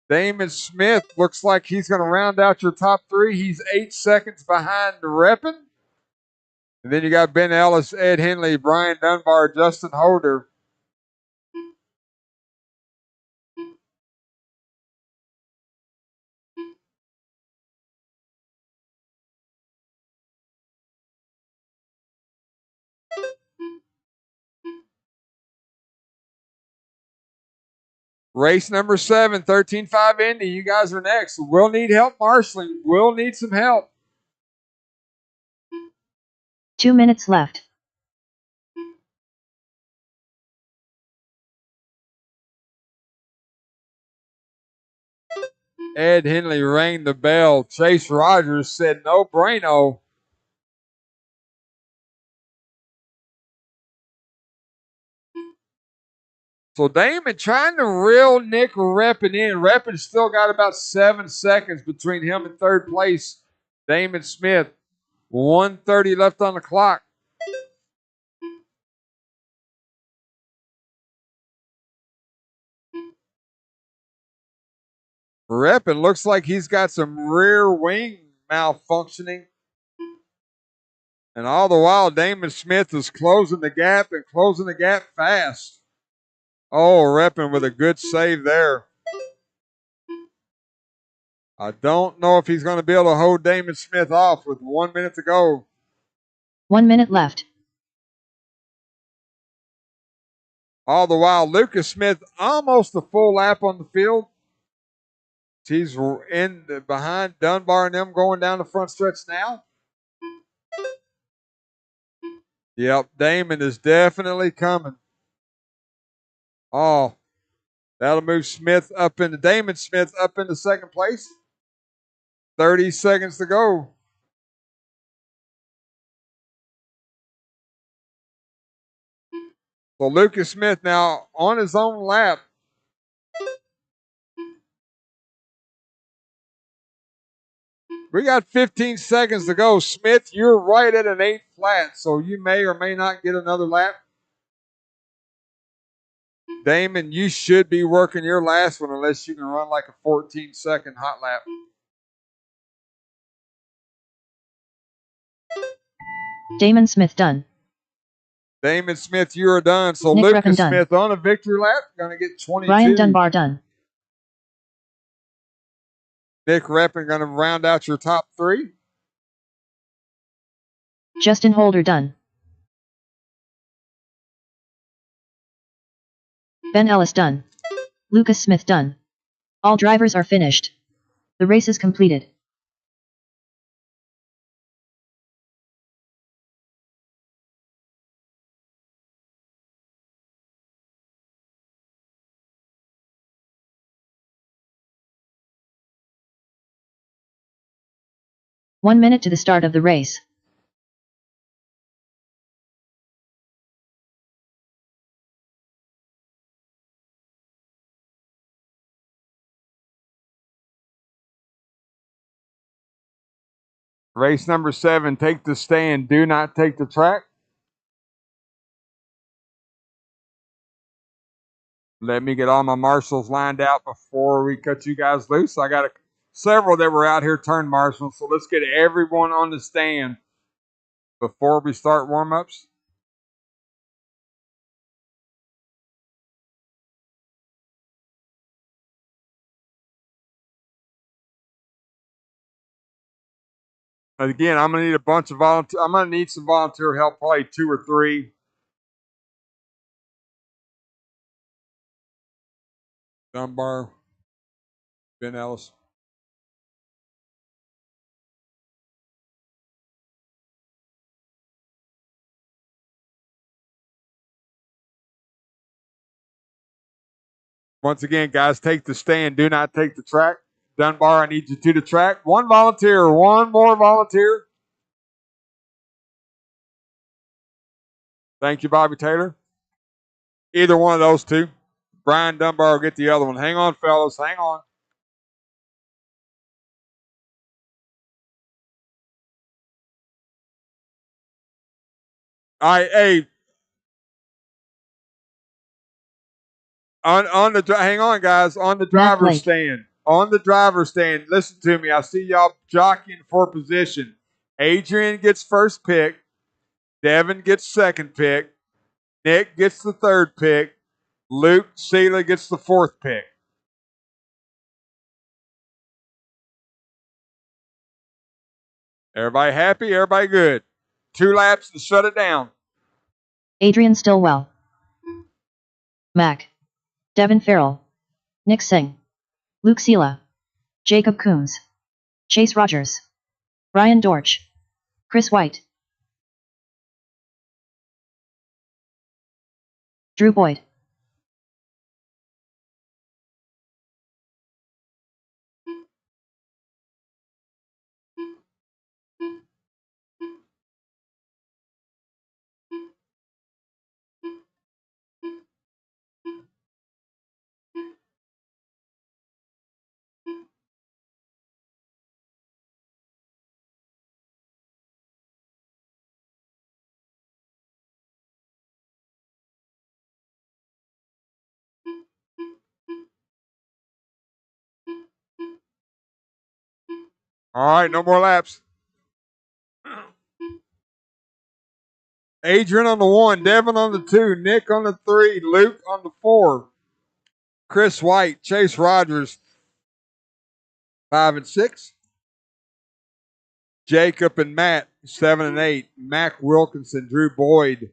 Damon Smith looks like he's going to round out your top 3. He's 8 seconds behind Reppin. And then you got Ben Ellis, Ed Henley, Brian Dunbar, Justin Holder. Race number 7, 13.5 Indy. You guys are next. We'll need help marshaling. We'll need some help. 2 minutes left. Ed Henley rang the bell. Chase Rogers said no braino. So Damon trying to reel Nick Reppin in. Reppin still got about 7 seconds between him and 3rd place. Damon Smith. 1:30 left on the clock. Reppin looks like he's got some rear wing malfunctioning. And all the while, Damon Smith is closing the gap and closing the gap fast. Oh, Reppin with a good save there. I don't know if he's going to be able to hold Damon Smith off with 1 minute to go. 1 minute left. All the while, Lucas Smith almost a full lap on the field. He's in behind Dunbar and them going down the front stretch now. Yep, Damon is definitely coming. Oh, that'll move Smith up into Damon Smith up into second place. 30 seconds to go. So Lucas Smith now on his own lap. We got 15 seconds to go. Smith, you're right at an 8 flat, so you may or may not get another lap. Damon, you should be working your last one unless you can run like a 14-second hot lap. Damon Smith done. Damon Smith, you are done. So Nick Lucas Reppin Smith on a victory lap, going to get 22. Ryan Dunbar done. Nick Reppin going to round out your top 3. Justin Holder done. Ben Ellis done. Lucas Smith done. All drivers are finished. The race is completed. One minute to the start of the race. Race number 7, take the stand, do not take the track. Let me get all my marshals lined out before we cut you guys loose. I got several that were out here turned marshals, so let's get everyone on the stand before we start warm-ups. Again, I'm gonna need a bunch of volunteer. I'm gonna need some volunteer help, probably 2 or 3. Dunbar, Ben Ellis. Once again, guys, take the stand. Do not take the track. Dunbar, I need you to the track. One volunteer. One more volunteer. Thank you, Bobby Taylor. Either one of those two. Brian Dunbar will get the other one. Hang on, fellas. Hang on. All right, hey. Hang on, guys. On the driver's stand. On the driver's stand. Listen to me. I see y'all jockeying for position. Adrian gets first pick. Devin gets second pick. Nick gets the third pick. Luke Seeley gets the fourth pick. Everybody happy? Everybody good? 2 laps to shut it down. Adrian Stillwell. Mac. Devin Farrell. Nick Singh. Luke Sela. Jacob Coombs. Chase Rogers. Ryan Dortch. Chris White. Drew Boyd. All right, no more laps. Adrian on the 1, Devin on the 2, Nick on the 3, Luke on the 4, Chris White, Chase Rogers, 5 and 6. Jacob and Matt, 7 and 8. Mac Wilkinson, Drew Boyd,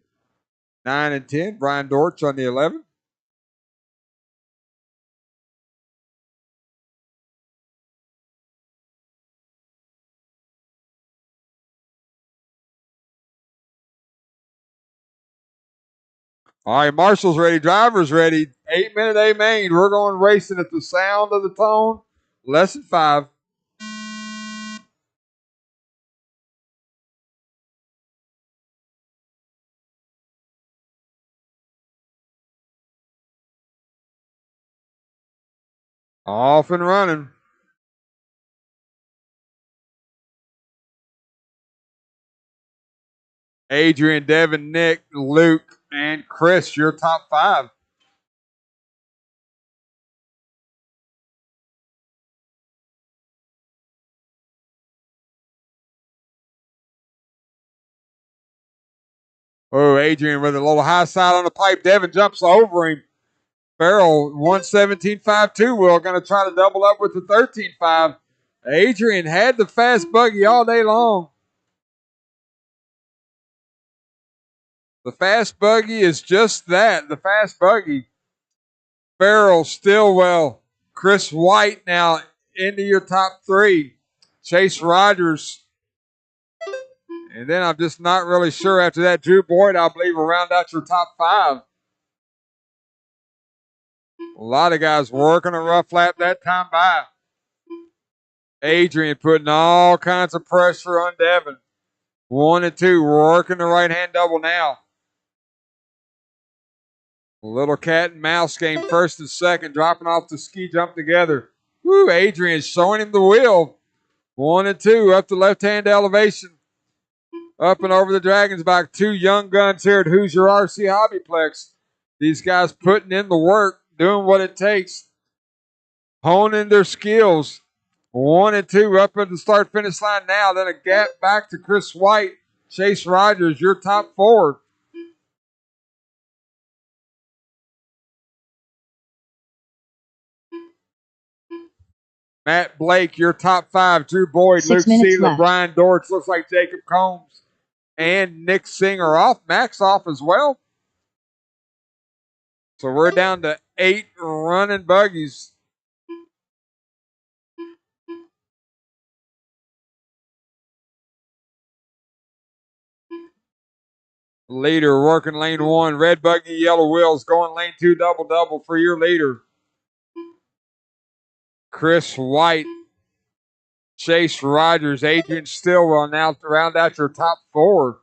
9 and 10. Brian Dortch on the 11. All right, Marshall's ready. Driver's ready. 8-minute A main. We're going racing at the sound of the tone. Lesson 5. Off and running. Adrian, Devin, Nick, Luke, and Chris, your top 5. Oh, Adrian with a little high side on the pipe. Devin jumps over him. Farrell, 117.52. Will going to try to double up with the 13.5. Adrian had the fast buggy all day long. The fast buggy is just that, the fast buggy. Farrell, Stillwell, Chris White now into your top 3. Chase Rogers. And then I'm just not really sure after that. Drew Boyd, I believe, will round out your top 5. A lot of guys working a rough lap that time by. Adrian putting all kinds of pressure on Devin. 1 and 2, working the right-hand double now. A little cat and mouse game, first and second, dropping off the ski jump together. Woo, Adrian showing him the wheel. 1 and 2, up the left-hand elevation. Up and over the Dragon's back. 2 young guns here at Hoosier RC Hobbyplex. These guys putting in the work, doing what it takes, honing their skills. 1 and 2 up at the start-finish line now. Then a gap back to Chris White. Chase Rogers, your top 4. Matt Blake, your top 5. Drew Boyd, 6 Luke minutes Sealer, left. Brian Dortch. Looks like Jacob Combs and Nick Singer off. Max off as well. So we're down to 8 running buggies. Leader working lane 1. Red buggy, yellow wheels going lane 2. Double for your leader. Chris White, Chase Rogers, Adrian Stillwell now to round out your top 4.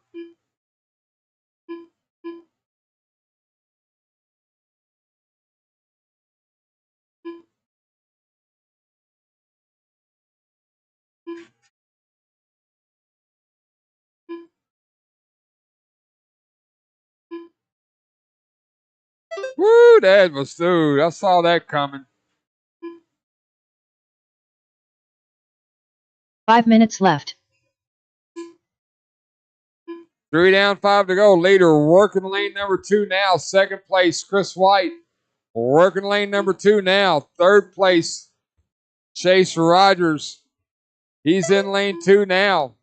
Woo, that was dude. I saw that coming. 5 minutes left. 3 down, 5 to go. Leader working lane number 2 now. Second place, Chris White. Working lane number 2 now. Third place, Chase Rogers. He's in lane 2 now.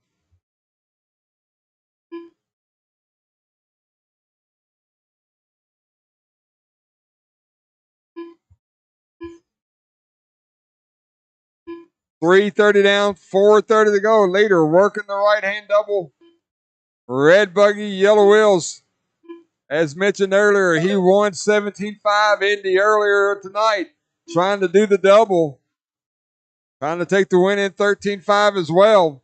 .330 down, 4:30 to go. Leader working the right-hand double. Red buggy, yellow wheels. As mentioned earlier, he won 17.5 Indy earlier tonight, trying to do the double. Trying to take the win in 13.5 as well.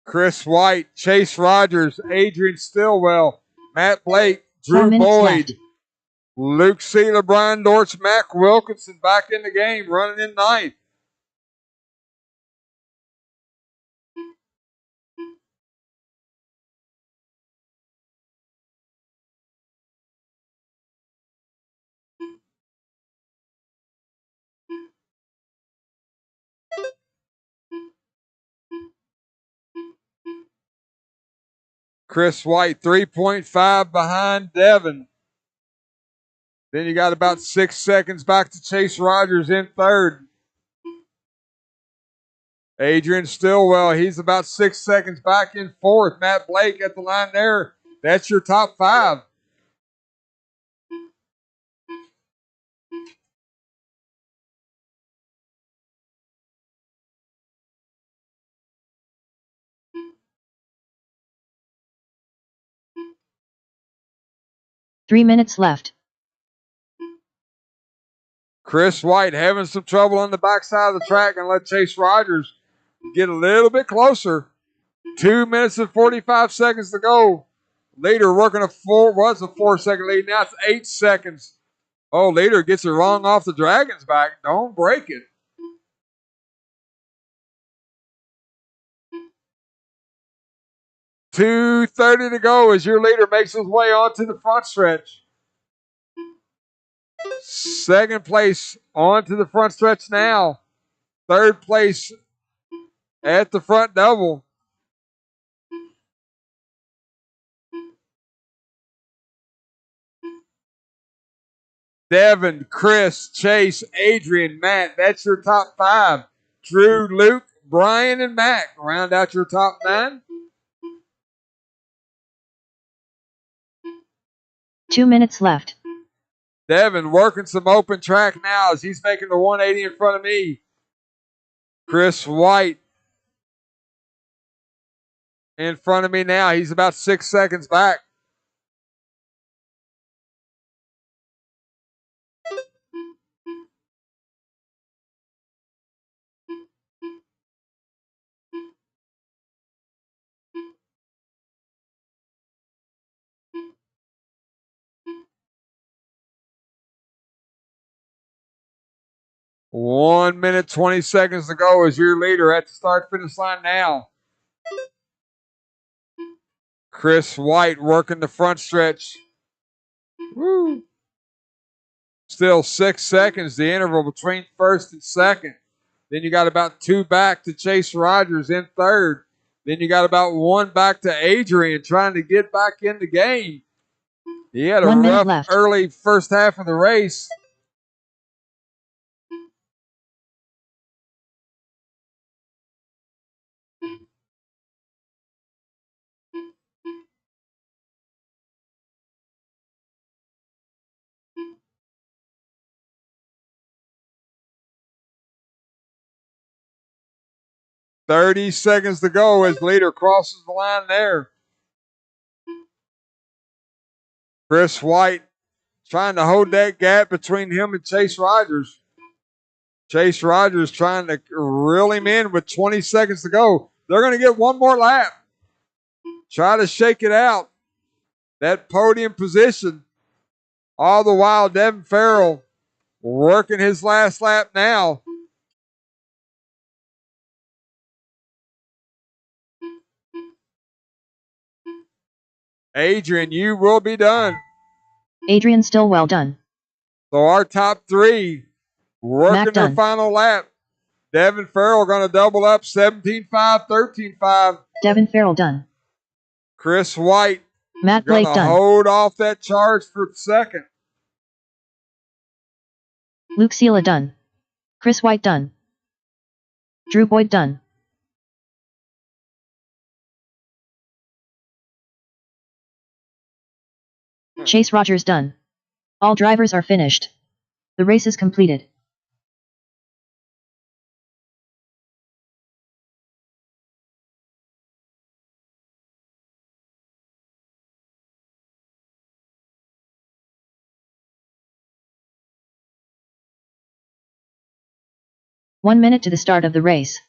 Chris White, Chase Rogers, Adrian Stillwell, Matt Blake, Drew Boyd, left. Luke Sealer, Brian Dortch, Mac Wilkinson back in the game, running in 9th. Chris White, 3.5 behind Devin. Then you got about 6 seconds back to Chase Rogers in third. Adrian Stillwell, he's about 6 seconds back in fourth. Matt Blake at the line there. That's your top 5. Three minutes left. Chris White having some trouble on the backside of the track and let Chase Rogers get a little bit closer. 2 minutes and 45 seconds to go. Leader working a 4-second lead. Now it's 8 seconds. Oh, Leader gets it wrong off the Dragon's back. Don't break it. $2:30 to go as your leader makes his way onto the front stretch. Second place onto the front stretch now. Third place at the front double. Devin, Chris, Chase, Adrian, Matt. That's your top 5. Drew, Luke, Brian, and Mac round out your top 9. 2 minutes left. Devin working some open track now as he's making the 180 in front of me. Chris White in front of me now. He's about 6 seconds back. One minute, 20 seconds to go as your leader at the start-finish line now. Chris White working the front stretch. Woo. Still 6 seconds, the interval between first and second. Then you got about 2 back to Chase Rogers in third. Then you got about 1 back to Adrian trying to get back in the game. He had a 1 minute rough left. early first half of the race. $30 seconds to go as leader crosses the line there. Chris White trying to hold that gap between him and Chase Rogers. Chase Rogers trying to reel him in with 20 seconds to go. They're going to get one more lap. Try to shake it out. That podium position. All the while, Devin Farrell working his last lap now. Adrian, you will be done. Adrian Stillwell done. So our top 3 working their final lap. Devin Farrell going to double up 17.5, 13.5. Devin Farrell done. Chris White Matt Blake going to done. hold off that charge for second. Luke Sela done. Chris White done. Drew Boyd done. Chase Rogers done. All drivers are finished. The race is completed. One minute to the start of the race.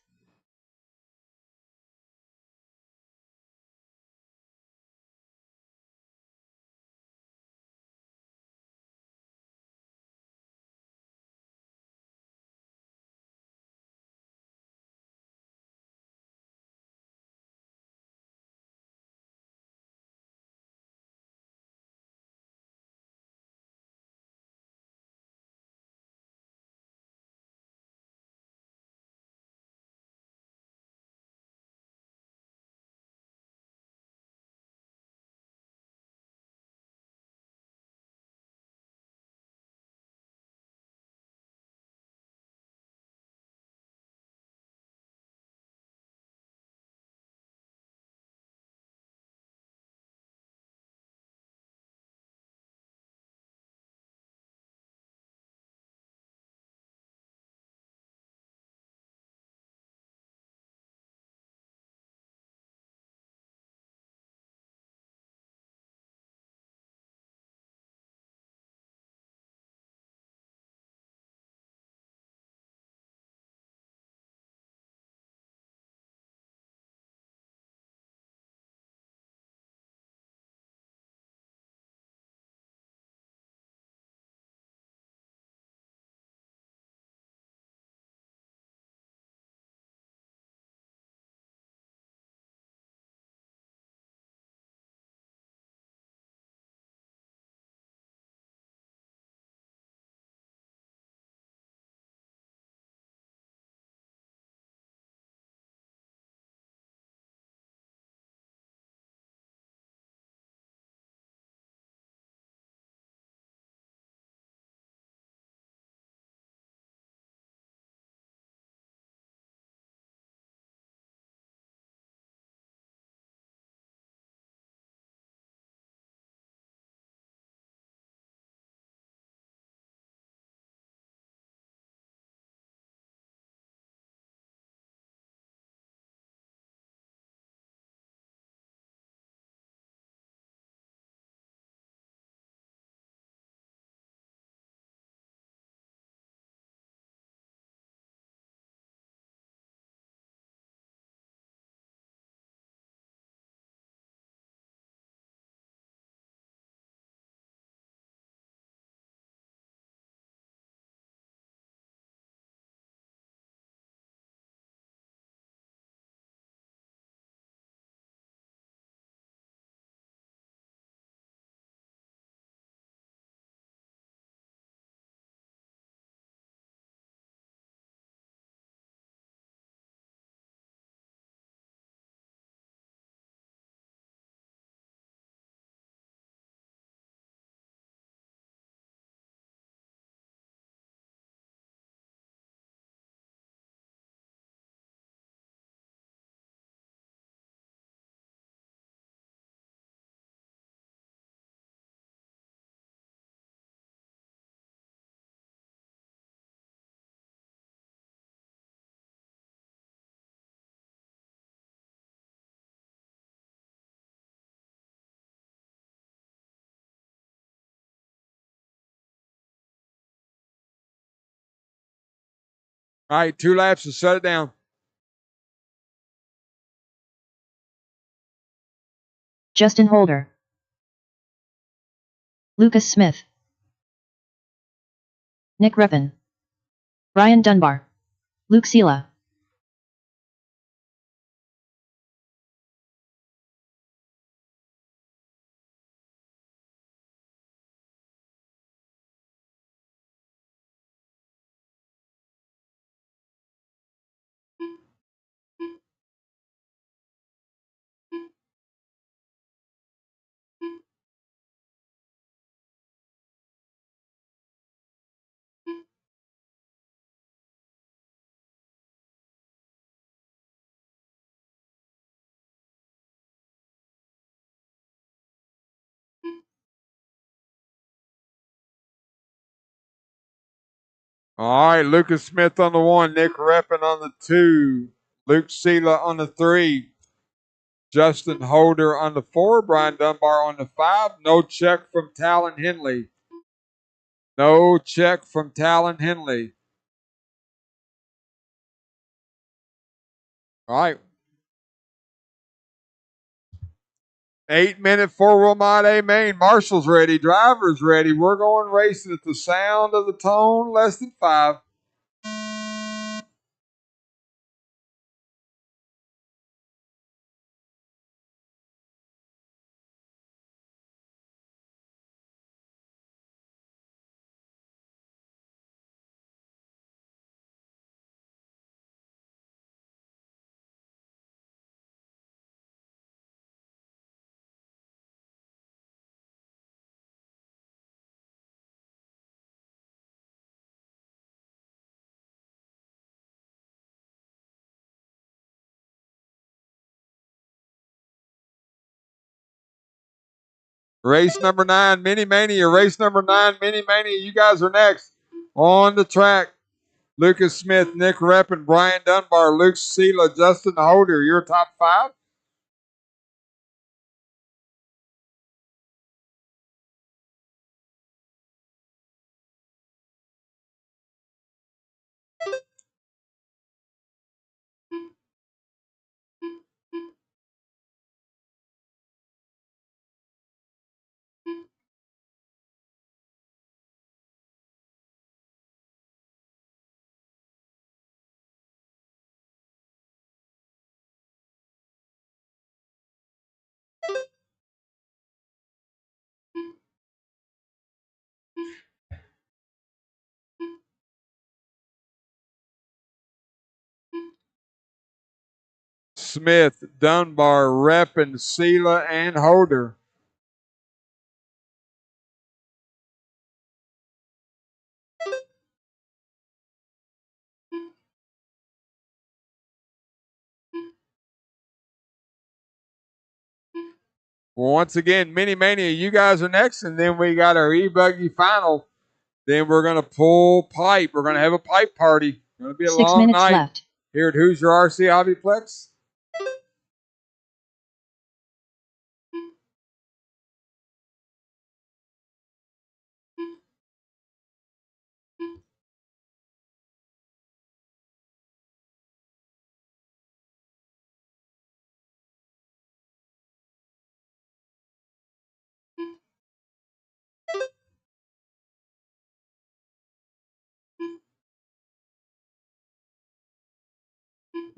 All right, 2 laps to shut it down. Justin Holder, Lucas Smith, Nick Reppin, Brian Dunbar, Luke Sela. All right, Lucas Smith on the 1, Nick Reppin on the 2, Luke Sela on the 3, Justin Holder on the 4, Brian Dunbar on the 5. No check from Talon Henley. No check from Talon Henley. All right. 8-minute 4-wheel mod A main. Marshall's ready. Driver's ready. We're going racing at the sound of the tone. Less than 5. Race number 9, Mini Mania. Race number 9, Mini Mania. You guys are next. On the track, Lucas Smith, Nick Reppin, Brian Dunbar, Luke Sela, Justin Holder. Your top 5. Smith, Dunbar, Reppin, Sela, and Holder. Once again, Mini Mania, you guys are next, and then we got our e-buggy final. Then we're going to pull pipe. We're going to have a pipe party. It's going to be a 6 long minutes night left. here at Hoosier RC Hobbyplex.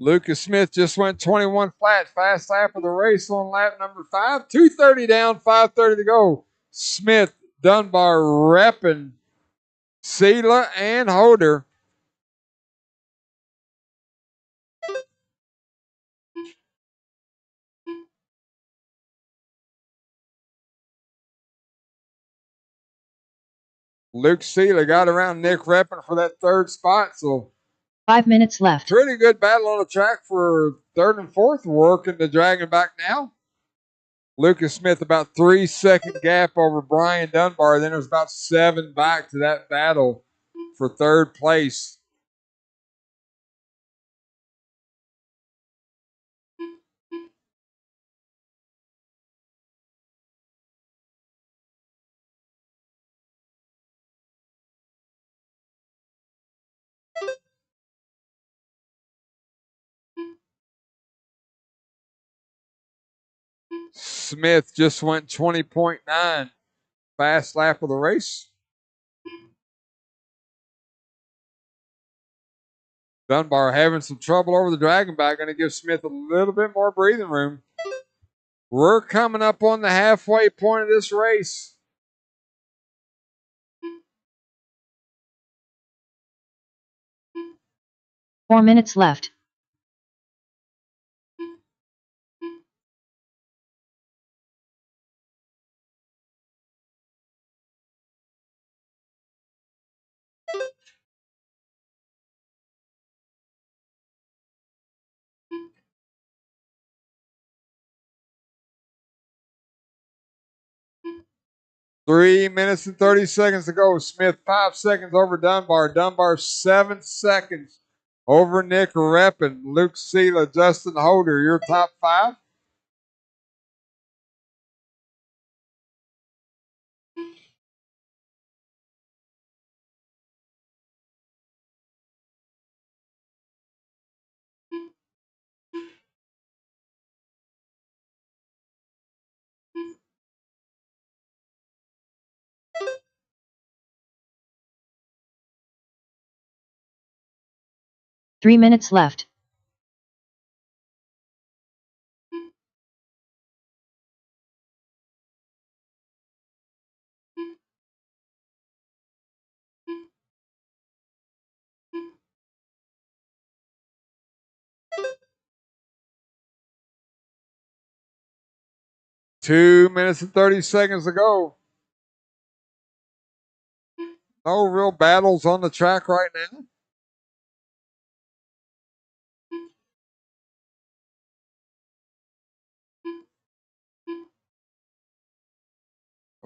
Lucas Smith just went 21 flat, fast lap of the race on lap number 5. 2:30 down, 5:30 to go. Smith, Dunbar, Reppin, Sela, and Holder. Luke Sela got around Nick Reppin for that 3rd spot, so 5 minutes left. pretty good battle on the track for 3rd and 4th. Working the dragon back now. Lucas Smith about 3-second gap over Brian Dunbar. Then it was about 7 back to that battle for 3rd place. Smith just went 20.9. Fast lap of the race. Dunbar having some trouble over the Dragonback. Going to give Smith a little bit more breathing room. We're coming up on the halfway point of this race. Four minutes left. Three minutes and 30 seconds to go. Smith 5 seconds over Dunbar. Dunbar 7 seconds over Nick Reppin. Luke Sela, Justin Holder, your top 5. Three minutes left. Two minutes and 30 seconds to go. No real battles on the track right now.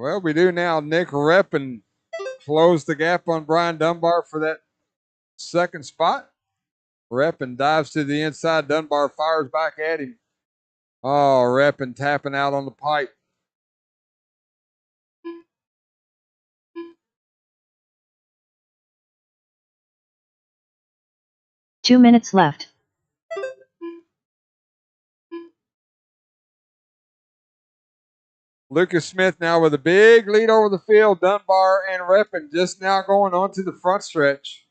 Well, we do now. Nick Reppin closed the gap on Brian Dunbar for that second spot. Reppin dives to the inside. Dunbar fires back at him. Oh, Reppin tapping out on the pipe. Two minutes left. Lucas Smith now with a big lead over the field. Dunbar and Reppin just now going on to the front stretch.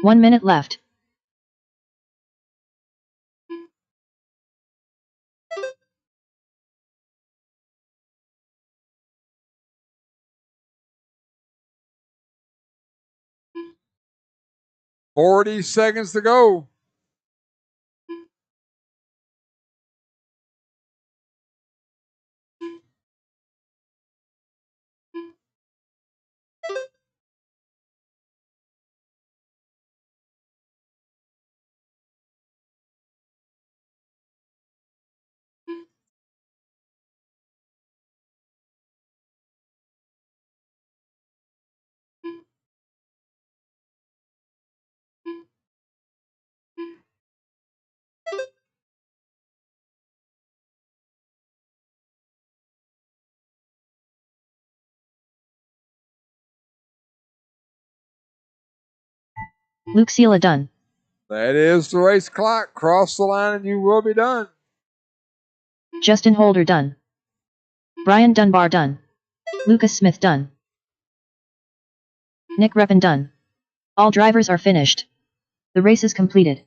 One minute left. $40 seconds to go. Luke Sela done. That is the race clock. Cross the line and you will be done. Justin Holder done. Brian Dunbar done. Lucas Smith done. Nick Reppin done. All drivers are finished. The race is completed.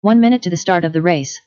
One minute to the start of the race.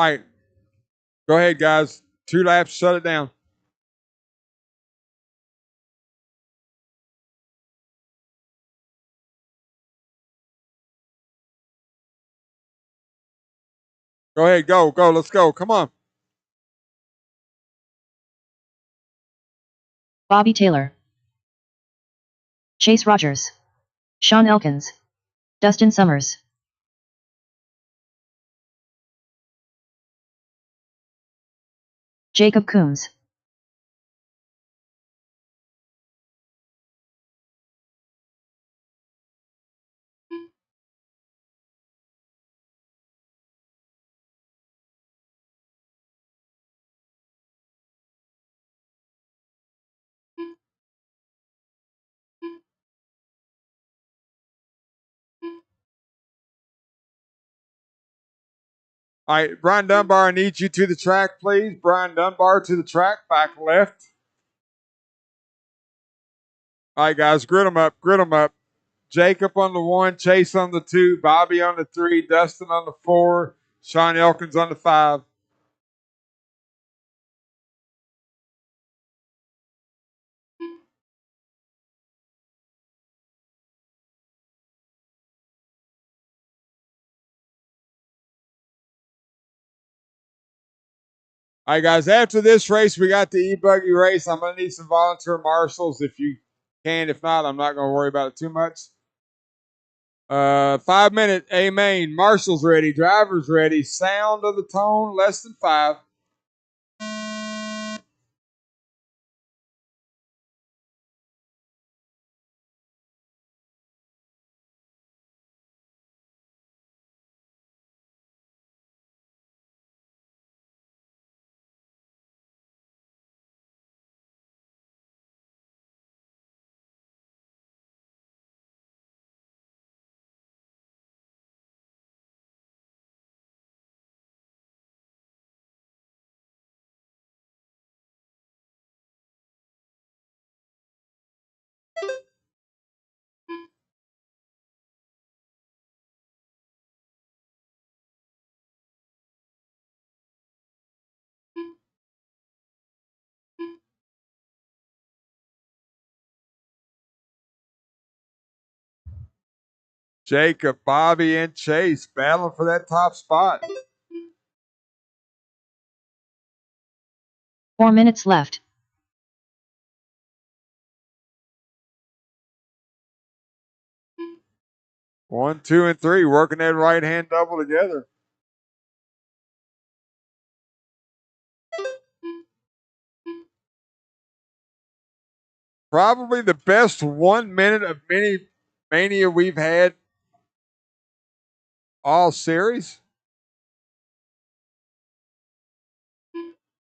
All right. Go ahead, guys. 2 laps, shut it down. Go ahead, go, go, let's go. Come on. Bobby Taylor, Chase Rogers, Sean Elkins, Dustin Summers, Jacob Coombs, All right, Brian Dunbar, I need you to the track, please. Brian Dunbar to the track, back left. All right, guys, grid them up, grid them up. Jacob on the 1, Chase on the 2, Bobby on the 3, Dustin on the 4, Sean Elkins on the 5. All right, guys, after this race, we got the e-buggy race. I'm going to need some volunteer marshals if you can. If not, I'm not going to worry about it too much. 5 minute A main. Marshals ready. Drivers ready. Sound of the tone, less than 5. Jacob, Bobby, and Chase battling for that top spot. 4 minutes left. 1, 2, and 3, working that right hand double together. Probably the best 1 minute of Mania we've had all series.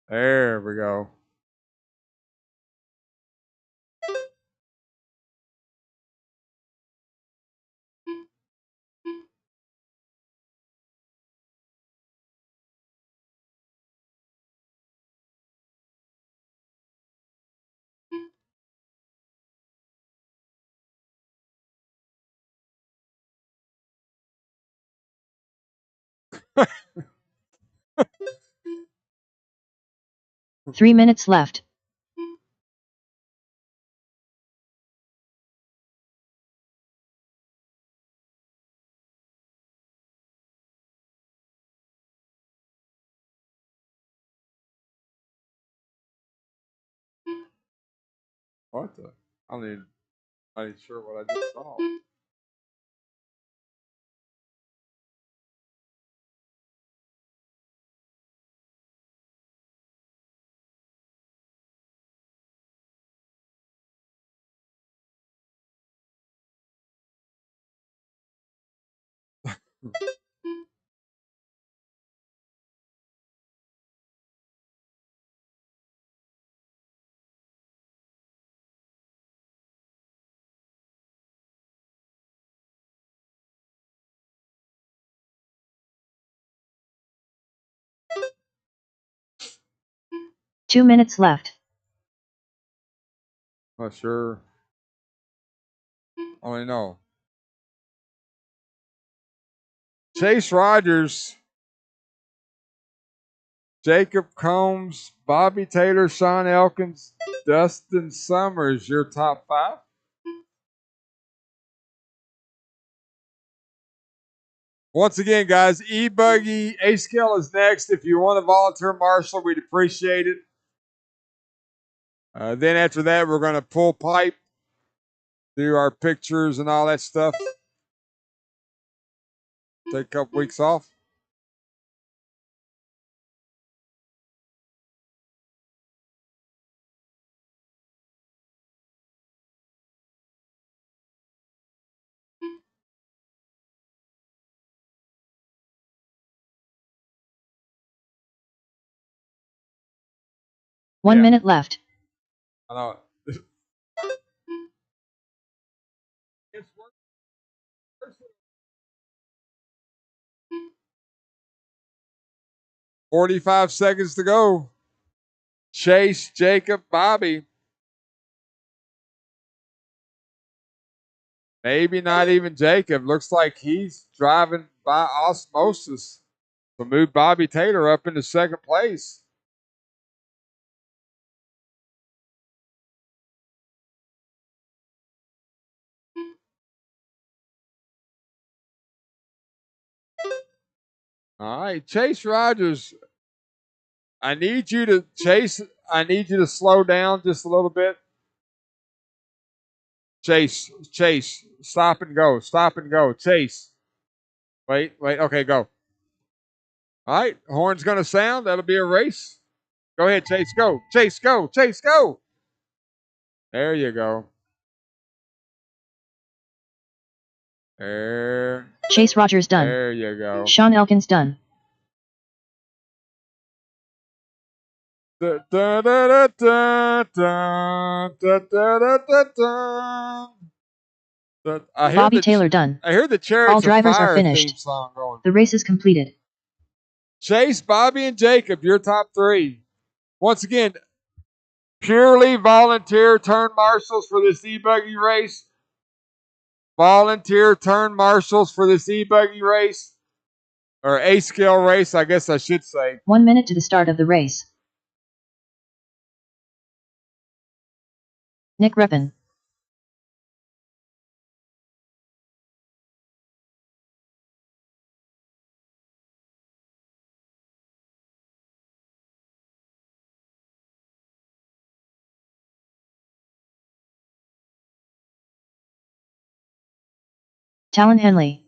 There we go. Three minutes left. What the? I'm not even sure what I just saw. 2 minutes left. Not sure. Only know. Chase Rogers Jacob Combs, Bobby Taylor, Sean Elkins, Dustin Summers, your top 5. Once again, guys, E-Buggy, A-Scale is next. If you want to volunteer marshal, we'd appreciate it. Then after that, we're going to pull pipe, do our pictures and all that stuff. Take a couple weeks off. One minute left. I know. 45 seconds to go. Chase, Jacob, Bobby. Maybe not even Jacob. Looks like he's driving by osmosis to move Bobby Taylor up into second place. All right, Chase Rogers. I need you to slow down just a little bit. Chase, stop and go. Chase. Wait, okay, go. All right, horn's going to sound. That'll be a race. Go ahead, Chase, go. Chase, go. There you go. There. Chase Rogers done. There you go. Sean Elkins done. Bobby Taylor done. I hear the Chariots All drivers of Fire are finished. theme song going. The race is completed. Chase, Bobby, and Jacob, your top 3. Once again, purely volunteer turn marshals for this e-buggy race. Volunteer turn marshals for this e-buggy race. Or A-scale race, I guess I should say. 1 minute to the start of the race. Nick Reppin. Talon Henley.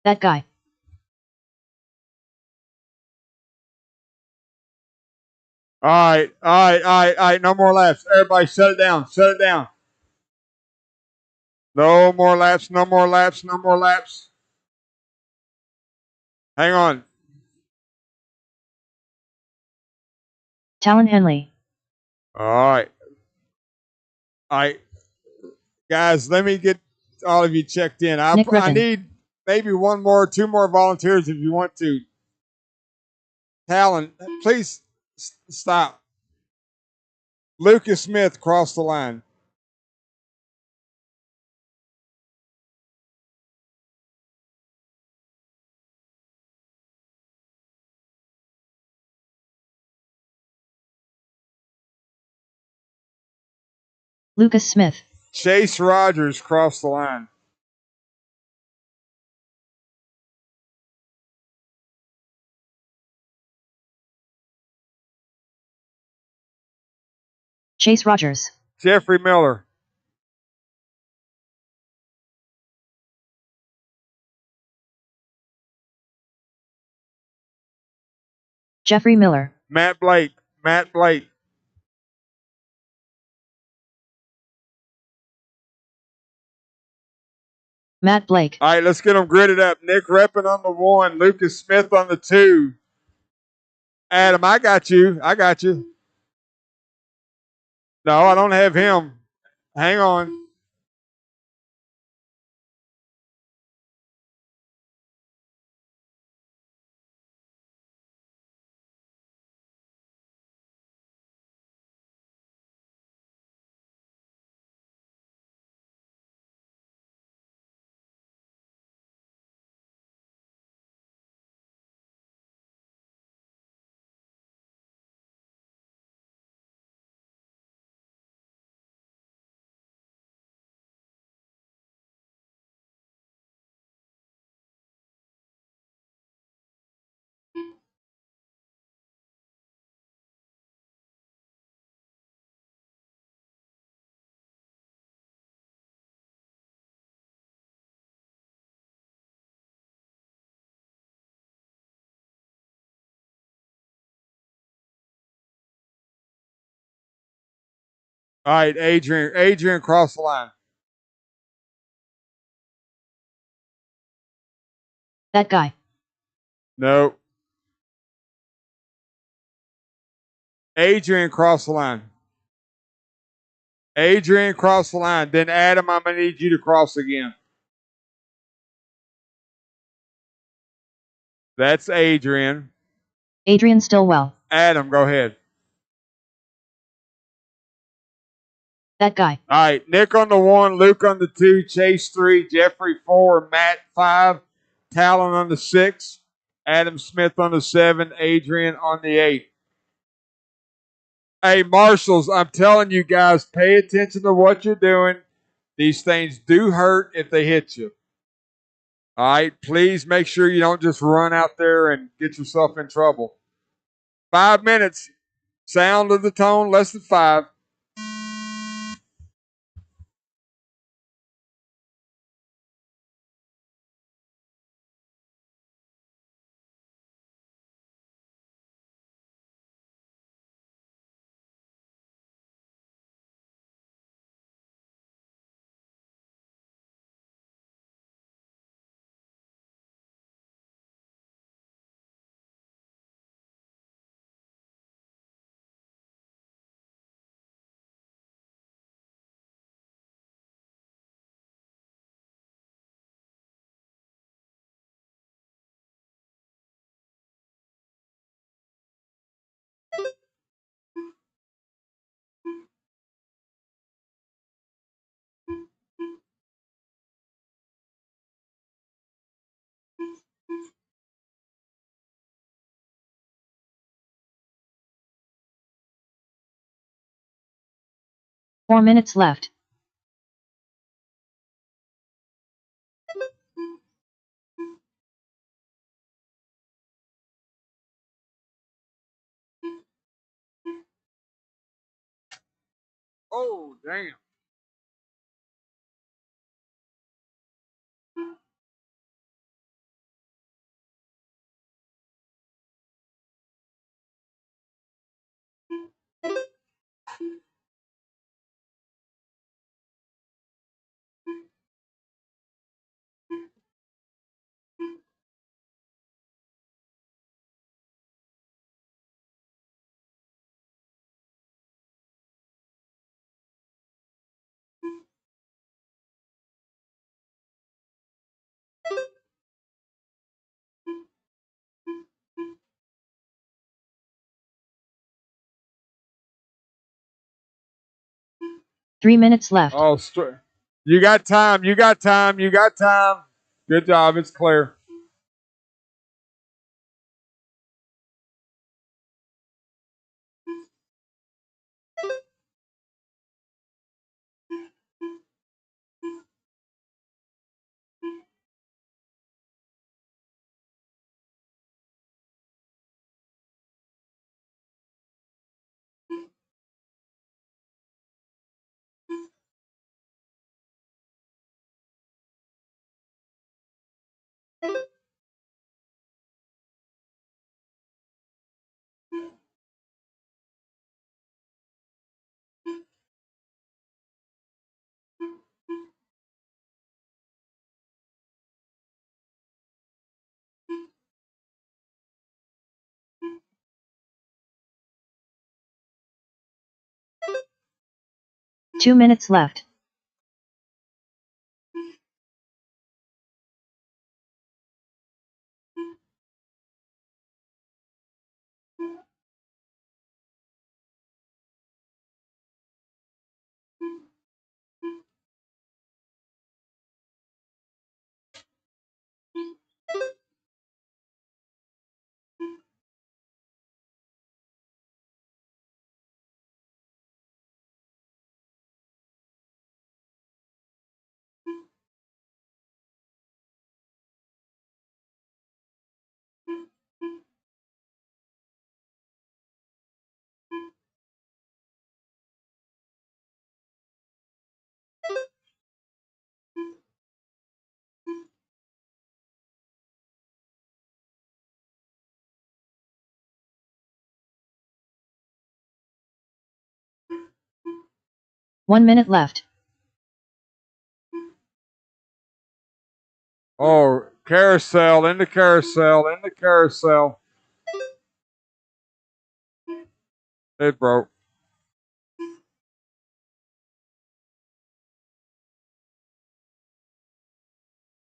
That guy. All right. No more laps. Everybody shut it down. No more laps. Hang on. Talon Henley. All right. Guys, let me get all of you checked in. I need maybe 2 more volunteers if you want to. Talon, please stop. Lucas Smith crossed the line. Lucas Smith. Chase Rogers crossed the line. Chase Rogers. Jeffrey Miller. Jeffrey Miller. Matt Blake. Matt Blake. All right, let's get them gridded up. Nick Reppin on the 1, Lucas Smith on the 2. Adam, I got you. I got you. No, I don't have him. Hang on. All right, Adrian. Adrian, cross the line. That guy. No. Adrian, cross the line. Adrian, cross the line. Then Adam, I'm going to need you to cross again. That's Adrian. Adrian Stillwell. Adam, go ahead. That guy. All right, Nick on the 1, Luke on the 2, Chase 3, Jeffrey 4, Matt 5, Talon on the 6, Adam Smith on the 7, Adrian on the 8. Hey, marshals, I'm telling you guys, pay attention to what you're doing. These things do hurt if they hit you. All right, please make sure you don't just run out there and get yourself in trouble. 5 minutes. Sound of the tone, less than 5. Four minutes left. Oh, damn. Three minutes left. Oh, you got time. You got time. You got time. Good job. It's clear. 2 minutes left. One minute left. Oh, carousel, in the carousel, in the carousel. It broke.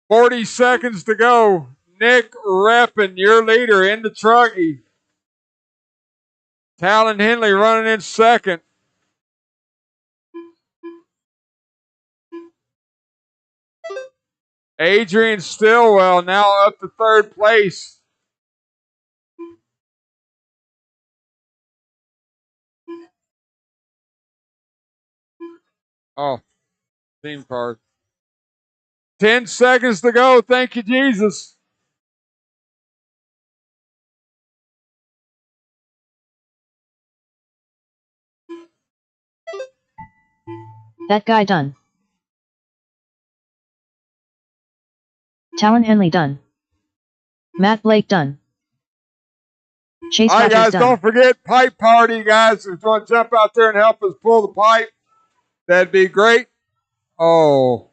"40 seconds to go. Nick Reppin, your leader in the truckie. Talon Henley running in second. Adrian Stillwell now up to third place. Oh, team card. 10 seconds to go. Thank you, Jesus. That guy done. Talon Henley done. Matt Blake done. Chase All right, Rogers guys, done. don't forget pipe party, guys. If you want to jump out there and help us pull the pipe, that'd be great. Oh.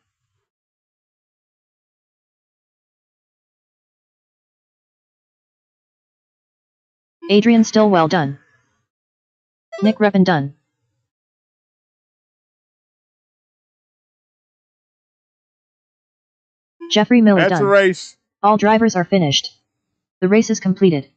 Adrian Stillwell done. Nick Reppin done. Jeffrey Miller That's done. a race. All drivers are finished. The race is completed.